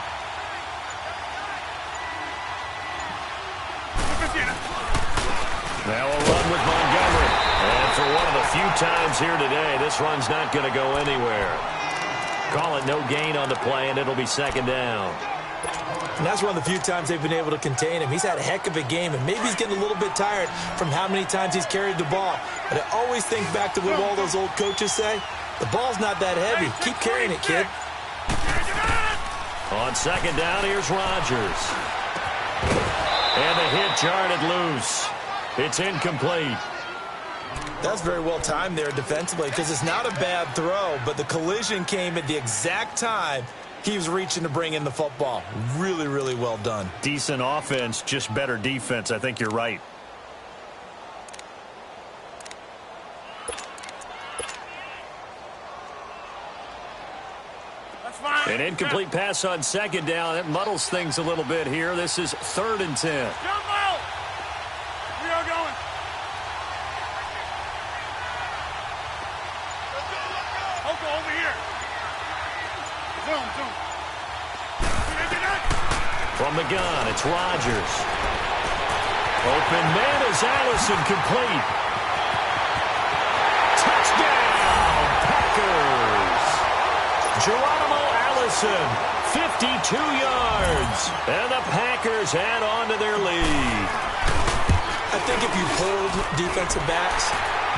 Now a run with Montgomery. And for one of the few times here today, this run's not going to go anywhere. Call it no gain on the play, and it'll be 2nd down. And that's one of the few times they've been able to contain him. He's had a heck of a game, and maybe he's getting a little bit tired from how many times he's carried the ball. But I always think back to what all those old coaches say. The ball's not that heavy. Keep carrying it, kid. On 2nd down, here's Rodgers. And the hit jarred loose. It's incomplete. That's very well timed there defensively because it's not a bad throw, but the collision came at the exact time he was reaching to bring in the football. Really, really well done. Decent offense, just better defense. I think you're right. An incomplete pass on 2nd down. That muddles things a little bit here. This is 3rd and 10. Jump out! We are going. Let's go over here. Zoom. From the gun, it's Rodgers. Open man is Allison, complete. Touchdown, Packers. Geronimo Allison, 52 yards. And the Packers add on to their lead. I think if you pulled defensive backs,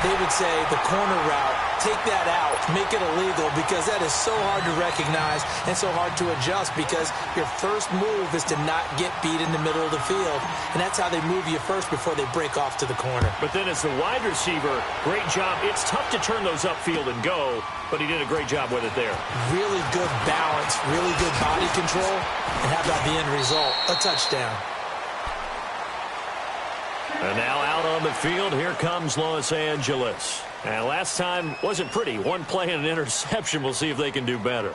they would say the corner route, take that out, make it illegal, because that is so hard to recognize and so hard to adjust because your first move is to not get beat in the middle of the field. And that's how they move you first before they break off to the corner. But then as the wide receiver, great job. It's tough to turn those upfield and go, but he did a great job with it there. Really good balance, really good body control, and how about the end result? A touchdown. And now out on the field, here comes Los Angeles. And last time wasn't pretty. One play and an interception. We'll see if they can do better.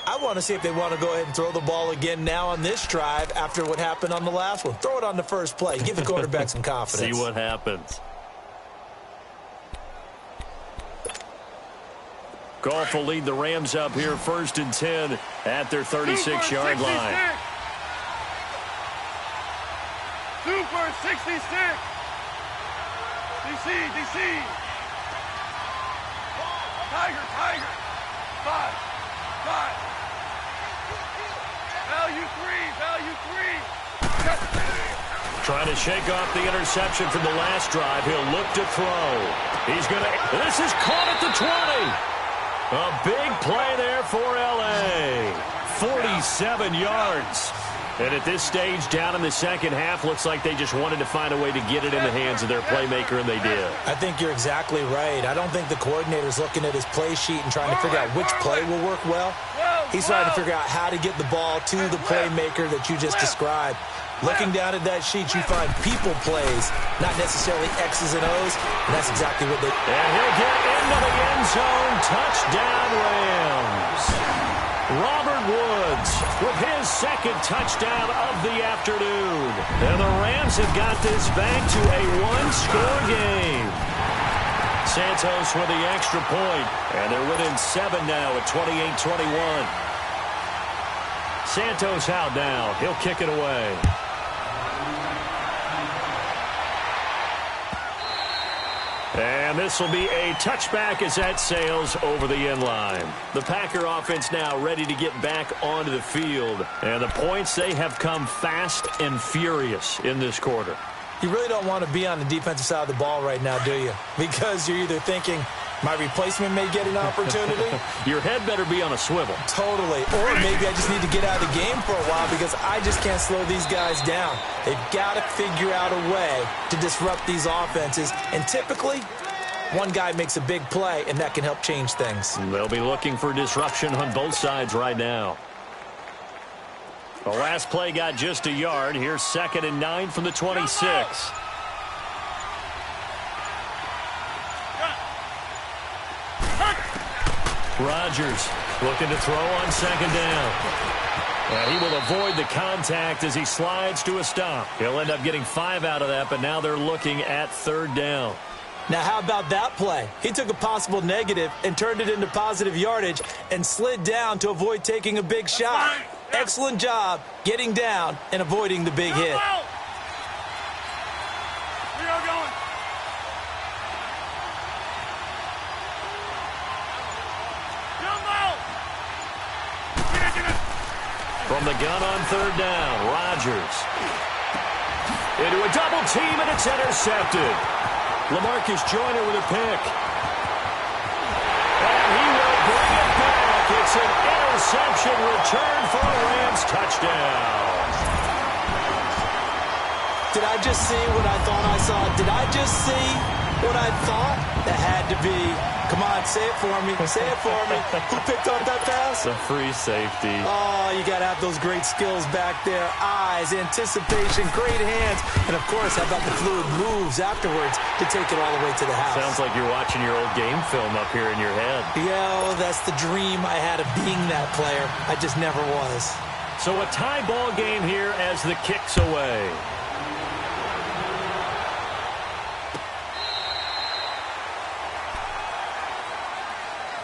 I want to see if they want to go ahead and throw the ball again now on this drive after what happened on the last one. Throw it on the first play. Give the quarterback some confidence. See what happens. Goff will lead the Rams up here 1st and 10 at their 36-yard line. Super 66. DC. Tiger. 5. Value three. Trying to shake off the interception from the last drive. He'll look to throw. This is caught at the 20. A big play there for L.A. 47 yards. And at this stage, down in the second half, looks like they just wanted to find a way to get it in the hands of their playmaker, and they did. I think you're exactly right. I don't think the coordinator's looking at his play sheet and trying to figure out which play will work well. He's trying to figure out how to get the ball to the playmaker that you just described. Looking down at that sheet, you find people plays, not necessarily X's and O's, and that's exactly what they... And he'll get into the end zone. Touchdown, Rams. Robert Woods with his second touchdown of the afternoon. And the Rams have got this back to a one-score game. Santos with the extra point, and they're within 7 now at 28-21. Santos out now. He'll kick it away. And this will be a touchback as that sails over the end line. The Packer offense now ready to get back onto the field. And the points, they have come fast and furious in this quarter. You really don't want to be on the defensive side of the ball right now, do you? Because you're either thinking, my replacement may get an opportunity. Your head better be on a swivel. Totally. Or maybe I just need to get out of the game for a while because I just can't slow these guys down. They've got to figure out a way to disrupt these offenses. And typically, one guy makes a big play, and that can help change things. They'll be looking for disruption on both sides right now. The last play got just a yard. Here's 2nd and 9 from the 26. Rodgers looking to throw on 2nd down. And he will avoid the contact as he slides to a stop. He'll end up getting 5 out of that, but now they're looking at 3rd down. Now, how about that play? He took a possible negative and turned it into positive yardage and slid down to avoid taking a big shot. Excellent job getting down and avoiding the big hit. We are going. From the gun on 3rd down, Rodgers. Into a double team, and it's intercepted. LaMarcus Joyner with a pick. And he will bring it back. It's an interception return for a Rams touchdown. Did I just see what I thought I saw? Did I just see what I thought? That had to be. Come on, say it for me. Say it for me. Who picked up that pass? The free safety. Oh, you got to have those great skills back there. Eyes, anticipation, great hands. And, of course, how about the fluid moves afterwards to take it all the way to the house? Sounds like you're watching your old game film up here in your head. Yeah, that's the dream I had of being that player. I just never was. So a tie ball game here as the kick's away.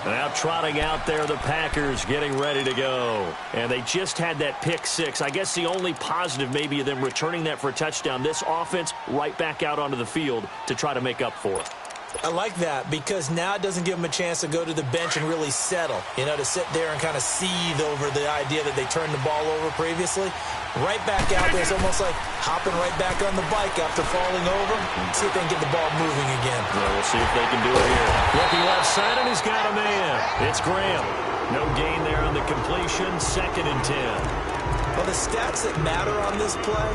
Now trotting out there, the Packers getting ready to go. And they just had that pick 6. I guess the only positive maybe of them returning that for a touchdown. This offense right back out onto the field to try to make up for it. I like that because now it doesn't give them a chance to go to the bench and really settle. You know, to sit there and kind of seethe over the idea that they turned the ball over previously. Right back out there. It's almost like hopping right back on the bike after falling over. See if they can get the ball moving again. Well, we'll see if they can do it here. Looking left side, and he's got a man. It's Graham. No gain there on the completion. 2nd and 10. Well, the stats that matter on this play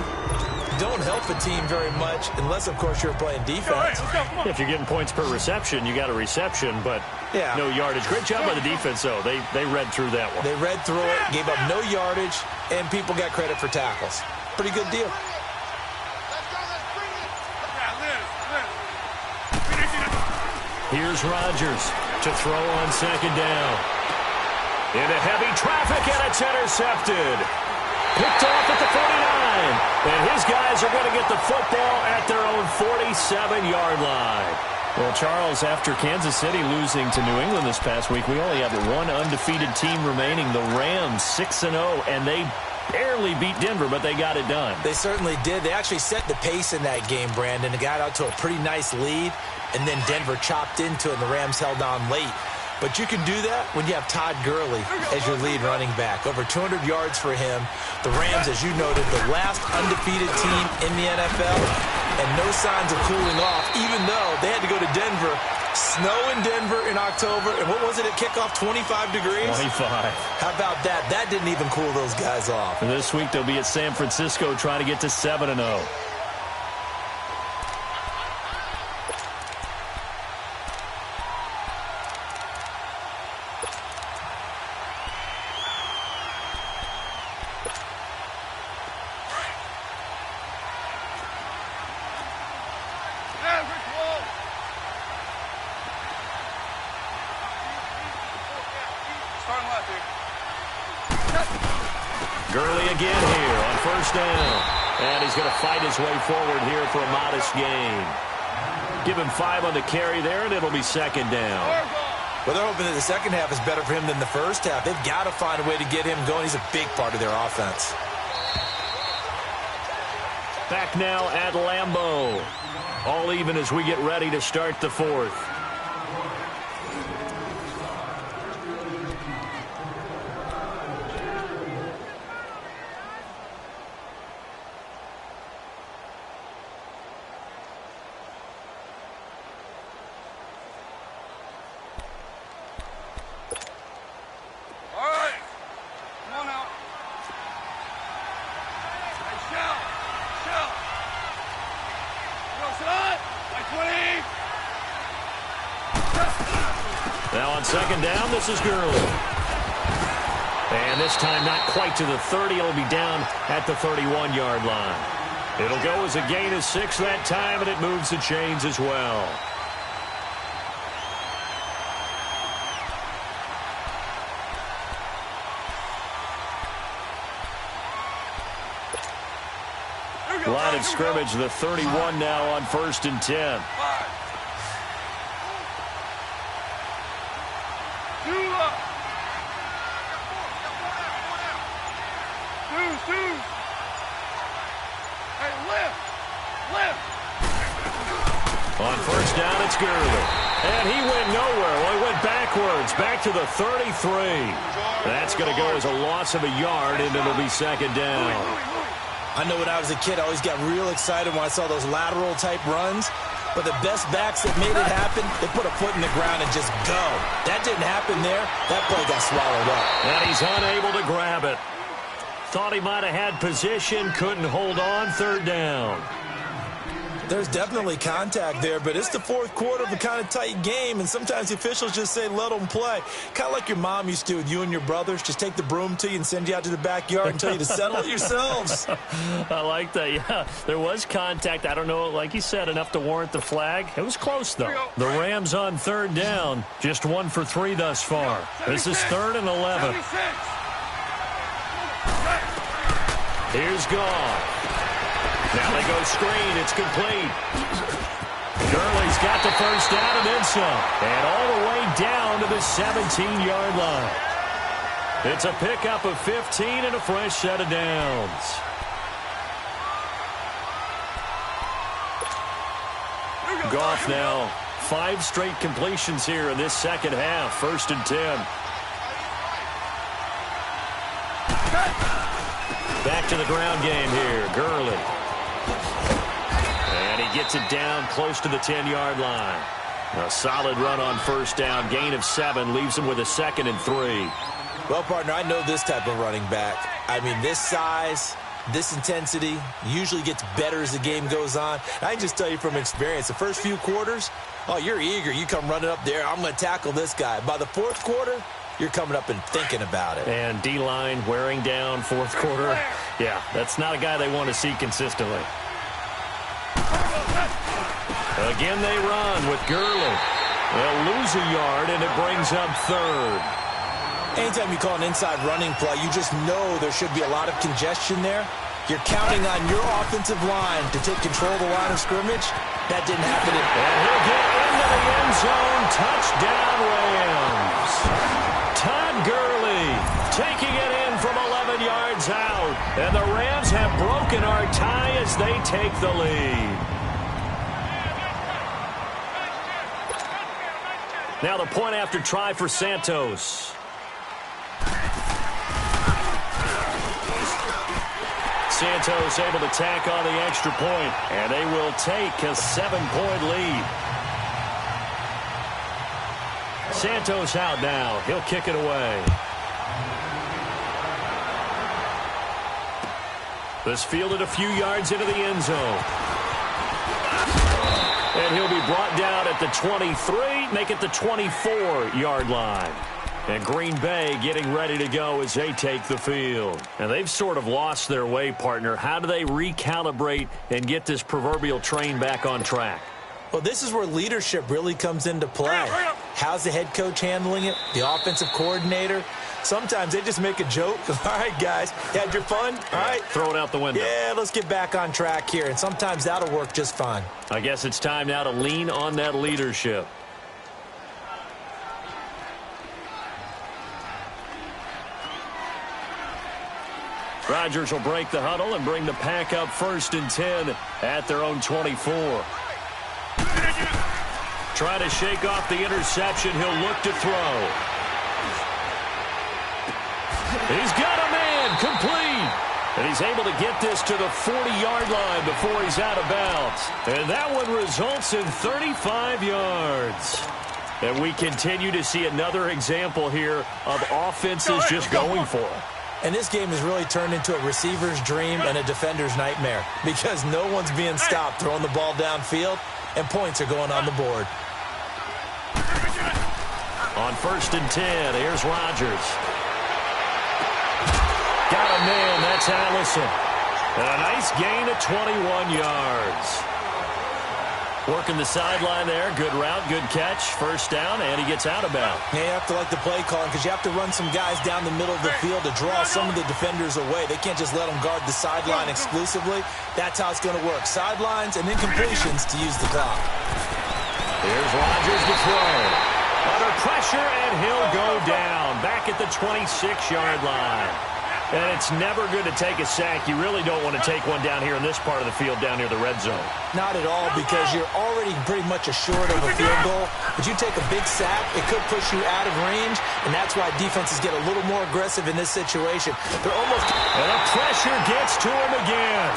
don't help a team very much unless, of course, you're playing defense. If you're getting points per reception, you got a reception, but no yardage. Great job by the defense, though. They read through that one. They read through it, gave up no yardage, and people got credit for tackles. Pretty good deal. Here's Rodgers to throw on 2nd down. Into heavy traffic, and it's intercepted. Picked off at the 49. And his guys are going to get the football at their own 47-yard line. Well, Charles, after Kansas City losing to New England this past week, we only have one undefeated team remaining, the Rams, 6-0, and they barely beat Denver, but they got it done. They certainly did. They actually set the pace in that game, Brandon. They got out to a pretty nice lead, and then Denver chopped into it, and the Rams held on late. But you can do that when you have Todd Gurley as your lead running back. Over 200 yards for him. The Rams, as you noted, the last undefeated team in the NFL, and no signs of cooling off, even though they had to go to Denver. Snow in Denver in October, and what was it at kickoff, 25 degrees? 25. How about that? That didn't even cool those guys off. And this week they'll be at San Francisco trying to get to 7-0. Gurley again here on first down. And he's going to fight his way forward here for a modest gain. Give him 5 on the carry there, and it'll be second down. Well, they're hoping that the second half is better for him than the first half. They've got to find a way to get him going. He's a big part of their offense. Back now at Lambeau. All even as we get ready to start the fourth. Now on second down, this is Gurley. And this time not quite to the 30. It'll be down at the 31-yard line. It'll go as a gain of 6 that time, and it moves the chains as well. Line of scrimmage, the 31 now on 1st and 10. On first down, it's Gurley. And he went nowhere. Well, he went backwards, back to the 33. That's going to go as a loss of a yard, and it'll be second down. I know when I was a kid, I always got real excited when I saw those lateral-type runs. But the best backs that made it happen, they put a foot in the ground and just go. That didn't happen there. That play got swallowed up. And he's unable to grab it. Thought he might have had position, couldn't hold on, third down. There's definitely contact there, but it's the fourth quarter of a kind of tight game, and sometimes the officials just say, let them play. Kind of like your mom used to with you and your brothers. Just take the broom to you and send you out to the backyard and tell you to settle it yourselves. I like that, yeah. There was contact. I don't know, like you said, enough to warrant the flag. It was close, though. The Rams on third down. Just 1 for 3 thus far. This is 3rd and 11. Here's Goff. Now they go screen. It's complete. Gurley's got the first down and then some. And all the way down to the 17-yard line. It's a pickup of 15 and a fresh set of downs. Goff now 5 straight completions here in this second half. 1st and 10. Back to the ground game here. Gurley. And he gets it down close to the 10-yard line. A solid run on first down. Gain of 7 leaves him with a 2nd and 3. Well, partner, I know this type of running back. I mean, this size, this intensity usually gets better as the game goes on. I can just tell you from experience, the first few quarters, oh, you're eager. You come running up there. I'm going to tackle this guy. By the fourth quarter, you're coming up and thinking about it. And D-line wearing down fourth quarter. Yeah, that's not a guy they want to see consistently. Again they run with Gurley. They'll lose a yard, and it brings up 3rd. Anytime you call an inside running play, you just know there should be a lot of congestion there. You're counting on your offensive line to take control of the line of scrimmage. That didn't happen. And he'll get into the end zone. Touchdown, Rams. Todd Gurley taking it in from 11 yards out. And the Rams have broken our tie as they take the lead. Now the point after try for Santos. Santos able to tack on the extra point, and they will take a 7-point lead. Santos out now. He'll kick it away. This fielded a few yards into the end zone. And he'll be brought down at the 23, make it the 24-yard line. And Green Bay getting ready to go as they take the field. And they've sort of lost their way, partner. How do they recalibrate and get this proverbial train back on track? Well, this is where leadership really comes into play. How's the head coach handling it? The offensive coordinator? Sometimes they just make a joke. All right, guys, you had your fun? All right. Throw it out the window. Yeah, let's get back on track here. And sometimes that'll work just fine. I guess it's time now to lean on that leadership. Rodgers will break the huddle and bring the pack up 1st and 10 at their own 24. Try to shake off the interception. He'll look to throw. He's got a man complete. And he's able to get this to the 40-yard line before he's out of bounds. And that one results in 35 yards. And we continue to see another example here of offenses just going for it. And this game has really turned into a receiver's dream and a defender's nightmare because no one's being stopped throwing the ball downfield, and points are going on the board. On 1st and 10, here's Rodgers. Got a man, that's Allison. And a nice gain of 21 yards. Working the sideline there. Good route, good catch. 1st down, and he gets out of bounds. Yeah, you have to like the play calling because you have to run some guys down the middle of the field to draw some of the defenders away. They can't just let them guard the sideline exclusively. That's how it's going to work. Sidelines and then completions to use the clock. Here's Rodgers to throw. Under pressure, and he'll go down. Back at the 26-yard line. And it's never good to take a sack. You really don't want to take one down here in this part of the field down near the red zone. Not at all, because you're already pretty much assured of a field goal. But you take a big sack, it could push you out of range, and that's why defenses get a little more aggressive in this situation. They're almost... And the pressure gets to him again.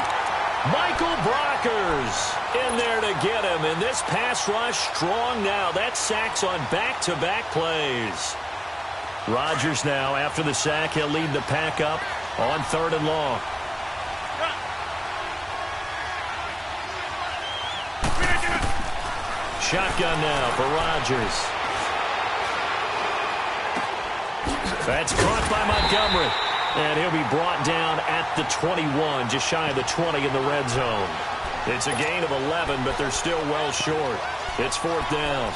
Michael Brockers in there to get him. And this pass rush strong now. That sack's on back-to-back plays. Rodgers now, after the sack, he'll lead the pack up on 3rd and long. Shotgun now for Rodgers. That's caught by Montgomery. And he'll be brought down at the 21, just shy of the 20 in the red zone. It's a gain of 11, but they're still well short. It's 4th down.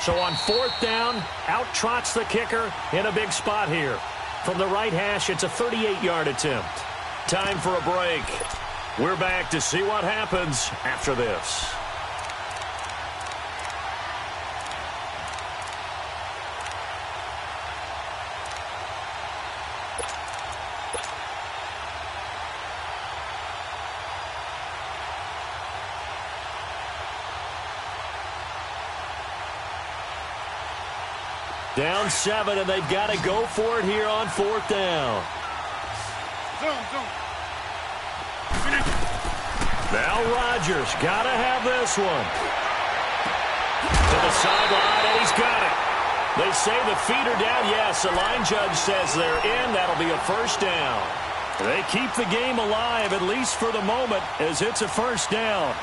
So on 4th down, out trots the kicker in a big spot here. From the right hash, it's a 38-yard attempt. Time for a break. We're back to see what happens after this. Down 7, and they've got to go for it here on 4th down. Now Rodgers got to have this one. To the sideline, and he's got it. They say the feet are down. Yes, the line judge says they're in. That'll be a 1st down. They keep the game alive, at least for the moment, as it's a 1st down.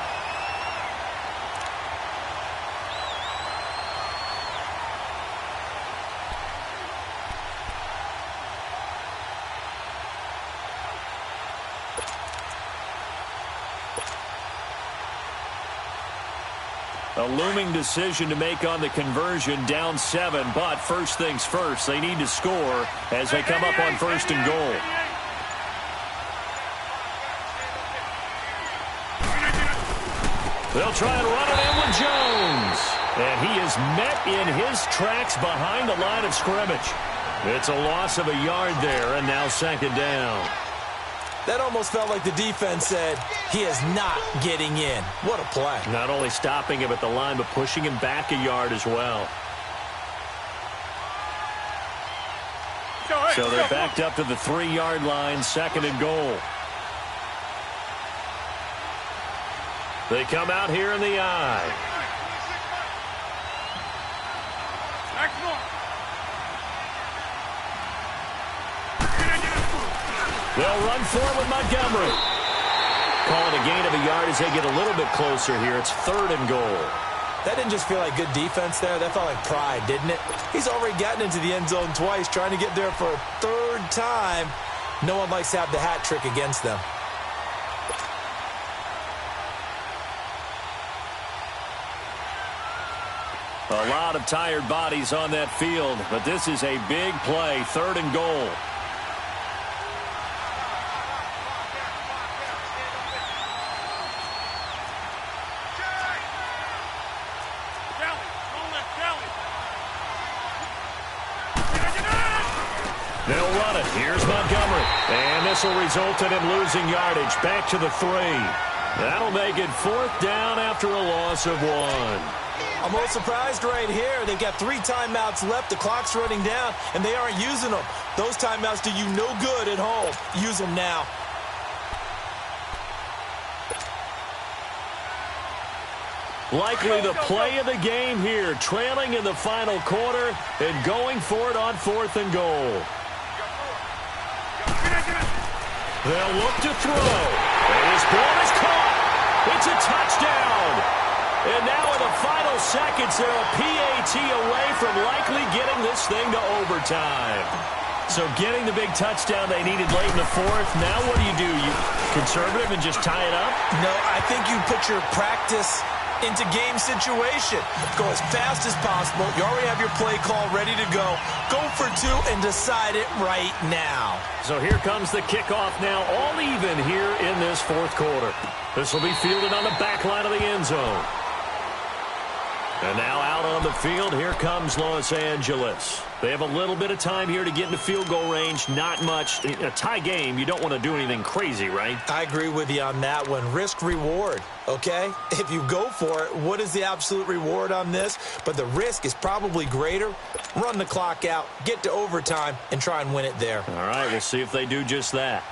A looming decision to make on the conversion, down 7, but first things first, they need to score as they come up on 1st and goal. They'll try and run it in with Jones. And he is met in his tracks behind the line of scrimmage. It's a loss of a yard there, and now 2nd down. That almost felt like the defense said, he is not getting in. What a play. Not only stopping him at the line, but pushing him back a yard as well. So they're backed up to the 3-yard line, 2nd and goal. They come out here in the I. They'll run for it with Montgomery. Calling a gain of a yard as they get a little bit closer here. It's 3rd and goal. That didn't just feel like good defense there. That felt like pride, didn't it? He's already gotten into the end zone twice, trying to get there for a 3rd time. No one likes to have the hat trick against them. A lot of tired bodies on that field, but this is a big play, 3rd and goal. They'll run it. Here's Montgomery. And this will result in him losing yardage. Back to the 3. That'll make it 4th down after a loss of 1. I'm a little surprised right here. They've got 3 timeouts left. The clock's running down, and they aren't using them. Those timeouts do you no good at home. Use them now. Likely the play of the game here. Trailing in the final quarter and going for it on 4th and goal. They'll look to throw. And his ball is caught. It's a touchdown. And now in the final seconds, they're a PAT away from likely getting this thing to overtime. So getting the big touchdown they needed late in the 4th. Now what do? You conservative and just tie it up? No, I think you put your practice into game situation. Go as fast as possible. You already have your play call ready to go. Go for 2 and decide it right now. So here comes the kickoff now, all even here in this 4th quarter. This will be fielded on the back line of the end zone. And now out on the field, here comes Los Angeles. They have a little bit of time here to get into field goal range. Not much. In a tie game, you don't want to do anything crazy, right? I agree with you on that one. Risk-reward, okay? If you go for it, what is the absolute reward on this? But the risk is probably greater. Run the clock out, get to overtime, and try and win it there. All right, we'll see if they do just that.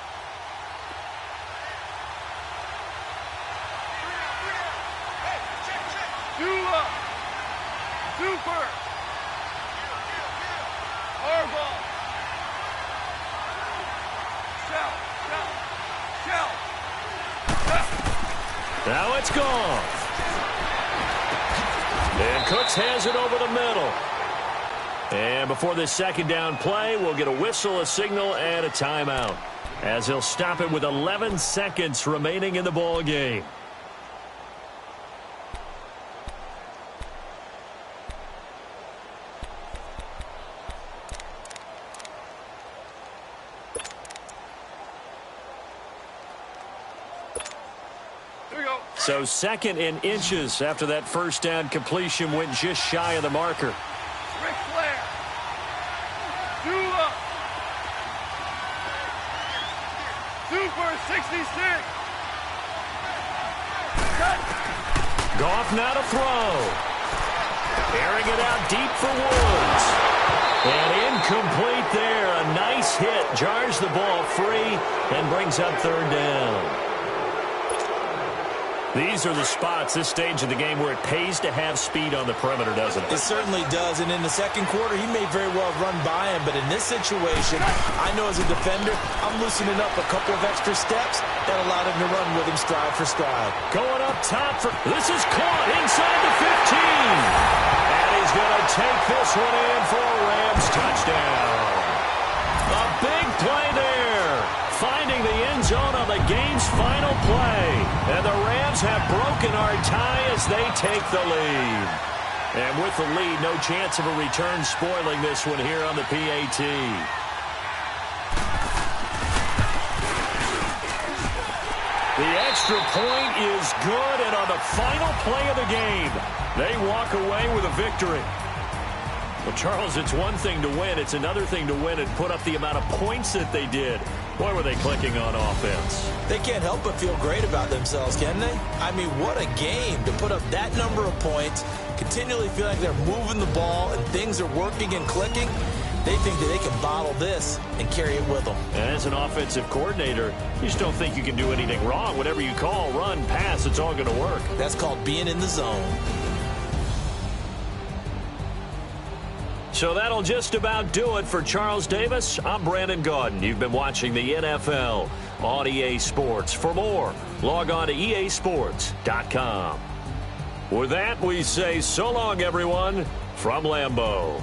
Now it's gone. And Cooks has it over the middle. And before this 2nd down play, we'll get a whistle, a signal, and a timeout, as he'll stop it with 11 seconds remaining in the ball game. So 2nd in inches after that 1st down completion went just shy of the marker. Ric Flair. Dula. Super 66. Cut. Goff now to throw. Airing it out deep for Woods. And incomplete there. A nice hit. Jars the ball free and brings up 3rd down. These are the spots, this stage of the game, where it pays to have speed on the perimeter, doesn't it? It certainly does, and in the 2nd quarter, he may very well run by him, but in this situation, I know as a defender, I'm loosening up a couple of extra steps that allowed him to run with him stride for stride. Going up top for, this is caught inside the 15. And he's going to take this one in for a Rams touchdown. A big play there, finding the end zone on the game's final play. And the Rams have broken our tie as they take the lead. And with the lead, no chance of a return spoiling this one here on the PAT. The extra point is good, and on the final play of the game, they walk away with a victory. Well, Charles, it's one thing to win. It's another thing to win and put up the amount of points that they did. Boy, were they clicking on offense. They can't help but feel great about themselves, can they? I mean, what a game to put up that number of points, continually feel like they're moving the ball and things are working and clicking. They think that they can bottle this and carry it with them. And as an offensive coordinator, you just don't think you can do anything wrong. Whatever you call, run, pass, it's all going to work. That's called being in the zone. So that'll just about do it for Charles Davis. I'm Brandon Gaudin. You've been watching the NFL on EA Sports. For more, log on to easports.com. With that, we say so long, everyone, from Lambeau.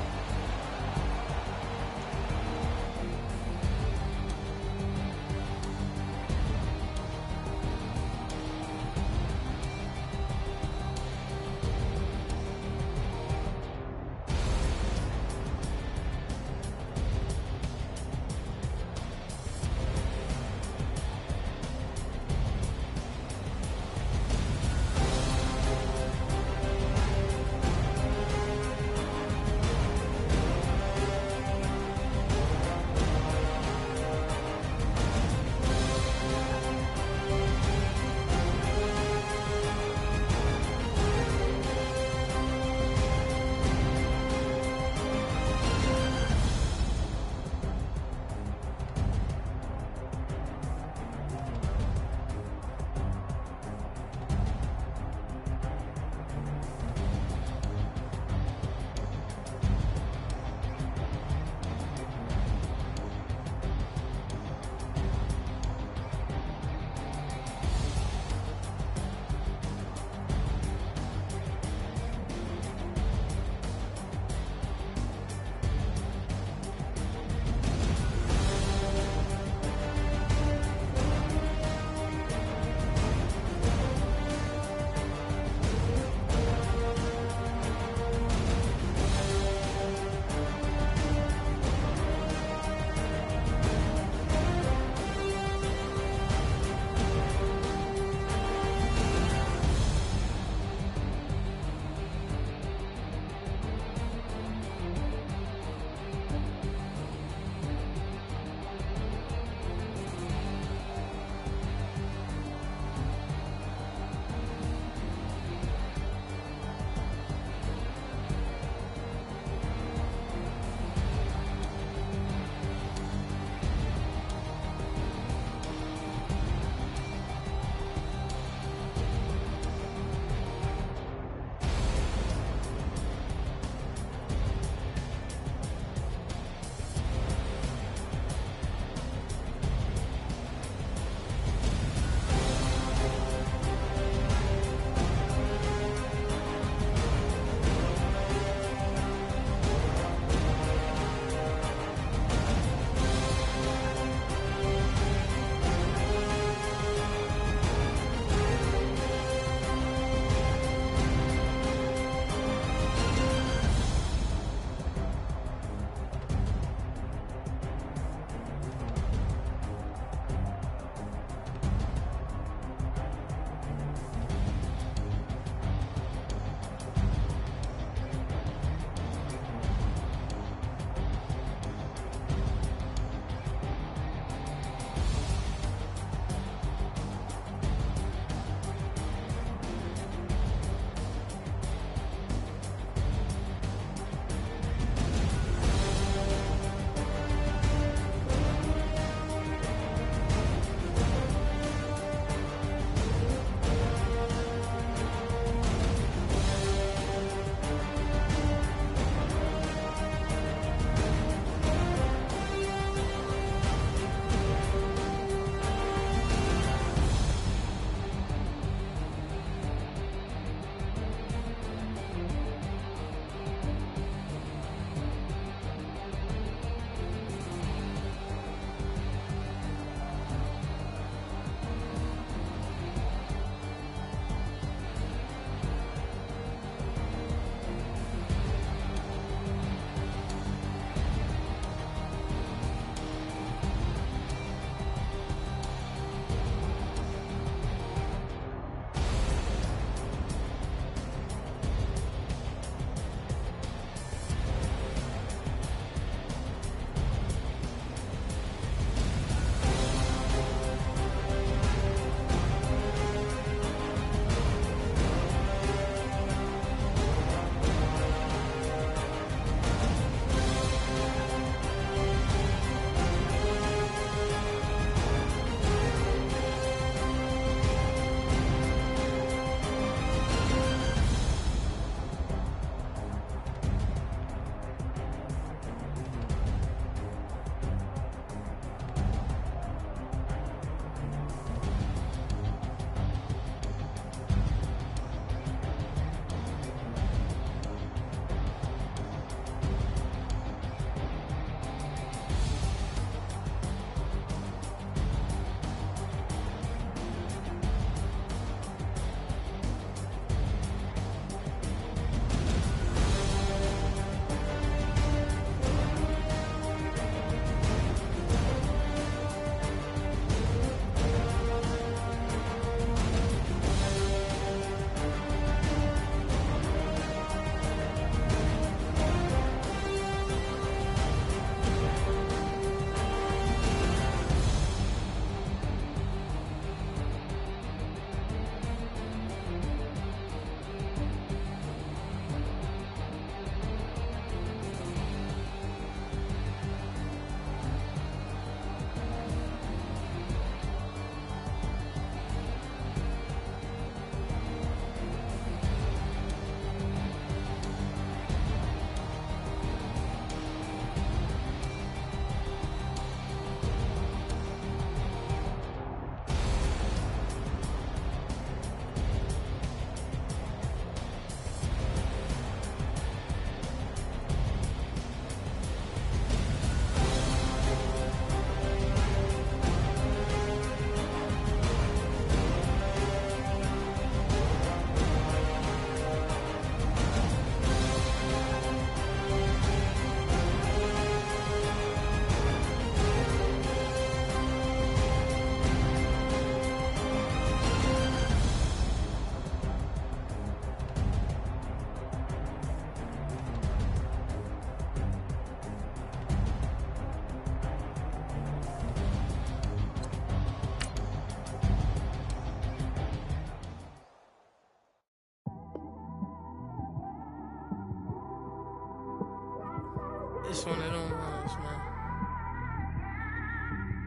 one of them ones, man.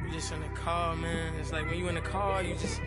You just in the car, man. It's like when you in the car, you just